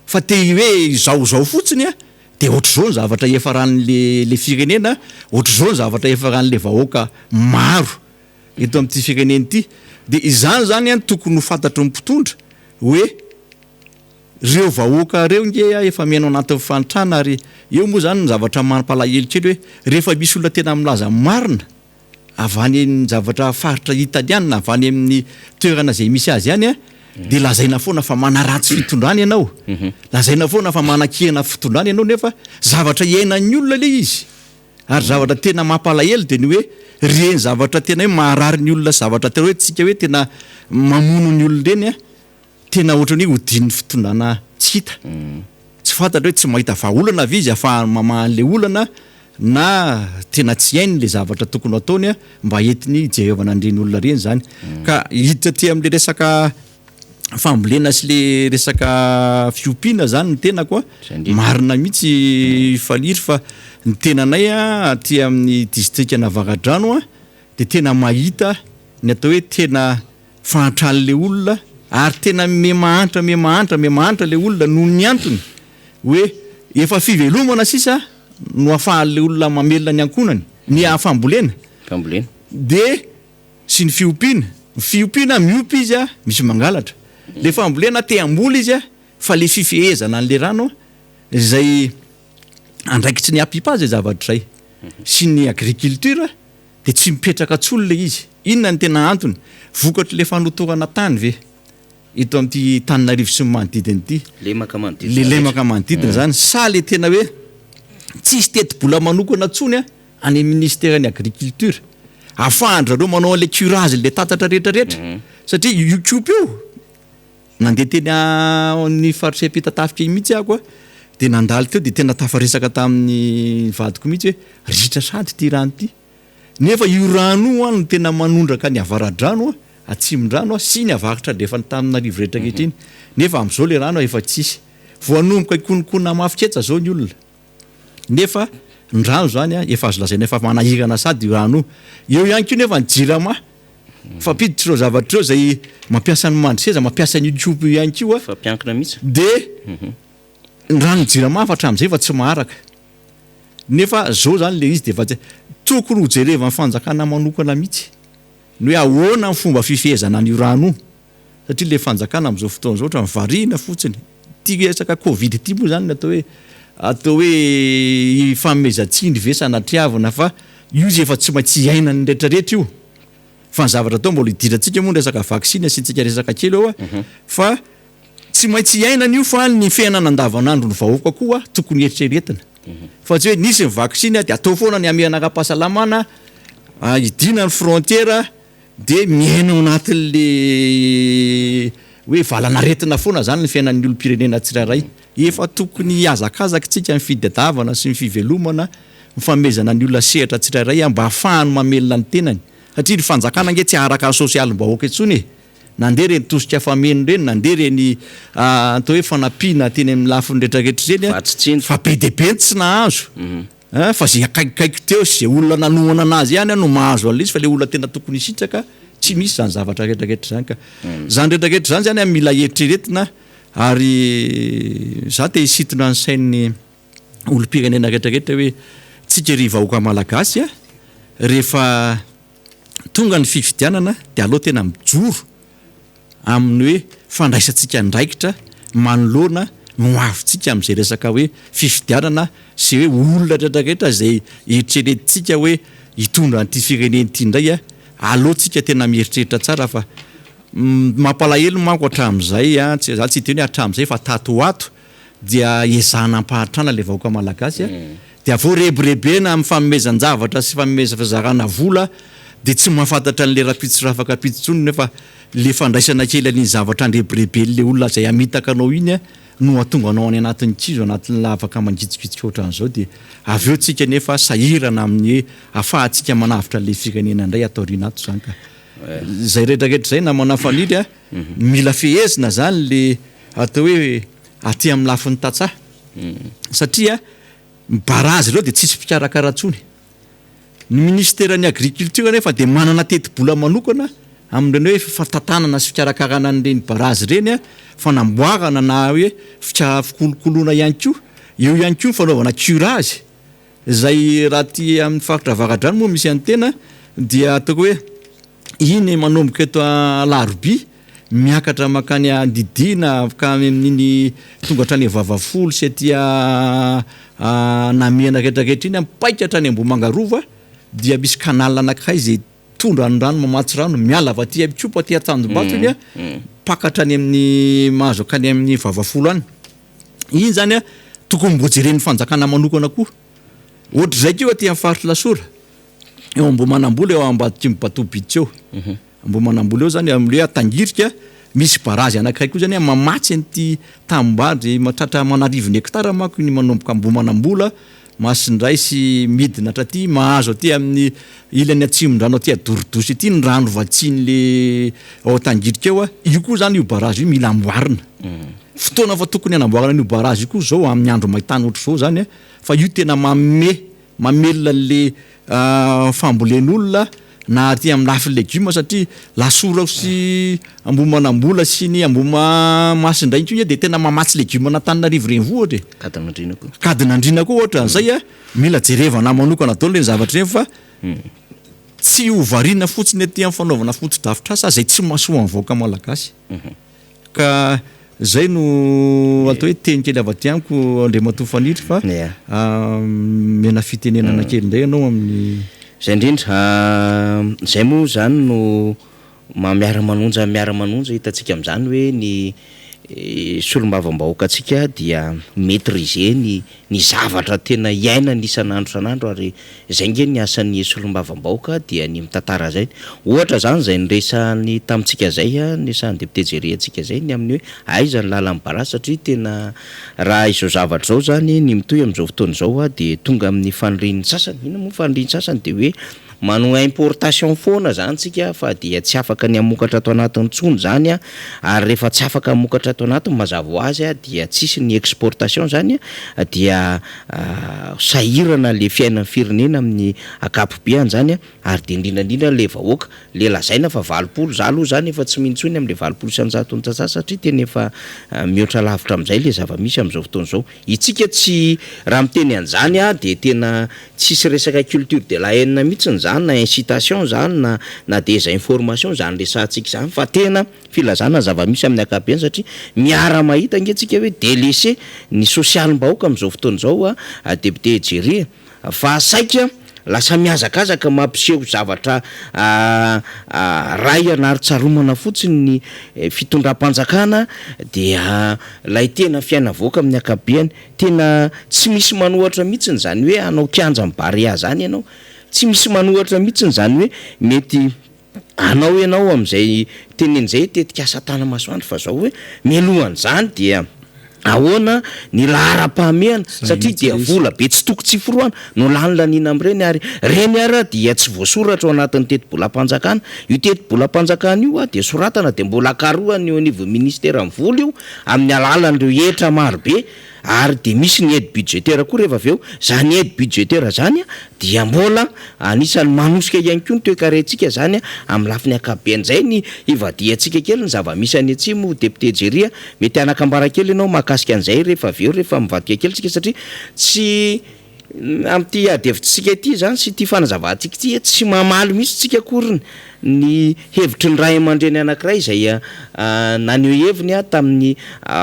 fa te hoe zaozao fotsiny de ohatr'izao ny zavatra efaran'le firenena ohatr'izao ny zavatra efaran'le vahoaka maro eto amin'ity firenena ity de izany zany tokony ho fantatro ny mpitondra hoe reo vahoaka reo nge efa miainao anatin'ny fanitrana ary eo moa zany ny zavatra mampalahelo kely hoe rehefa misy olona tena milaza marina avany ny zavatra faritra italiana avany amin'ny toerana zay misy azy ihany de lazaina foana fa manaratsy fitondrany ianao lazaina foana fa manakihana fitondrany ianao nefa zavatra iainan'ny olona le izy ary zavatra tena mampalahelo de ny hoe reny zavatra tena hoe maharary ny olona zavatra tena hoe tsika hoe tena mamono ny olona reny tena ohatrany hoe hodin'ny fitondrana tsy hita tsy fantatra hoe tsy mahita vahaolana avy izy afa mamahan'le olana na tena tsy hainy le zavatra tokony ataony mba entiny jerevana andreny olona reny zany ka hiditra ty am'le resaka fambolena sy le resaka fiompiana zany ny tena koa marina mihitsy faliry fa ny tenanay ty amin'ny distrika Navaradrano de tena mahita ny atao hoe tena fanatran'le olona ary tena memahantra le olona noho ny antony hoe efa fivelomana sisa no ahafahan'le olona mamelona ny ankonany ny fambolena de sy ny fiompiana miompy izy misy mangalatra le fambolena te amboly izy fa le fifehezana n'le rano zay andraikitsy ny apipa zay zavatra zay sy ny agriculture de tsy mipetraka tsolo le izy inona ny tena antony vokatry le fanotorana tany ve ito amty Tananarivo sy manodidiny ity le lemaka manodidina zany sa le tena hoe tsisy teti-bola manokana tsony any ministèren'ny agriculture afahandrareo manao le curage le tatatra rehetrarehetra satria YouTube io nandeha teny ny faritsy Ampitatafika mihitsy ako de nandalo teo de tena tafaresaka tamin'ny vadiko mihitsy hoe ritra sady ty rano ty nefa io rano no tena manondraka ny avaradrano atsimon-drano sy ny avaritra defa ny Tananarivo rehetra kehitriny nefa am'izao le rano efa tsisy voanomboka ikonokona mafiketsa zao ny olona nefa ny rano zany efa azo lazaina efa manahirana sady rano eo ihany ko nefa ny jirama fa piditra reo zavatra reo zay mampiasa ny mandriseza mampiasa ny YouTube ihany ko fa mpiankina mihitsy de ny rano jirama hatramin'izay fa tsy maharaka nefa zao zany le izy de efa tokony ho jereva ny fanjakana manokana mihitsy ny hoe ahoana ny fomba fifehezana ny rano satria le fanjakana am'izao fotoana zao ohatra mivarina fotsiny ty resaka Covid ty moa zany atao hoe famezatsindry ve sanatriavana fa io izy efa tsy maintsy iaina ny rehetrarehetra io fa ny zavatra atao mbola idirantsika moa resaka vaksiny asitsika resaka kely eo fa tsy maintsy iainana io fa ny fiainana andavanandro ny vahoaka koa tokony eritreretina fa tsy hoe nisy ny vaksiny de atao foana ny amianaka-pahasalamana idina ny frontiera de miaina ao anatin'le hoe valanaretina foana zany ny fiainan'ny olom-pirenena tsirairay efa tokony azakazaka tsika ny fidadavana sy ny fivelomana mifamezana ny olona sehatra tsirairay mba ahafahany mamelona ny tenany satria ny fanjakana nge tsy araka sosialim-bahoaka itsony nandeha reny tosika fameno reny nandeha reny atao hoe fanampiana teny amin'ny lafiny rehetrarehetra zeny fa be de be tsy nahazo fa zay akaikikaiky teo zay olona nanohana anazy ihany no mahazo alizy fa le olona tena tokony isitraka tsy misy zany zavatra rehetrarehetra zany ka zany rehetrarehetra zany zany mila eritreretina ary za te hisitona ny sain'ny olom-pirenena rehetrarehetra hoe tsika ry vahoaka malagasy rehefa tonga ny fifidianana de aloha tena mijoro amin'ny hoe fandraisantsika ndraikitra manoloana no avitsika am'izay resaka hoe fifidianana sy hoe olona rehetrarehetra zay eritreretintsika hoe hitondra an'ity fireneny ity indray alohantsika tena mieritreritra tsara fa mampalahelo manko hatramin'izay za tsy teny hoe hatramin'izay fa tatoato dia ezahana ampahatrana le vahoaka malagasy de avao rebirebena amin'ny famomezan-javatra sy famomeza fizarana vola de tsy mahafantatra an'le rapitso rafaka pitsitsony nefa le fandraisana kely an'iny zavatra andrebirebeny le olona zay amitaka anao iny no atonga anao any anatin'ny kizo anatin'ny lavaka mangitsikitsika ohatran'izao de avy eo tsika nefa sahirana amin'ny hoe afahantsika manavitra le firenena indray atao rinato zany ka zay rehetrarehetra zay na manafaniry mila fehezina zany le atao hoe aty amin'ny lafin'ny tatsaha satria barazy reo de tsisy mpikarakaratsony ny ministèren'ny agriculture nefa de manana teti-bola manokana amin'ireny hoe fatatanana sy fikarakarana an'ireny barazy reny fanamboarana na hoe fikolokoloana ihany ko eo ihany ko ny fanaovana curage zay raha ty amin'ny faritra avaradrano moa misy antena dia ataoko hoe iny manomboka eto Alaroby miakatra makany Didina ka amin'iny tonga hatrany Vavafolo sy aty Namiana rehetrarehetra iny mipaika hatrany Ambohimangarova dia misy kanal anankiray zay tondra ny rano mamatsy rano miala avy aty Abitsopo aty Tanjombato iny pakatra any amin'ny mahazo akany amin'ny Vavafolo any iny zany tokony mbo jeren'ny fanjakana manokana koa ohatra zay keo aty amin'ny faritra Lasora eo Ambohimanambola eo Ambatokimbatoobitsy eo Ambohimanambola eo zany am'le atangirika misy barazy anankiray koa zany mamatsy an'ity tambadry matratra manarivony hektara manko ny manomboka Ambohimanambola Masindray sy midina hatraty mahazo aty amin'ny ilany atsimon-drano aty Dorodosy aty ny rano vatsiny le ao Tangirika eo io koa zany io barazy io mila amboarina fotoana fa tokony anamboarana io barazy io koa zao amin'ny andro maintany ohatra zao zany fa io tena mamelona le fambolen'olona na aty amin'ny lafiny legioma satria Lasora sy Ambohimanambola sy ny Masindray io de tena mamatsy legioma na Tananarivo renivohitra kadinandrina koa ohatra an'izay mila jerevana manokana daholo le zavatra reny fa tsy ho variana fotsiny aty amin'ny fanaovana foto-drafitrasa zay tsy mahasoa amin'ny vahoaka malagasy ka zay no atao hoe teny kely avy tiamiko andre matofanitry fa mena fitenenana kely ndray ianao amin'ny zay indrindra zay moa zany no miara-manonja hitantsika amin'izany hoe ny solombavambahoaka atsika dia maîtriser ny zavatra tena iaina ny isan'andro san'andro ary zay nge ny asan'ny solombavambahoaka dia ny mitantara zay ohatra zany zay nyresany tamintsika zay ny sany député Jerry atsika zay ny amin'ny hoe aiza ny lala mibarà satria tena raha izao zavatra zao zany ny mitohy amin'izao fotoana zao de tonga amin'ny fanirian'ny sasany ina moa fanirian'ny sasany de hoe manao importation foana zany tsika fa dia tsy afaka ny amokatra ato anatin'ny tsony zany ary rehefa tsy afaka amokatra ato anatiny mazava ho azy dia tsisy ny exportation zany dia sahirana le fiainan'ny firenena amin'ny akapobeany zany ary de indrindrandrindra le vahoaka le lazaina fa 20 zalo zany efa tsy mintsony am'le 20 isanjato ny tsatsa satria tena efa mihoatra lavitra amin'izay le zava-misy amin'izao fotoana zao itsika tsy raha miteny an'izany de tena tsisy resaka culture de la haine mihitsy zany na incitation zany na désinformation zany resantsika zany fa tena filazana zava-misy amin'ny akabeany satria miara mahita ngetsika hoe délaissé ny social-mbahoaka amin'izao fotoana zao député Jerry fa saika lasa miazakazaka mampiseho zavatra ray anary tsaromana fotsiny ny fitondram-panjakana dia lay tena fiainavoaka amin'ny akabeany tena tsy misy manohatra mihitsiny zany hoe anao kianja mibarea zany ianao tsy misy manohatra mihitsiny zany hoe mety anao ianao am'izay tenen'izay tetika asa tana masoandro fa zao hoe mialohan'izany dia ahoana ny lahara-pahamehana satria dia vola be tsy toko tsy foroana no lany lanina am'ireny ary reny ara dia tsy voasoratra ao anatin'ny teti-bolam-panjakana io teti-bolam-panjakana io dia soratana de mbola akarohany eo anivon'ny ministera amin'ny vola io amin'ny alalan'ireo hetra marobe ary de misy ny aide budgétaire koa rehefa avy eo zany aide budgétaire zany dia mbola anisan'ny manosika ihany koa ny toe-karentsika zany amin'ny lafiny akabean'izay ny ivadiantsika kely ny zava-misy any atsimo député Jerry mety anakambara kely ianao mahakasika an'izay rehefa avy eo rehefa mivadika kely tsika satria tsy am'ty adevitsika ity zany sy ty fanazavatsika ty tsy mamaly misy tsika akoriny ny hevitry ny ray aman-dreny anankiray izay naneho heviny tamin'ny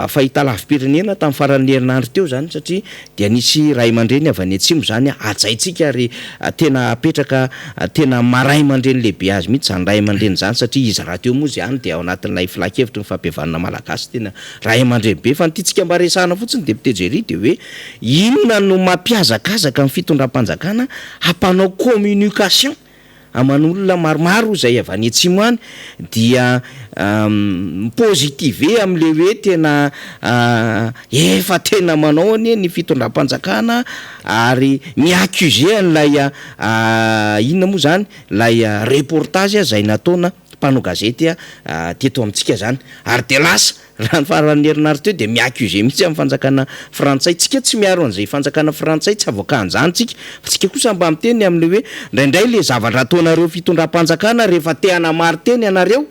fahita lavim-pirenena tamin'ny faran'ny herinandro teo zany satria dia nisy ray aman-dreny avy any atsimo zany ajaitsika ary tena apetraka tena maray aman-dreny lehibe azy mihitsy zany ray aman-dreny zany satria izy raha teo moa zany dia ao anatin'ilay filakevitry ny fampihavanana malagasy tena ray aman-dreny be fa nytitsika mba resahana fotsiny député Jerry de hoe inona no mampiazakazaka amin'ny fitondram-panjakana hampanao communication aman'olona maromaro zay avy any atsimo any dia positive am'le hoe tena efa tena manao any ny fitondram-panjakana ary miaccuse an'lay inona moa zany lay reportage zay nataona mpanao gazety teto amintsika zany ary de lasa raha ny faran'ny herinandro teo de miaccuse mihitsy amin'ny fanjakana frantsay tsika tsy miaro an'izay fanjakana frantsay tsy avoakan'izany tsika fa tsika kosa mba miteny am'le hoe indraindray le zavatra ataonareo fitondram-panjakana rehefa te hanamary teny anareo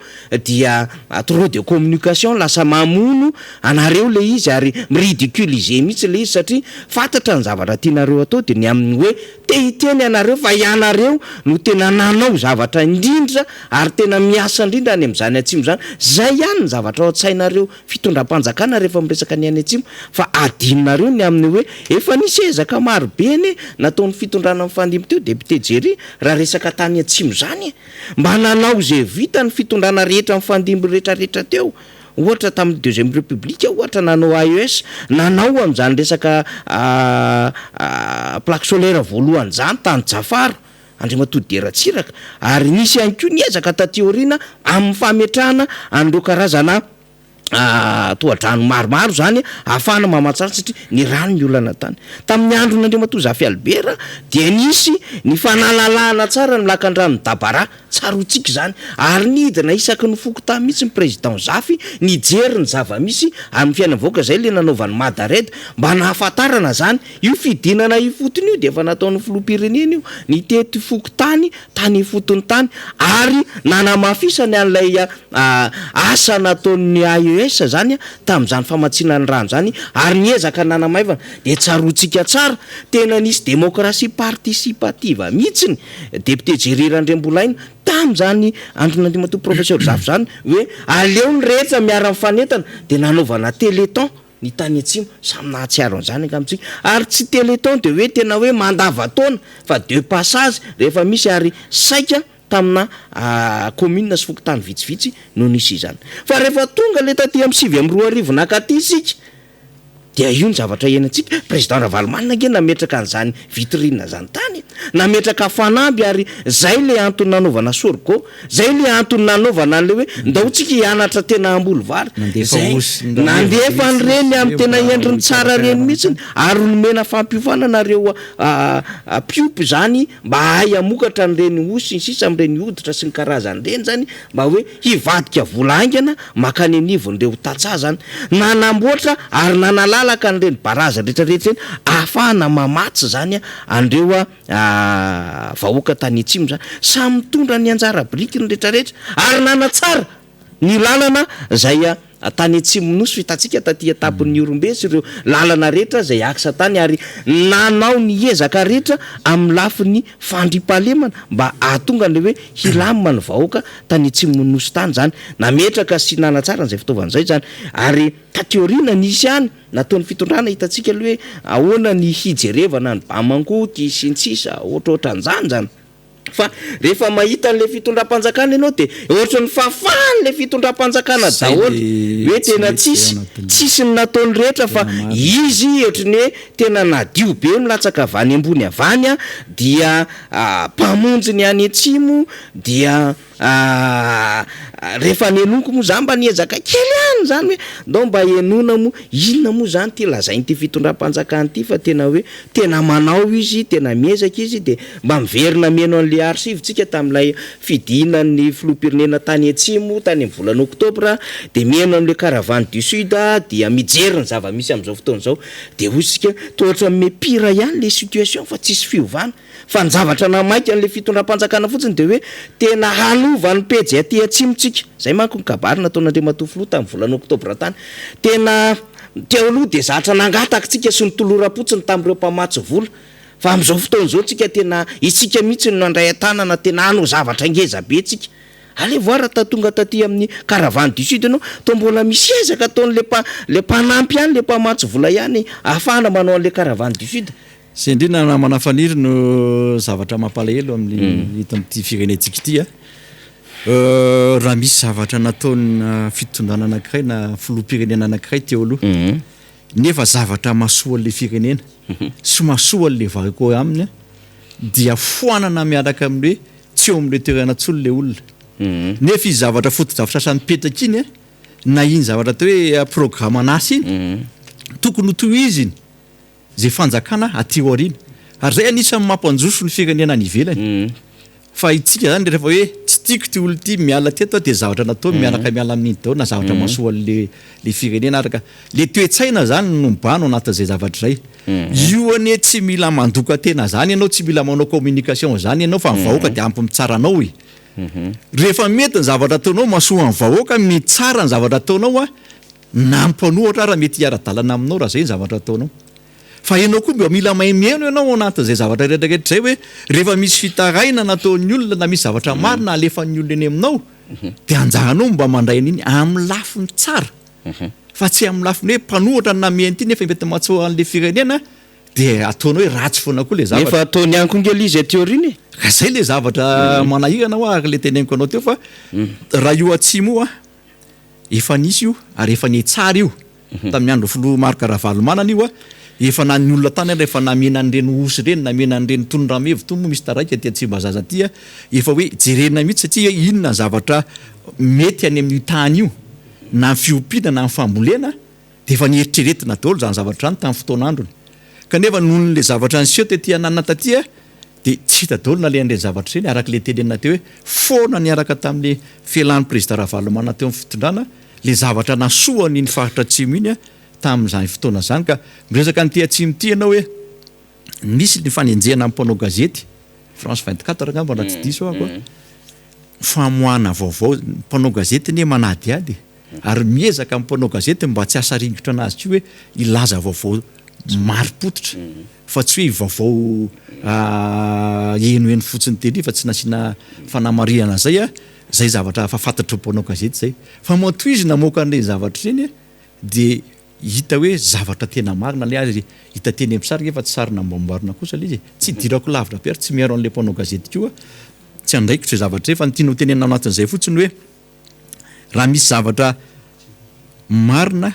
dia trop de communication lasa mamono anareo le izy ary miridiculiser mihitsy le izy satria fantatra ny zavatra tianareo atao de ny amin'ny hoe te hiteny anareo fa ianareo no tena nanao zavatra indrindra ary tena miasa indrindra any amin'izany atsimo zany zay ihany ny zavatra ao an-tsainareo fitondram-panjakana rehefa miresaka ny any atsimo fa adininareo ny amin'ny hoe efa nisy ezaka marobe ane nataon'ny fitondrana amin'ny fandimby teo député Jerry raha resaka tany atsimo zany mba nanao zay vita ny fitondrana rehetra amin'ny fandimby rehetrarehetra teo ohatra tamin'ny deuxième république ohatra nanao AES nanao amin'izany resaka plaque solaire voalohany zany tany Jafaro Andriamatoa Deratsiraka ary nisy ihany koa ny ezaka taty aoriana amin'ny fametrahana an'ireo karazana toadrano maromaro zany ahafahana mamatsara satria ny rano ny olana tany tamin'ny andron'Andriamatoa Zafy Albert dia nisy ny fanalalahana tsara ny lakan-drano Dabara tsarotsika zany ary nidina isaky ny fokotany mihitsy ny président Zafy nijery ny zava-misy amin'ny fiainavoaka zay le nanaovany Madared mba nahafantarana zany io fidinana ifotony io de efa nataon'ny filoham-pirenena io ny tety fokotany tany ifotony tany ary nanamafisany an'ilay asa nataon'ny US zany tamin'izany famatsinany rano zany ary niezaka nanamaivana de tsarotsika tsara tena nisy démocratie participative mihitsiny député Jerry Randrembolaina tamin'izany andron'andriamato professeur Zafy zany hoe aleo ny rehetra miara mifanentana de nanaovana téléthon ny tany atsimo samy nahatsiaro an'izany ankamitsika ary tsy téléthon de hoe tena hoe mandavataona fa deux passages rehefa misy ary saika tamina commune sy fokotany vitsivitsy no nisy izany fa rehefa tonga le taty amin'ny 7 nakaty isika dia io ny zavatra iainantsika président Ravalomanina nge nametraka an'izany vitrine zany tany nametraka fanamby ary zay le antony nanaovana sorgo zay le antony nanaovana an'le hoe ndaotsika hianatra tena ambolovary nandefa an'ireny amin'ny tena endriny tsara reny mihitsiny ary nomena fampiofanana reo piopy zany mba hay amokatra n'ireny osy ny sisa amin'ireny hoditra sy ny karazan'ireny zany mba hoe hivadika volaingana makany anivon'ireo tatsa zany nanamboatra ary nanalaka an'ireny baraza rehetrarehetra eny ahafahana mamatsy zany andreo vahoaka tany atsimo zany samy mitondra ny anjara biriky ny rehetrarehetra ary nanatsara ny lalana zay tany atsimo nosy fitatsika taty etapin'ny Orombe sy ireo lalana rehetra zay aksa tany ary nanao ny ezaka rehetra amin'ny lafiny fandripahalemana mba ahatonga le hoe hilamina ny vahoaka tany atsimo nosy tany zany nametraka sy nanatsara n'izay fitaovan'izay zany ary tateorina nisy any nataon'ny fitondrana hitatsika le hoe ahoana ny hijerevana ny bamangoty sy ny sisa ohatrohatran'izany zany fa rehefa mahita an'le fitondram-panjakana ianao de ohatra ny fafany le fitondram-panjakana daholo hoe tena tsisy ny nataony rehetra fa izy ohatrany hoe tena nadio be milatsaka avany ambony avany dia mpamonjy ny any atsimo dia rehefa nenonko moa zany mba niezaka kely any zany hoe ndao mba enona moa inona moa zany ty lazainy ty fitondram-panjakana ty fa tena hoe tena manao izy tena miezaka izy de mba miverina meno an'le archive-tsika tamin'ilay fidinan'ny filoham-pirenena tany atsimo tany amin'ny volana oktobra de meno an'le caravane du sud dia mijery ny zava-misy amin'izao fotoana zao de hoysika tohatra mepira ihany le situation fa tsisy fiovana fa ny zavatra namaika an'le fitondram-panjakana fotsiny de hoe tena hanova ny pejy aty atsimotsika zay manko ny kabary nataon'Andriamatoa Filoha tamin'ny volana oktobra tany tena teo aloha de zatra nangatakatsika sy ny toloram-potsiny tamin'ireo mpamatsy vola fa amin'izao fotoana zao tsika tena isika mihitsy no andray an-tanana tena hanao zavatra ngeza be tsika ale voara tonga taty amin'ny caravane du sud anao to mbola misy ezaka ataon'le mpanampy ihany le mpamatsy vola ihany ahafahana manao an'le caravane du sud sy indrina na manafaniry no zavatra mampalahelo amin'ny hita amin'ity firenentsika ity raha misy zavatra nataony fitondràna anankiray na filoham-pirenena anankiray teo aloha nefa zavatra masoa an'le firenena sy masoa an'le vahoaka aminy dia foanana miaraka amin'le tsy eo amin'le toerana tsolo le olona nefa izy zavatra foto-javatra sasany petaka iny na iny zavatra atao hoe programme anasy iny tokony ho toy izy iny zay fanjakana aty aoriana ary zay anisany mampanjoso ny firenena any ivelany fa itsika zany rehefa hoe tsy tiako ty olo ty miala teto de zavatra natao miaraka miala amin'iny daholo na zavatra masoa le firenena araka le toetsaina zany no mbano anatin'izay zavatra zay io ane tsy mila mandoka tena zany ianao tsy mila manao communication zany ianao fa ny vahoaka de ampy mitsaranao rehefa mety ny zavatra ataonao masoa ny vahoaka mitsara ny zavatra ataonao nampanohatra raha mety hiara-dalana aminao raha zay ny zavatra ataonao fa ianao koa mba mila maimieno ianao anatin'izay zavatra rehetrarehetra zay hoe rehefa misy fitaraina nataon'ny olona na misy zavatra marina alefan'ny olona eny aminao de anjaranao mba mandray an'iny amin'ny lafiny tsara fa tsy amin'ny lafiny hoe mpanohatra namenty nefa mety matsoa an'le firenena de ataonao hoe ratsy foana koa le zavatra nefa ataony ihany koa ngely izy teoriny ka zay le zavatra manahirana ho ary le teneniko anao teo fa raha io atsimo efa nisy io ary efa nitsara io tamin'ny andro filoha Marc Ravalomanana io efa na ny olona tany rehefa namena an'ireny osy reny namena an'ireny tondramevo to moa misy taraika ty Tsimbazaza ty efa hoe jerena mihitsy satria inona zavatra mety any amin'ny tany io na fiompiana na fambolena de efa nieritreretina daholo zany zavatra zany tamin'ny fotoan'androny kanefa nohon'le zavatra nyseho tetỳ ananana tatya de tsy hita daholo na le an'ireny zavatra ireny araka le tenenina teo hoe foana niaraka tamin'le fialan'ny président Ravalomanana teo amin'ny fitondrana le zavatra nasoany ny faritra atsimo iny tamin'izany fotoana zany ka miresaka ny ty atsimo ty ianao hoe misy ny fanenjehana amin'ny mpanao gazety France 24 angamba raha tsy diso ako famoahana vaovao mpanao gazety ne manadiady ary miezaka am'mpanao gazety mba tsy asaringotra anazy tsy hoe ilaza vaovao mari-potitra fa tsy hoe vaovao enoeno fotsiny teny fa tsy nasiana fanamariana zay zay zavatra fafantatra mpanao gazety zay fa matoizy namoaka an'le zavatra reny de hita hoe zavatra tena marina le azy hita teny am'sary efa tsy sarina mbamboarina kosa le izy tsy dirako lavitra be ary tsy miaro an'le mpanao gazety koa tsy andraikitra zavatra fa nytiano tenena anatin'izay fotsiny hoe raha misy zavatra marina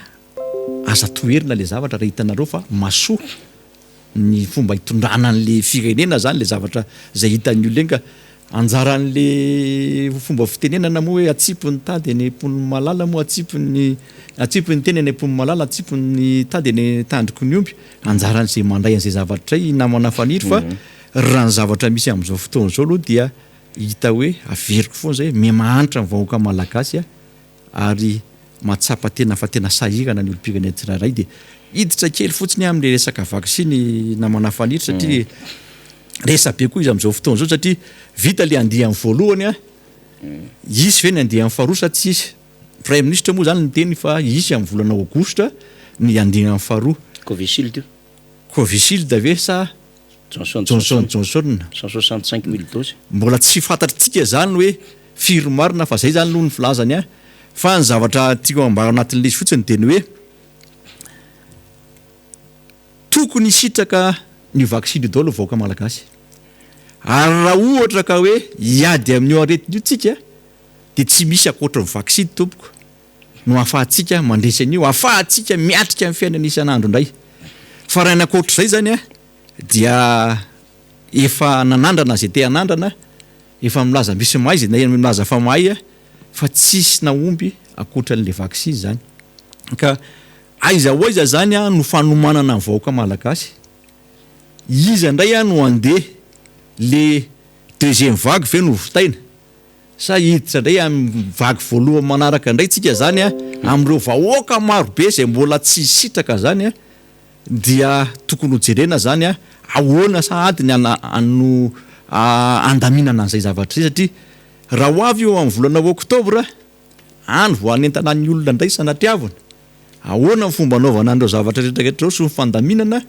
aza toerina le zavatra raha hitanareo fa masoa ny fomba hitondrana an'le firenena zany le zavatra zay hitan'ny olona ka anjaran'le fomba fitenenana moa hoe atsipony tady ny pony malala moa atsipony teny ny pony malala atsipony tady ny tandriko ny omby anjaran'zay mandray an'izay zavatra namana faniry fa raha ny zavatra misy am'izao fotoana zao aloha dia hita hoe averiko foana zay mimahanitra ny vahoaka malagasy ary matsapa tena fa tena sahirana ny olom-pirenena tsirairay de hiditra kely fotsiny am'le resaka vaksiny namana faniry satria resa be koa izy am'izao fotoana zao satria vita le andeha amin'ny voalohany isy ve ny andeha amin'ny faharoa sa tsy isy prime ministre moa zany ny teny fa isy amin'ny volana aogostra ny andeha amin'ny faharoa Covishield ve sa Johnson 165 000 doses mbola tsy fantatritsika zany hoe firy marina fa zay zany aloha ny filazany fa ny zavatra tiako ambara anatin'le izy fotsiny teny hoe tokony sitraka ny vaksiny daholo vahoaka malagasy ary raha ohatra ka hoe hiady amin'io aretin'io tsika de tsy misy akoatra ny vaksiny tompoko no ahafahantsika mandresy an'io ahafahantsika miatrika amin'ny fiainana isan'andro indray fa raha ny akoatra zay zany dia efa nanandrana zay te hanandrana efa milaza misy mahay zay na milaza fa mahay fa tsisy naomby akoatran'le vaksiny zany ka aiza hoaiza zany no fanomanana ny vahoaka malagasy izy indray no andeha le deuxième vague ve no votaina sa hiditra indray amin'ny vague voalohany manaraka indray tsika zany am'ireo vahoaka marobe zay mbola tsy sitraka zany dia tokony hojerena zany ahoana sahady ny ano andaminana an'izay zavatra zay satria raha ho avy eo amin'ny volana oktobra any vo anentana ny olona indray sanatiavana ahoana ny fomba anaovana an'ireo zavatra rehetrarehetra reo sy ny fandaminana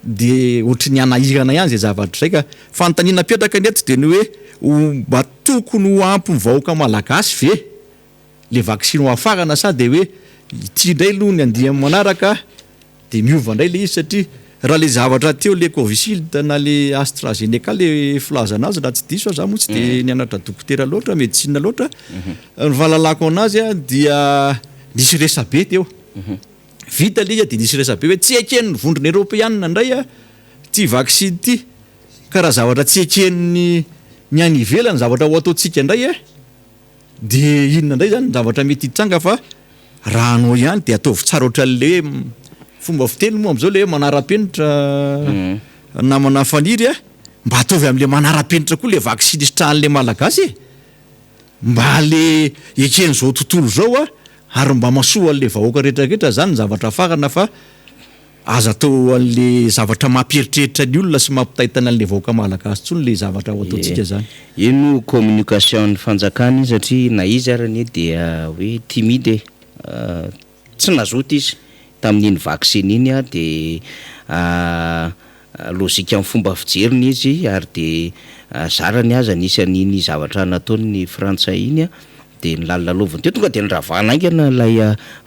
de ohatry ny anahirana ihany zay zavatra zay ka fanontaniana petraka ny eto de ny hoe mba tokony ho ampy ny vahoaka malagasy ve le vaksiny ho afarana sa de hoe ity indray aloha ny andiany manaraka de miova indray le izy satria raha le zavatra teo le Covishield na le AstraZeneca le filaza anazy raha tsy diso za moa tsy de nianatra dokotera loatra médecine loatra ny fahalalako anazy dia nisy resabe teo vita le izy de nisy resabe hoe tsy eken'ny vondrona européenne indray ty vaksiny ty ka raha zavatra tsy eken'ny ny any ivelany zavatra ho ataontsika indray de inona indray zany zavatra mety hitsanga fa raha anao ihany de ataovy tsara ohatran'le hoe fomba fiteny moa am'izao le hoe manara-penitra namana faniry mba ataovy am'le manara-penitra koa le vaksiny sitrahan'le malagasy mba le eken'izao tontolo zao ary mba masoa an'le vahoaka rehetrarehetra zany zavatra farana fa aza atao an'le zavatra mampieritreeritra ny olona sy mampitaitana an'le vahoaka malagasy tsony le zavatra ho ataontsika zany ino communication ny fanjakany satria na izy arany dia hoe timide tsy nazoty izy tamin'iny vaksiny iny de lozika amin'ny fomba fijeriny izy ary de zarany aza nisy an'iny zavatra nataony frantsay iny de nylalina lovany teo tonga de nyravana aingana lay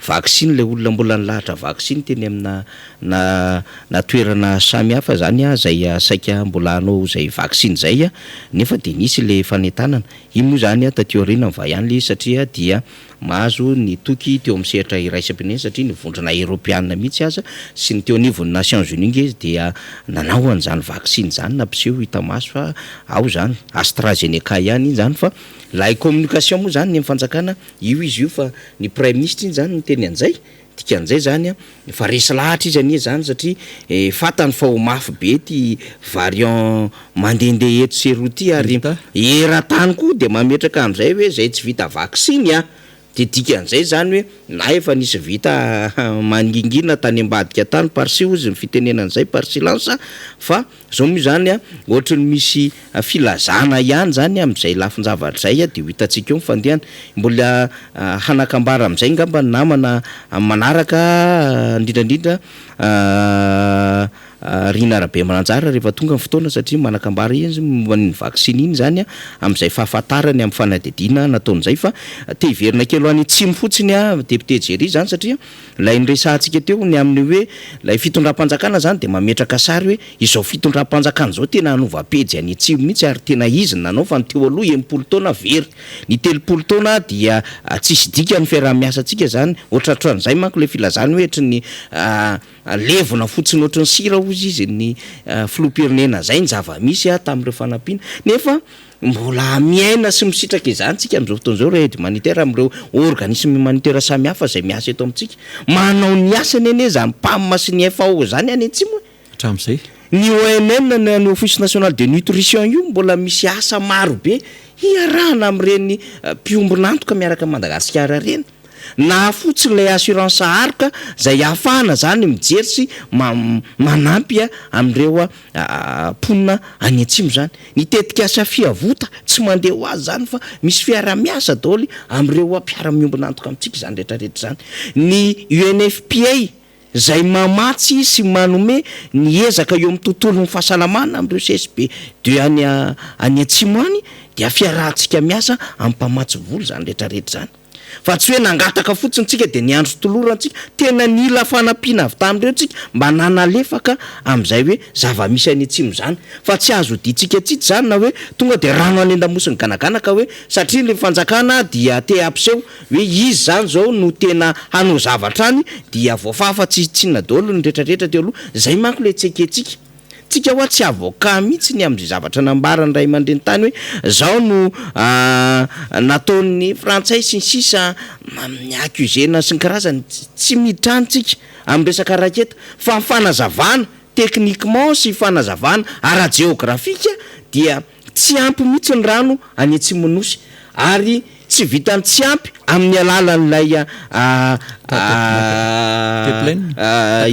vaksiny le olona mbola nilahatra vaksiny teny amina na toerana samy hafa zany zay saika mbola anao zay vaksiny zay nefa de nisy le fanentanana iny moa zany tateo aoriana mivay ihany le satria dia mahazo ny toky teo amin'ny sehatra iraisam-pirenena satria ny vondrona européenne mihitsy aza sy ny teo anivon'ny Nations Unies izy dia nanao an'izany vaksiny zany nampiseho hita maso fa ao zany AstraZeneca ihany iny zany fa lay communication moa zany ny fanjakana io izy io fa ny prime ministre iny zany ny teny an'izay dikan'izay zany fa resy lahatra izy anie zany satria fatany fa ho mafy be ty variant mandehandeha eto seroty ary era-tany koa de mametraka am'izay hoe zay tsy vita vaksiny de dikan'izay zany hoe na efa nisy vita mangingina tany ambadika tany parsi ozy ny fitenenan'izay par silence fa zao moa zany a ohatrany misy filazana ihany zany am'izay lafinjavatra zay a de ho hitantsika eo mifandehana mbola hanakambara am'izay ngamba namana manaraka indrindrandrindra rina arabe mananjara rehefa tonga ny fotoana satria manakambara izy ny vaksiny iny zany a am'izay fahafantarany amin'ny fanadidina nataon'izay fa te hiverina kely hoany tsimo fotsiny a député jery zany satria lay nyresantsika teo ny amin'ny hoe lay fitondram-panjakana zany de mametraka sary hoe izao fitondram-panjakana zao tena hanovapejy any tsimo mihitsy ary tena izy nanao fa ny teo aloha enimpolo taona very ny telopolo taona dia tsisy dika ny fiaraha-miasantsika zany ohatratran'izay manko le filazany hoe ohatrany levona fotsiny ohatrany sira ozy izy ny filoam-pirenena zay ny zava-misy a tamin'ireo fanampiana nefa mbola miaina sy misitraka izany tsika am'izao fotoan'izao re aide humanitaire am'ireo organisme humanitaire samy hafa zay miasa eto amintsika manao ny asany ane zany mpamma sy ny FAO zany any atsimo hatram'izay ny ONN ny office national de nutrition io mbola misy asa maro be hiarahana am'ireny mpiombonantoka miaraka Madagasikara reny na fotsiny lay assurance arka zay ahafahana zany mijery sy manampy am'ireo ponina any atsimo zany nitetika asa fiavota tsy mandeha ho azy zany fa misy fiara-miasa daoly am'ireo mpiara-miombonantoka amitsika zany rehetrarehetra zany ny UNFPA zay mamatsy sy manome ny ezaka eo amin'ny tontolo ny fahasalamana am'ireo CSP de any atsimo any dia fiarahantsika miasa ampamatsy volo zany rehetrarehetra zany fa tsy hoe nangataka fotsiny tsika de niandro tolorantsika tena nila fanampiana avy tamindreo tsika mba nanalefaka am'izay hoe zava-misy any atsimo zany fa tsy azo ditsika tsitsy zany na hoe tonga de rano any an-damosiny ganaganaka hoe satria le fanjakana dia te ampiseho hoe izy zany zao no tena hanao zavatra any dia voafafa tsinona daholo ny rehetrarehetra teo aloha zay manko le tseketsika tsika hoa tsy avoka mihitsy ny am'zay zavatra nambarany ray aman-dreny tany hoe zao no nataon'ny frantsay sy ny sisa amin'ny accusena sy ny karazany tsy midrany tsika amin'ny resaka raketa fa fanazavana techniquement sy fanazavana ara-géografika dia tsy ampy mihitsy ny rano any atsimonosy ary tsy vitany tsy ampy amin'ny alalan'lay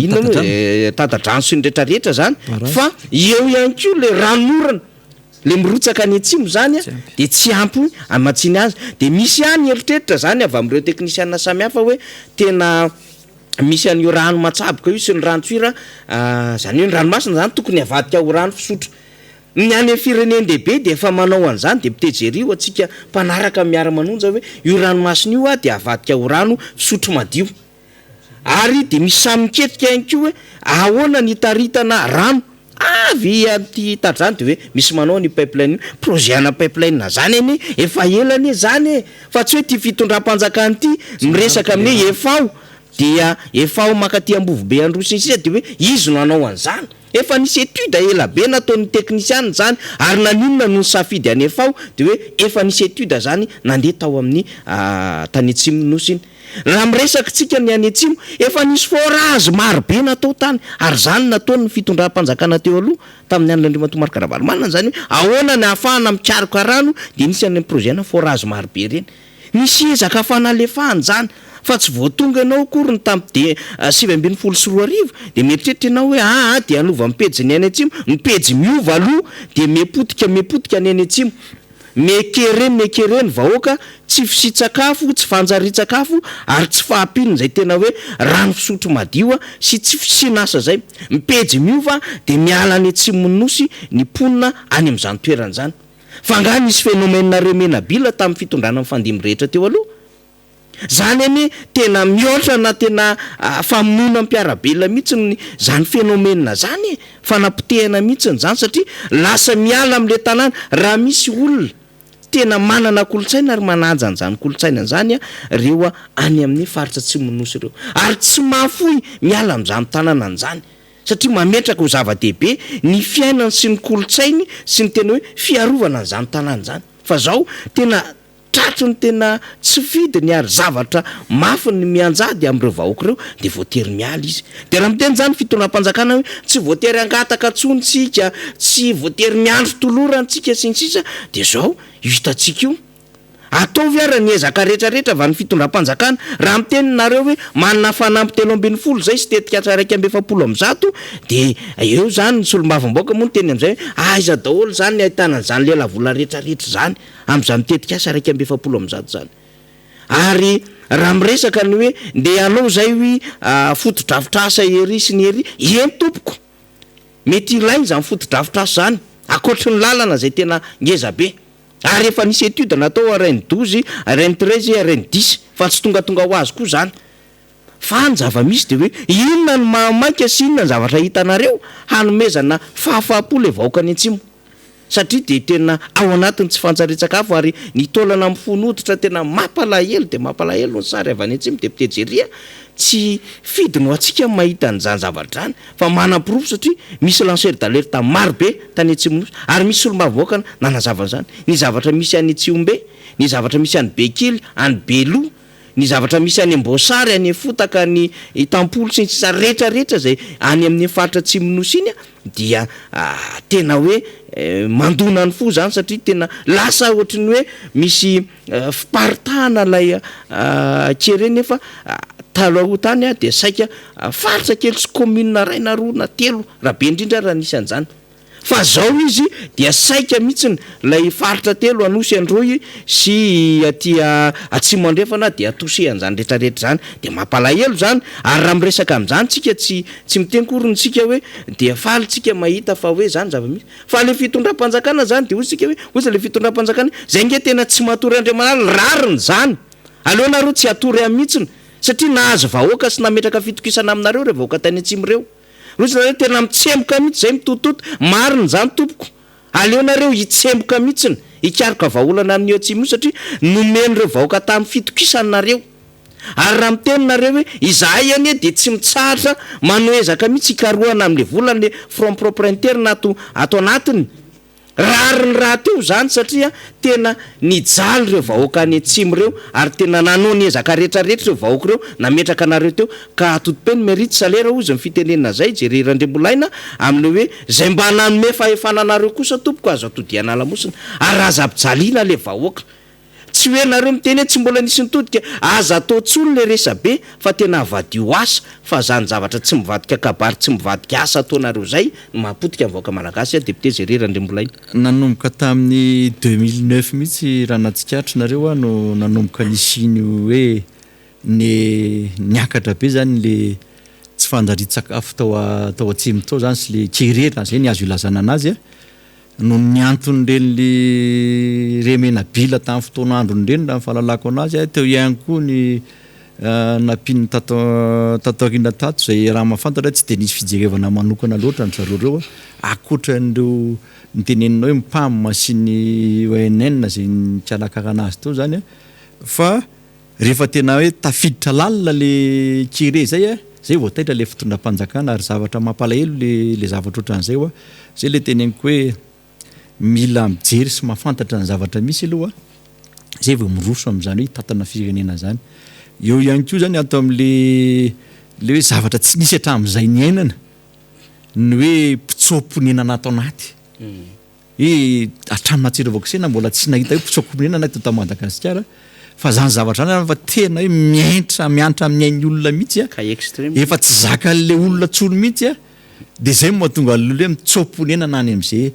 ino hoe tatadrano sy ny rehetrarehetra zany fa eo ihany ko le ranorana le mirotsaka any atsimo zany a de tsy ampy amatsiny azy de misy any eritreritra zany avy am'ireo teknisiana samy hafa hoe tena misy an'io rano matsaboka io sy ny ranotsira zany hoe ny ranomasina zany tokony avadika ho rano fisotro ny any firenendehibe de efa manao an'izany de pitejery io atsika mpanaraka miara-manonja hoe io ranomasina io a de avadika ho rano fisotro madio ary de misy samy miketrika ihany ko hoe ahoana ny taritana rano avy aty tadrany de hoe misy manao ny pipeline projet ana pipeline zany any efa elany zany fa tsy hoe ty fitondram-panjakany ty miresaka amin'ny FAO dia FAO makaty ambovo be androsiny sisa de hoe izy no anao an'izany efa nisy étude ela be nataon'ny technician zany ary naninona no safidy any FAO de hoe efa nisy étude zany nandeha tao amin'ny tany atsimo nosiny raha miresaka tsika ny any atsimo efa nisy forage maro be natao tany ary zany nataony fitondram-panjakana teo aloha tamin'ny andr'Andriamatoa Marc Ravalomanana zany hoe ahoana ny ahafahana mikaroka rano de nisy any projet na forage maro be reny nisy ezaka fanalefahany zany fa tsy voatonga ianao akory ny tam'de 724 de mieritreritra ianao hoe de anova mipejy ny any atsimo mipejy miova aloha de mipotika ny any atsimo mekereny vahoaka tsy fisitsakafo tsy fanjaritsakafo ary tsy fahampininy zay tena hoe rano fisotro madio sy tsy fisinasa zay mipejy miova de miala any atsimonosy ny ponina any am'zany toerana zany fa nga nisy phénomène remena bila tamin'ny fitondrana amin'ny fandimy rehetra teo aloha zany any tena mihoatra na tena famonona mpiarabelona mihitsy zany phénomène zany fanapotehana mihitsy zany satria lasa miala am'le tanàna raha misy olona tena manana kolotsaina ary manaja an'izany kolotsaina zany reo any amin'ny faritra atsimonosy reo ary tsy mahafoy miala am'izany tanàna an'izany satria mametraka ho zava-dehibe ny fiainany sy ny kolotsainy sy ny tena hoe fiarovana an'izany tanàna zany fa zao tena tratrony tena tsy vidiny ary zavatra mafiny mianjady am'ireo vahoaka reo de voatery miala izy de raha miteny zany fitondram-panjakana hoe tsy voatery angataka tsonitsika tsy voatery miandro tolorantsika sy ny sisa de zao hitatsika io ataovy ara ny ezaka rehetrarehetra va ny fitondram-panjakana raha miteninareo hoe manana fanampy 3 zay sy tetika 170 de eo zany ny solombavamboaka moa ny teny am'izay hoe aiza daholo zany ny ahitanan'zany lelavola rehetrarehetra zany am'izany mitetika asa 170 zany ary raha miresaka ny hoe nde anao zay hoe fotodrafitra asa ery sy ny ery eny tompoko mety ilainy zany fotodrafitra asa zany akoatry ny lalana zay tena ngeza be ary efa nisy étude natao arainy 12 arainy 13 arainy 10 fa tsy tongatonga ho azy koa zany fa ny zava-misy de hoe inona ny mahamaika sy inona ny zavatra hitanareo hanomezana fahafahapo le vahoaka ny antsimo satria de tena ao anatiny tsy fantsaretsakafo ary ny taolana mifonoditra tena mampalahelo de mampalahelo ny sary avy any antsimo de pitejeria tsy fidino atsika mahita an'izany zavatra zany fa manam-pirofo satria misy lanceur d'alerte maro be tany antsimo ary misy olo-mavoakana nanazavana zany ny zavatra misy any Tsiombe ny zavatra misy any Bekily any Belo ny zavatra misy any Ambosary any Fotaka ny Tampolo sy ny sisa rehetrarehetra zay any amin'ny faritra Atsimonosy iny dia tena hoe mandona ny fo zany satria tena lasa ohatrany hoe misy fiparitahana lay kereny nefa taloha tany de saika faritra kely sy commune ray na roa na telo raha be indrindra raha nisy an'izany fa zao izy dia saika mihitsiny lay faritra telo Anosy Androy sy atia Atsimo Andrefana de atosehan'izany rehetrarehetra zany de mampalahelo zany ary raha miresaka am'izany tsika tsy mitenkorony tsika hoe de faly tsika mahita fa hoe zany zava-misy fa le fitondram-panjakana zany de ozy tsika hoe ozy le fitondram-panjakana zay nge tena tsy matory Andriamanitra rariny zany aleonareo tsy atory am'mihitsiny satria nahazo vahoaka sy nametraka fitokisana aminareo re vahoaka tany Atsimo reo rozy tena mitsemboka mihitsy zay mitototo mariny zany tompoko aleonareo hitsemboka mihitsiny hikaroka vahaolana amin'ny Atsimo satria nomen'ireo vahoaka tamin'ny fitokisanareo ary raha miteninareo hoe izahay anie de tsy mitsahatra manoezaka mihitsy hikaroana amin'le volan'le front propre interne ato anatiny rariny raha teo zany satria tena nijaly reo vahoaka any Atsimo reo ary tena nanao ny ezaka rehetrarehetra reo vahoaka reo nametraka anareo teo ka atotopeny mérite salaire ozy ny fitenenina zay jererandrembolaina amle hoe zay mba nanome fahefananareo kosa tompoko azo atodiana lamosina ary aza ampijaliana le vahoaka tsy hoe nareo miteny hoe tsy mbola nisy nitodika aza atao tsony le resa be fa tena avadio asa fa zany zavatra tsy mivadika kabary tsy mivadika asa ataonareo zay mahapotika vahoaka malagasy député jererandrembolaina nanomboka tamin'ny 2009 mihitsy raha natsikatrinareo no nanomboka nisiny hoe niakatra be zany le tsy fandaritsakafo tao Atsimo tao zany sy le kerera zay ny azo ilazana anazy no niantony reny remena bila tamin'ny fotoan'androny reny raha fahalalako anazy teo ihany koa ny napiny tataorina tato zay raha mahafantatra tsy de nisy fijerevana manokana loatra ny zareo reo akoatra n'ireo nitenenina hoe mpamma sy ny ONN zay nikalakara azy teo zany fa rehefa tena hoe tafiditra lalina le kere zay voataitra le fitondram-panjakana ary zavatra mampalahelo le zavatra ohatran'izay zay le teneniko hoe mila mijery sy mahafantatra ny zavatra misy aloha zay vao miroso am'izany hoe tatana firenena zany eo ihany koa zany ato am'le hoe zavatra tsy nisy hatramin'izay ny ainana ny hoe mpitsoponena anato anaty hatramin'ny natsiro vaokasena mbola tsy nahita hoe mpitsoponena anaty eto Madagasikara fa zany zavatra zany fa tena hoe miantra amin'ny ain'ny olona mihitsy efa tsy zakan'le olona tsony mihitsy de zay mahatonga lolo hoe mitsoponena nany am'izay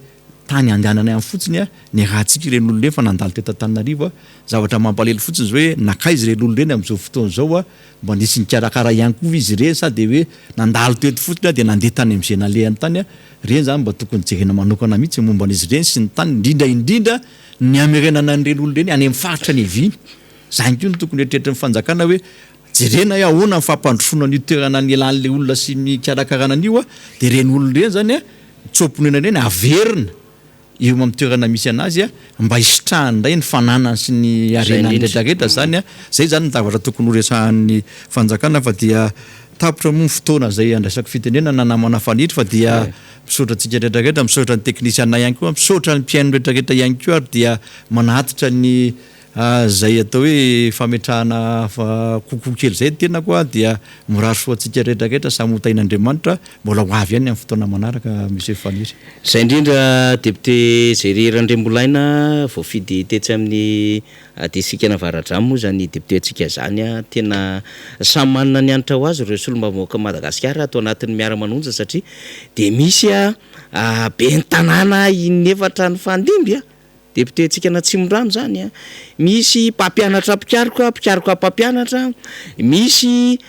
tany andehanana amin'ny fotsiny ny rahantsika ireny olona fa nandalo teto Antananarivo zavatra mampalahelo fotsiny zao hoe nakaizy ireny olona reny amin'izao fotoana zao mba nisy nikarakara ihany koa izy ireny sady hoe nandalo teto fotsiny de nandeha tany am'izay nalehany tany reny zany mba tokony jerena manokana mihitsy momba an'izy ireny sy ny tany indrindra ny amerenana an'ireny olona reny any amin'ny faritra ny eviny zany koa no tokony eritreritry ny fanjakana hoe jerena hoe ahoana ny fampandrosoana ny toerana ny elan'le olona sy ny karakarana an'io de reny olona reny zany tsoponena reny averina eo amin'ny toerana misy anazy mba hisitrahany ndray ny fananany sy ny arenany rehetrarehetra zany zay zany ny zavatra tokony horesahan'ny fanjakana fa dia tapitra moa fotoana zay andraisako fitenenana namana fanitry fa dia misaotra antsika rehetrarehetra misaotra ny teknisiana ihany koa misaotra ny mpiaino rehetrarehetra ihany koa ary dia manatitra ny zay atao hoe fametrahana kokoa kely zay tena koa dia miraso atsika rehetrarehetra samotain'Andriamanitra mbola ho avy ihany amin'ny fotoana manaraka monsieur Faniry. Zay indrindra député Géry Randriambolaina voafidy tetsy amin'ny disika Navaradramo moa zany député atsika zany tena samy manana ny anitra ho azy ireo solombavambahoaka Madagasikara atao anatin'ny miara-manonja satria de misy be ny tanàna inefatra ny fandimby député atsika Natsimorano zany misy mpampianatra mpikaroka mpampianatra misy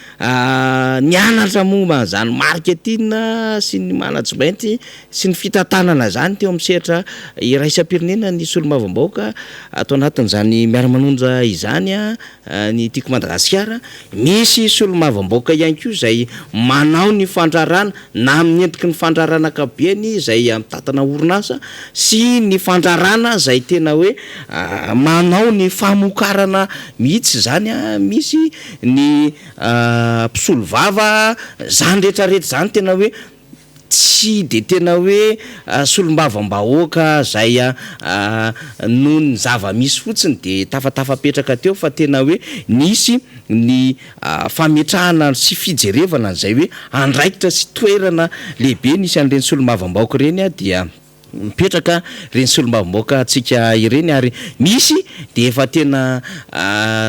nianatra momba zany marketing sy ny management sy ny fitantanana zany teo amin'ny sehatra iraisam-pirenena ny solombavambahoaka atao anatin'izany miara-manonja izany ny tiako Madagasikara misy solombavambahoaka ihany koa zay manao ny fandrarana na amin'ny endriky ny fandrarana ankabeny zay mitatana orinasa sy ny fandrarana zay tena hoe manao ny famokarana mihitsy zany misy ny mpisolo vava zany rehetrarehetra zany tena hoe tsy de tena hoe solombavambahoaka zay noho ny zava-misy fotsiny de tafatafapetraka teo fa tena hoe nisy ny fametrahana sy fijerevana zay hoe andraikitra sy toerana lehibe nisy an'ireny solombavambahoaka reny dia mipetraka reny solombavambahoaka atsika ireny ary misy de efa tena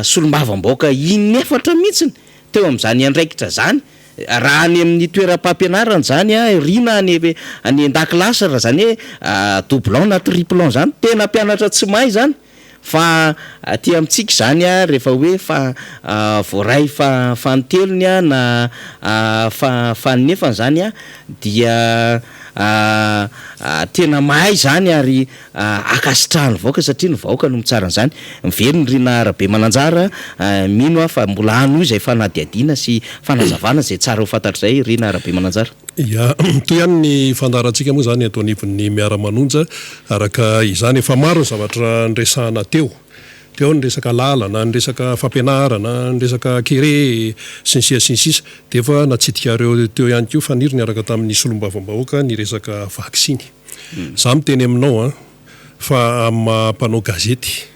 solombavambahoaka inefatra mihitsiny teo amin'izany andraikitra zany raha any amin'ny toeram-pampianarana zany rina any an-dakilasy raha zany hoe doublon na triplan zany tena mpianatra tsy mahay zany fa aty amintsika zany rehefa hoe voaray fantelony na fanefany zany dia tena mahay zany ary akasitrahany vahoaka satria ny vahoaka no mitsaran'izany miveriny rina Rabe Mananjara mino fa mbola ano izay fanadiadiana sy fanazavana zay tsara ho fantatry zay rina Rabe Mananjara. Ya toy ihany ny fandarantsika moa zany atao anivon'ny miara-manonja araka izany efa maro ny zavatra nresahana teo ny resaka lalana, ny resaka fampianarana, ny resaka kere sy ny sisa de efa natsidika reo teo ihany koa Faniry niaraka tamin'ny solombavambahoaka ny resaka vaksiny. Za miteny aminao fa mampanao gazety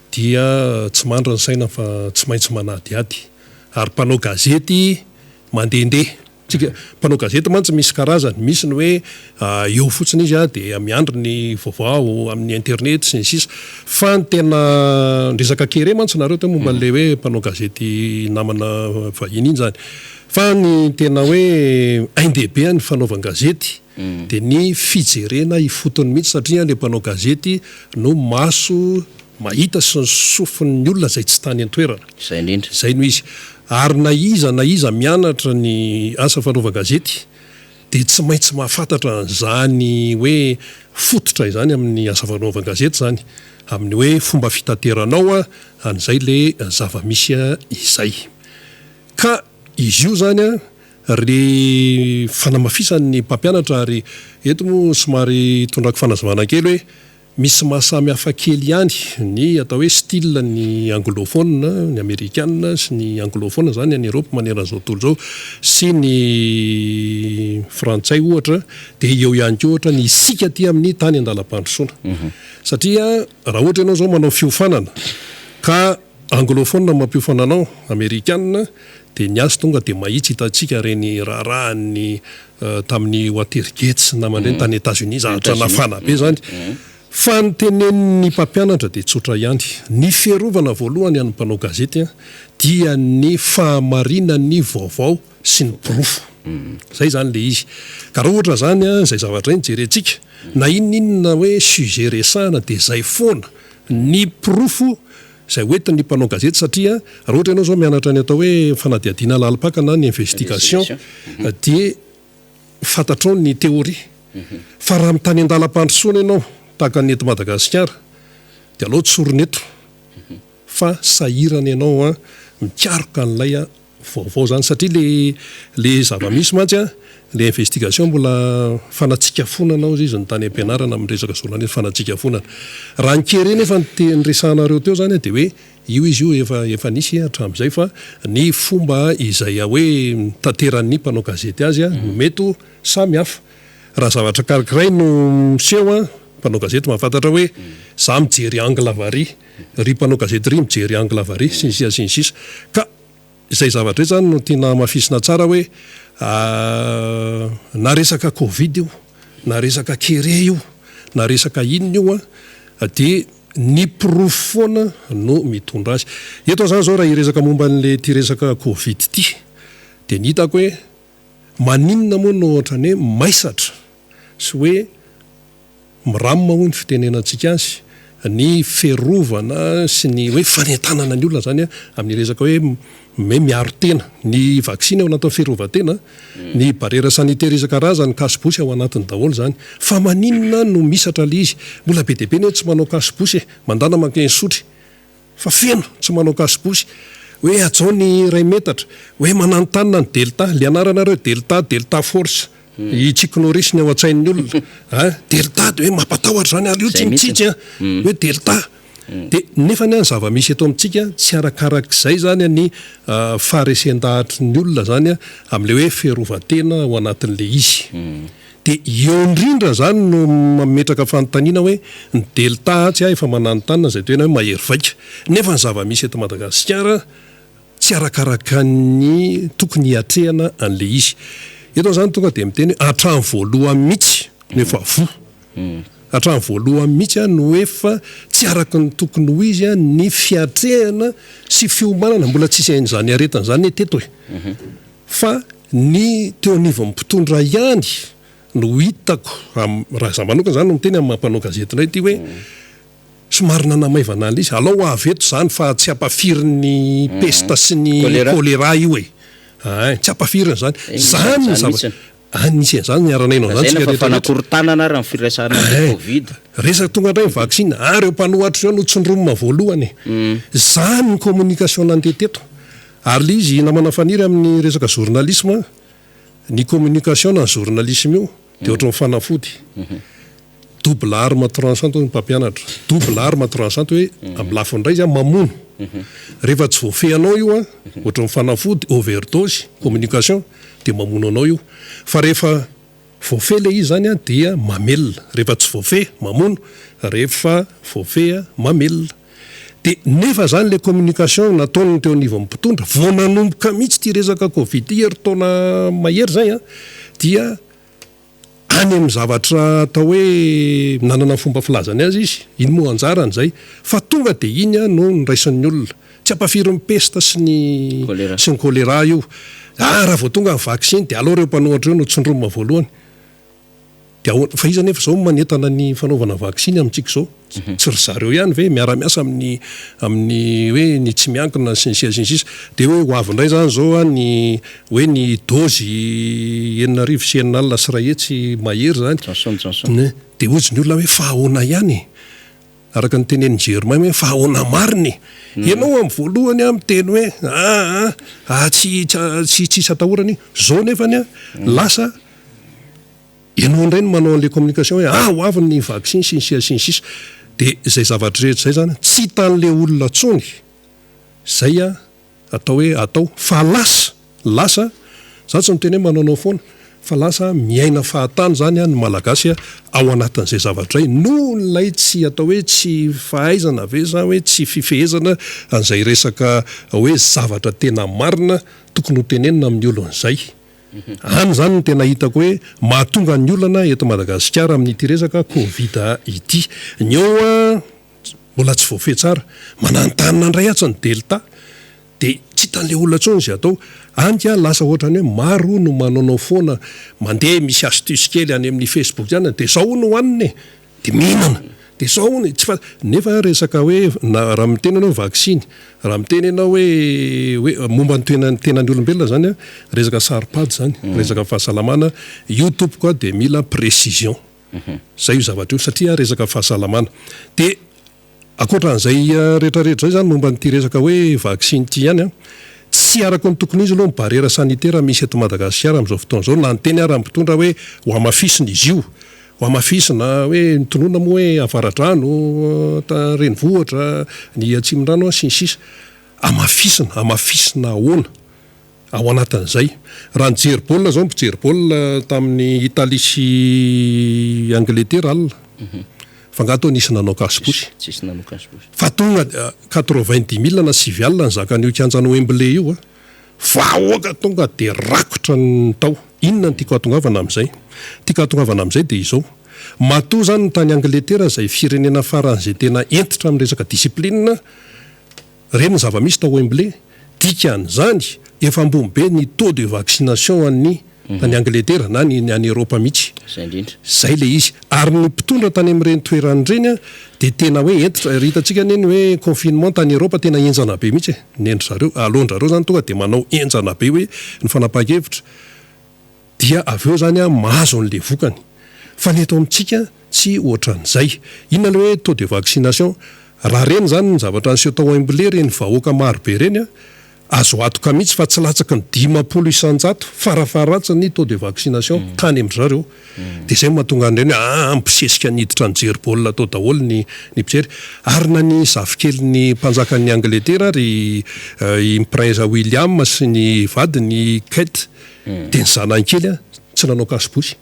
dia tsy mandra ny saina fa tsy maintsy manadiady ary mpanao gazety mandehandeha tsika mpanao gazety mantsy misy karazany misy ny hoe eo fotsiny izy de miandry ny vaovao amin'ny internet sy ny sisa fa ny tena resaka kere mantsy nareo teo momba le hoe mpanao gazety namana vahiny iny zany fa ny tena hoe aindehibe ny fanaovan-gazety de ny fijerena ifotony mihitsy satria le mpanao gazety no maso mahita sy ny sofin'ny olona zay tsy tany an-toerana zay no izy ary na iza mianatra ny asa fanaovan-gazety de tsy maintsy mahafantatra an'izany hoe fototra izany amin'ny asa fanaovan-gazety zany amin'ny hoe fomba fitateranao an'izay le zava-misy izay ka izy io zany re fanamafisan'ny mpampianatra ary eto moa somary tondrako fanazavana kely hoe misy mahasamy hafa kely ihany ny atao hoe style ny anglophone ny américaine sy ny anglophone zany any Europe maneran'izao tontolo zao sy ny frantsay ohatra de eo ihany koa ohatra ny isika ty amin'ny tany andalam-pandrosoana satria raha ohatra ianao zao manao fiofanana ka anglophone mampiofananao américaine de ny azy tonga de mahitsy hitantsika reny raharahany tamin'ny Watergate namany tany États-Unis zatra nafana be zany fa ny tenen'ny mpampianatra de tsotra ihany ny fiarovana voalohany any mpanao gazety dia ny fahamarinany vaovao sy ny profo zay zany le izy ka raha ohatra zany zay zavatra iny jerentsika na inona hoe sujet resahana de zay foana ny profo zay hoentin'ny mpanao gazety satria raha ohatra ianao zao mianatra ny atao hoe fanadiadiana lalipaka na ny investigation de fantatrao ny théorie fa raha mitany an-dalam-pandrosoana ianao tahaka ny eto Madagasikara de alao tsoroneto fa sahirana ianao mikaroka an'ilay vaovao zany satria le zava-misy mantsy le investigation mbola fanatsikafona izy ny tany ampianarana amin'ny resaka journaliste fanatsikafona raha nykere nefa ny resahanareo teo zany de hoe io izy io efa nisy hatramin'izay fa ny fomba izay hoe tanteran'ny mpanao gazety azy no mety samy hafa raha zavatra karakiray no miseho mpanao gazety mahafantatra hoe za mijery angle vary ry mpanao gazety ry mijery angle vary sinsisa ka izay zavatra hoe zany no tiana mafisina tsara hoe na resaka covid io na resaka kere io na resaka inona io dia ny pirofo foana no mitondra azy eto zany zao raha iresaka momba n'le ty resaka covid ty dia ny hitako hoe maninona moa no ohatrany hoe maisatra sy hoe miramina hoy ny fitenenantsika azy ny ferovana sy ny hoe fanentanana ny olona zany amin'ny resaka hoe miaro tena ny vaksiny ao anatin'ny fiarovan-tena ny barrière sanitaire isan-karazany kasibosy ao anatiny daholo zany fa maninona no misatra le izy mbola be dia be ny hoe tsy manao kasibosy mandana mankeny sotry fa feno tsy manao kasibosy hoe atsao ny ray metatra hoe mananotanina ny delta le anaranareo delta force i Chuck Norris ny ao an-tsain'ny olona delta dia hoe mampatahotra zany ary io tsy mitsitsy hoe delta dia nefa ny any zava-misy eto amintsika tsy arakarak'izay zany ny faharesen-dahatry ny olona zany amin'le hoe fiarovan-tena ao anatin'le izy dia eo indrindra zany no mametraka fanontaniana hoe ny delta tsy efa mananotanina zay toena hoe mahery vaika nefa ny zava-misy eto Madagasikara tsy arakaraka ny tokony hiatrehana an'le izy eto zany tonga dia miteny hoe hatrany voalohany mihitsy no efa vo hatrany voalohany mihitsy no efa tsy araka ny tokony ho izy ny fiatrehana sy fiomanana mbola tsisy ain'izany aretana zany teto fa ny teo anivon'ny mpitondra ihany no hitako raha za manokana zany no miteny amin'ny mampanao gazety indray ty hoe somary nanamaivana an'le izy alao aveto zany fa tsy ampafiriny pesta sy ny choléra io tsy ampafiriny zany anisy zany niaranainao zany fa fanakorontanana raha firesahana covid resaka tonga indray ny vaksiny reo mpanohatry zao no tsondromina voalohany zany ny communication nandeha teto ary le izy namana faniry amin'ny resaka journalisme ny communication na ny journalisme io dia ohatry ny fanafody double arme tranchante ny mpampianatra double arme tranchante hoe amin'ny lafiny indray zany mamono rehefa tsy voafehanao io ohatry ny fanafody overdose communication dia mamono anao io fa rehefa voafe le izy zany dia mamelona rehefa tsy voafe mamono rehefa voafe mamelona dia nefa zany le communication nataony teo anivon'ny mpitondra vao nanomboka mihitsy ty resaka covid hery taona mahery zay dia any amin'ny zavatra atao hoe nanana fomba filazany azy izy iny moa anjarany zay fa tonga dia iny no niraisan'ny olona tsy ampafirin'ny pesta sy ny choléra io raha vao tonga ny vaksiny dia aloha reo mpanohatra reo no tsondromina voalohany dia fa iza nefa zao manentana ny fanaovana vaksiny amintsika zao tsy ry zareo ihany ve miara-miasa amin'ny hoe ny tsy miankina sinsisa dia hoe ho avy indray zany zao ny hoe ny dozy 9 sy 9 sy rahetsy mahery zany dia ozy ny olona hoe fahahoana ihany araka ny tenen'ny Germain hoe fahahoana mariny ianao amin'ny voalohany miteny hoe tsy atahorany zao nefany lasa ianao indray no manao an'le communication hoe ho avy ny vaksiny sinsisa dia izay zavatra rehetra zay zany tsy hitan'le olona tsony zay atao hoe atao fa lasa za tsy miteny hoe manaonao foana fa lasa miaina fahatany zany ny malagasy ao anatin'izay zavatra ray noho nylay tsy atao hoe tsy fahaizana ve za hoe tsy fifehezana an'izay resaka hoe zavatra tena marina tokony ho tenenina amin'ny olon'izay any zany no tena hitako hoe mahatonga ny olana eto Madagasikara amin'ity resaka covid ity ny eo mbola tsy voafe tsara manantanina indray atsy ny delta dia tsy hitan'le olona tsony zay atao andy lasa ohatrany hoe maro no manaonao foana mandeha misy astuce kely any amin'ny Facebook zany dia zao no hoaniny dia mihinana dia zao ny tsy fa nefa resaka hoe raha miteny anao vaksiny raha miteny ianao hoe momba ny tenan'ny olombelona zany resaka saripady zany resaka fahasalamana YouTube koa dia mila précision zay io zavatra io satria resaka fahasalamana dia akoatran'izay rehetrarehetra zay zany momba nyty resaka hoe vaksiny ty ihany tsy araka ny tokony izy aloha ny barrière sanitaire misy eto Madagasikara amin'izao fotoana zao na nyteny raha mpitondra hoe ho amafisina izy io ho amafisina hoe nitonoana moa hoe avaradrano renivohitra ny atsimondrano sinsisa amafisina ahoana ao anatin'izay raha nijery baolina zao mpijery baolina tamin'ny Italie sy Angleterre alina fa ngato nisy nanao kasiposy tsisy nanokasposy fa tonga 90,000 na sivialina ny zakan'io kianjany Wembley io a vahoaka tonga de rakotra ny tao inona ny tiako atongavana amin'izay tiako atongavana amin'izay de izao matoa zany ny tany Angletera izay firenena faran'izay tena entitra amin'ny resaka disiplinina reny zava-misy tao Wembley dikan'izany efa ambony be ny taux de vaccination an'ny tany Angletera na ny any Eropa mihitsy zay indrindra zay le izy ary ny mpitondra tany amin'ireny toerany reny a de tena hoe entitra hitantsika neny hoe confinement tany Eropa tena enjana be mihitsy nendry zareo alondrareo zany tonga de manao enjana be hoe ny fanapahan-kevitra dia avy eo zany a mahazo an'le vokany fa ny eto amintsika tsy ohatran'izay inona le hoe taux de vaccination raha reny zany ny zavatra anseho tao Wembley reny vahoaka marobe reny a azo atoka mihitsy fa tsy latsaky ny 50 isanjato farafaratsy ny taux de vaccination tany amin'y zareo de zay mahatonga an'ireny ampisesika niditra ny jery-baolina tao daholo ny mpijery ary na ny zafikely mpanjakan'ny Angletera ry i prince William sy ny vadiny Kate de ny zanankely a tsy nanao kasiposy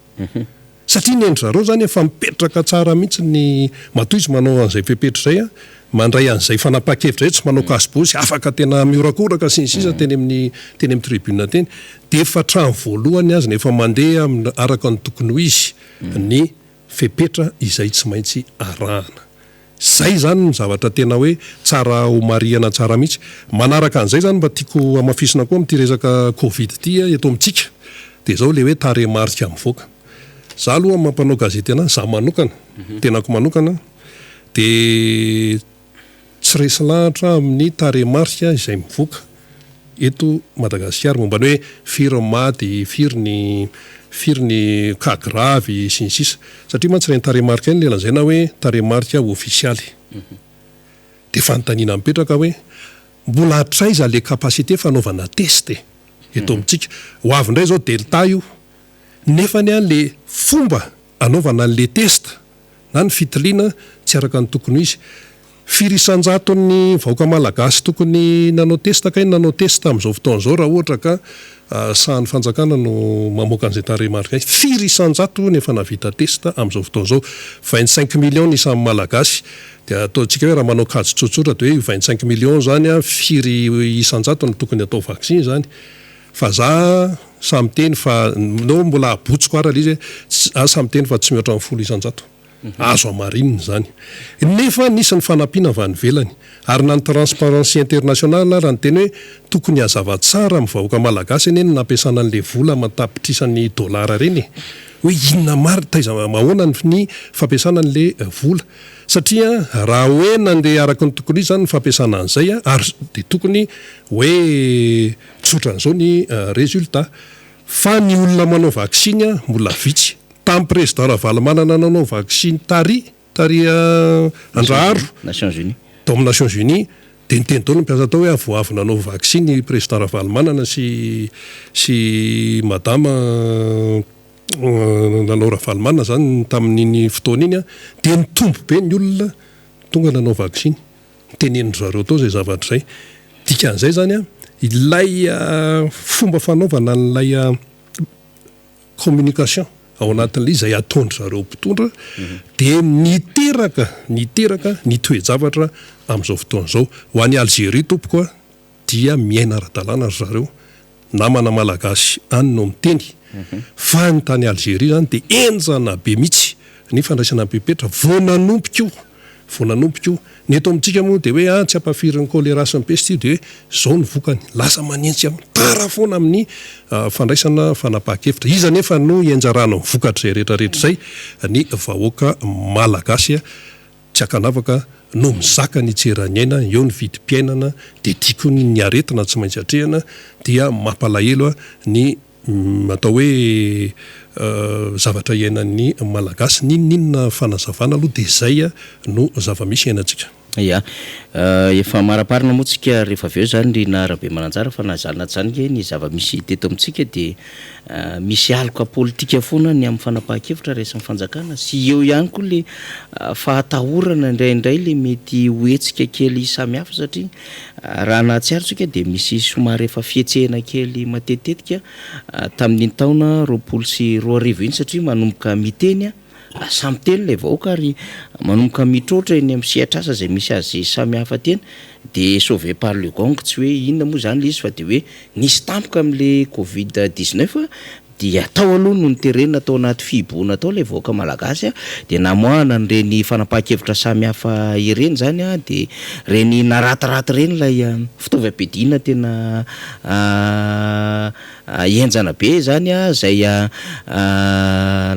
satria ny endry zareo zany efa mipetraka tsara mihitsy ny matoa izy manao an'izay fepetra zay a mandray an'izay fanapahan-kevitra zay tsy manao kasiposy afaka tena miorakoraka sy ny sisa teny amin'ny tribune teny de efa trano voalohany azy nefa mandeha araka ny tokony ho izy ny fepetra izay tsy maintsy arahana zay zany ny zavatra tena hoe tsara ho mariana tsara mihitsy manaraka an'izay zany mba tiako amafisina koa amin'ity resaka covid ty eto amintsika de zao le hoe taremarika mivoaka za aloha mampanao gazety anazy za manokana tenako manokana de tsy resy lahatra amin'ny taremarika izay mivoaka eto Madagasikara momba ny hoe firy maty firy ny cas grave sy ny sisa satria mantsy reny taremarika iny lelan'izay na hoe taremarika ofisialy de fanontaniana mipetraka hoe mbola hatraiza le kapasité fanaovana teste eto amintsika ho avy indray zao delta io nefa ny an'le fomba anaovana an'le testa na ny fitiliana tsy araka ny tokony izy firy isanjato ny vahoaka malagasy tokony nanao testa kay nanao testa amin'izao fotoan'izao raha ohatra ka sahan'ny fanjakana no mamoaka an'izay taremarika firy isanjato nefa navita testa amin'izao fotoan'izao 25 millions ny isan'ny malagasy de ataontsika hoe raha manao kajy tsotsotra de hoe 25 millions zany a firy isanjato no tokony atao vaccine zany fa za samy teny fa no mbola abotsiko ara le izy samy teny fa tsy mihoatra amin'ny 10 isanjato azo amarininy zany nefa nisy ny fanampiana avy any velany ary na ny transparency internationale raha ny teny hoe tokony hazava tsara amin'ny vahoaka malagasy eny ny nampiasana an'le vola matapitrisany dolara reny hoe inona mary taiza mahoana ny fampiasana an'le vola satria raha hoe nandeha araka ny tokony izy zany ny fampiasana an'izay ary de tokony hoe tsotran'izao ny résultat fa ny olona manao vaksiny mbola vitsy tamin'ny président Ravalomanana nanao vaksiny tary Andraharo Nations Unies tao amin'ny Nations Unies de niteny tao ny mpiasa tao hoe avoavy nanao vaksiny président Ravalomanana sy madama nanao Ravalomanana zany tamin'iny fotoana iny de nitombo be ny olona tonga nanao vaksiny tenenindry zareo tao zay zavatra zay dikan'izay zany ilay fomba fanaovana n'ilay communication ao anatin'le izay ataondry zareo mpitondra de niteraka ny toe-javatra amin'izao fotoan'izao ho an'ny Algérie tompokoa dia miaina ara-dalàna ry zareo namana malagasy any no miteny fa ny tany Algérie zany de enjana be mihitsy ny fandraisana bepetra voananompoka ny eto amintsika moa de hoe tsy ampafirin'ny choléra sy ny peste de hoe zao ny vokany lasa manentsy tara foana amin'ny fandraisana fanapahan-kevitra iza nefa no enjarana vokatra zay rehetrarehetra zay ny vahoaka malagasy tsy akanavaka no mizaka ny tseranyaina eo ny vidim-piainana de tiako ny aretina tsy maintsy atrehana dia mampalahelo ny atao hoe zavatra iainan'ny malagasy ninninona fanazavana aloha de zay no zava-misy iainantsika ya efa maraparina moa tsika rehefa avy eo zany ry na Rabe Mananjara fa nazana zany ke ny zava-misy teto amintsika de misy aloka politika foana ny amin'ny fanapahan-kevitra rehesan'ny fanjakana sy eo ihany koa le fahatahorana indraindray le mety hoetsika kely samihafa satria raha na tsy arotsika de misy somary efa fietsehana kely matetetika tamin'ny taona 2024 iny satria manomboka miteny samy teny lay vahoaka ary manomboka mitrotra eny amin'ny sehatrasa zay misy azy samy hafa teny de sauvé par le gong tsy hoe inona moa zany le izy fa de hoe nisy tampoka am'le covid-19 dia atao aloha no nyterenina atao anaty fiboana atao lay vahoaka malagasy de namoahana nyreny fanapahan-kevitra samy hafa ireny zany de reny narataraty reny lay fitaovam-piadiana tena enjana be zany zay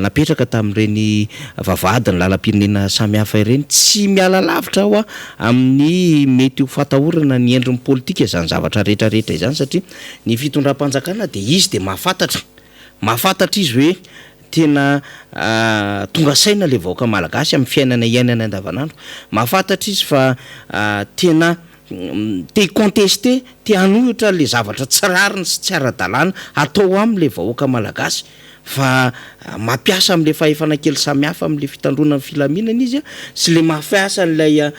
napetraka tamin'ireny vavahady ny lalam-pirenena samy hafa ireny tsy miala lavitra ao amin'ny mety ho fatahorana ny endrin'ny politika zany zavatra rehetrarehetra izany satria ny fitondram-panjakana de izy de mahafantatra izy hoe tena tonga saina le vahoaka malagasy amin'ny fiainana iainana andavanandro mahafantatra izy fa tena te contester te hanohitra le zavatra tsy rariny sy tsy ara-dalàna atao am'le vahoaka malagasy fa mampiasa am'le fahefana kely samy hafa am'le fitandronan'ny filaminana izy sy le mafiasa n'lay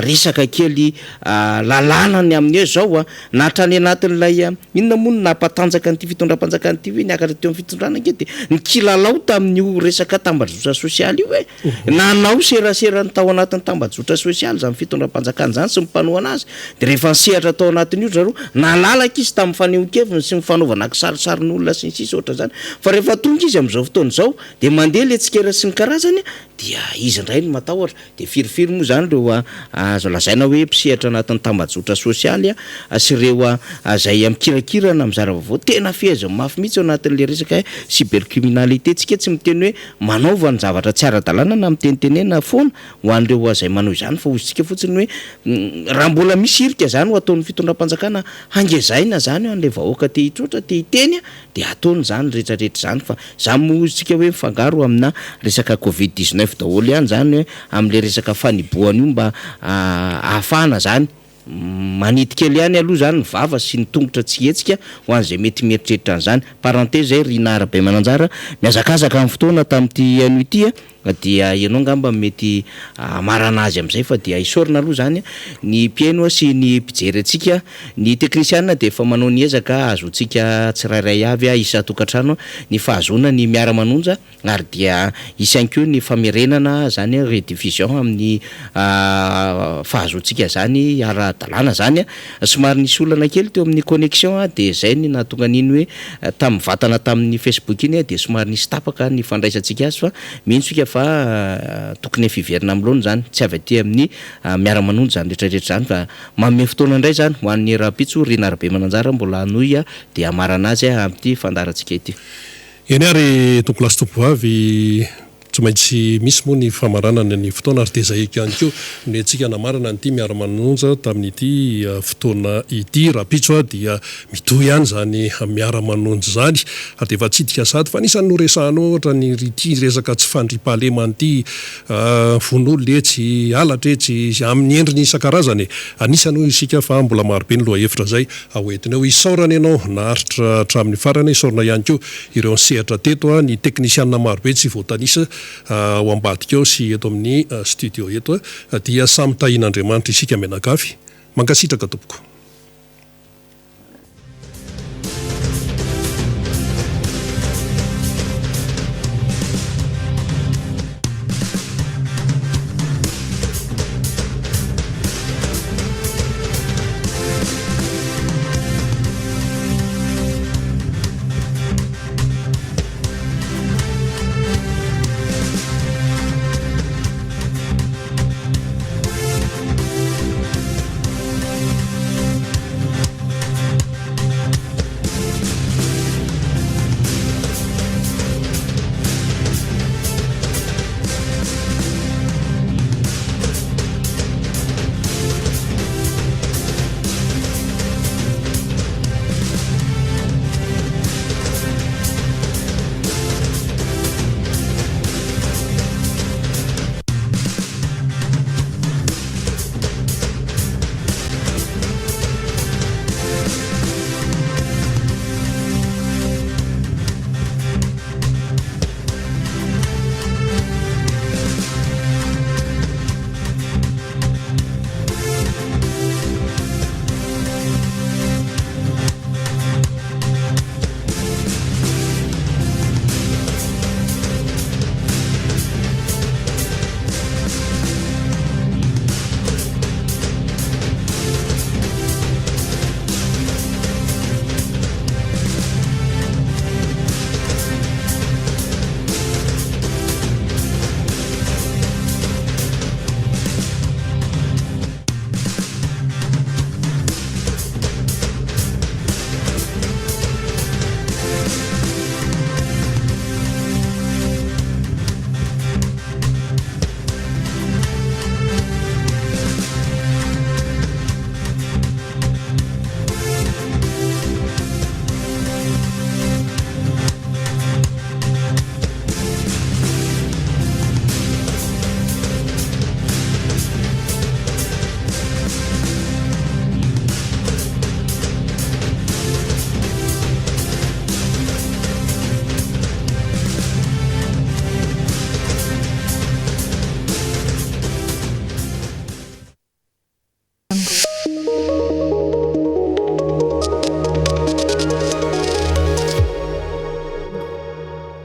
resaka kely lalànany amin'ny zao na hatrany anatin'lay inona moa no nampatanjaka an'ity fitondram-panjakana ity hoe niakatra teo amin'ny fitondrana ke de ny kilalao tamin'io resaka tambazotra sosialy io nanao serasera ny tao anatin'ny tambazotra sosialy zany fitondram-panjakana zany sy mipanohana azy de rehefa nisehatra tao anatin'io zareo nalalaka izy tamin'ny fanehoan-keviny sy mifanaovana kisarisarin'olona sy ny sisa ohatra zany fa rehefa tonga izy am'izao fotoana zao de mandeha le tsikera sy ny karazany dia izy indray no matahotra de firifiry moa zany reo azo lazaina hoe mpisehatra anatin'ny tambazotra sosialy sy reo zayamikirakirana am'zara vaovao tena feheza mafy mihitsy ao anatin'le resaka cybercriminalité tsika tsy miteny hoe manaova ny zavatra tsy ara-dalàna na mitenitenena foana ho an'ireo zay manao izany fa ozytsika fotsiny hoe raha mbola misy irika zany ho ataon'ny fitondram-panjakana hangezaina zany an'le vahoaka te hitrotra te hiteny de ataony zany rehetrarehetra zany fa zany mozytsika hoe mifangaro amina resaka covid-19 daholo ihany zany hoe am'le resaka faniboana io mba ahafahana zany manitika kely ihany aloha zany ny vava sy ny tongotra tsy hetsika ho an'izay mety mieritreritra an'izany parenthèse zay Rina Arabe Mananjara miazakazaka amin'ny fotoana tamin'ity an'ity dia ianao ngamba mety marana azy am'izay fa dia isorina aloha zany ny mpiaino sy ny mpijery atsika ny teknisiana de efa manao ny ezaka azotsika tsirairay avy isa-tokantrano ny fahazona ny miara-manonja ary dia isy ihany koa ny famerenana zany rediffusion amin'ny fahazotsika zany ara-dalàna zany somary nisy olana kely teo amin'ny connexion de zay ny nahatonga an'iny hoe tamin'ny vatana tamin'ny Facebook iny de somary nisy tapaka ny fandraisantsika azy fa mihitsika fa tokony fiverina am'loana zany tsy avy aty amin'ny miara-manonja zany rehetrarehetra zany fa manome fotoana indray zany ho an'ny rapitso Rina Arabe Mananjara mbola hanohy de amarana azy amin'ity fandarantsika ity. Eny ary toko lasa tompo avy tsy maintsy misy moa ny famaranana ny fotoana ary tezay ihany koa ny antsika namarana nyity miara-manonja tamin'ity fotoana ity rapitso dia mitohy ihany zany miara-manonja zany ary de efa tsidika sady fa anisany noresahanao ohatra ny rity resaka tsy fandriam-pahalema an'ity vonolo letsy alatretsy amin'ny endriny isan-karazany anisany ho isika fa mbola marobe ny loha hevitra zay ahoentina ho isaorana ianao naharitra hatramin'ny farana isaorana ihany koa ireo sehatra teto ny teknisianina marobe tsy voatanisa ao ambadika ao sy eto amin'ny studio eto dia samy tahin'Andriamanitra isika menakafy mankasitraka tompoko.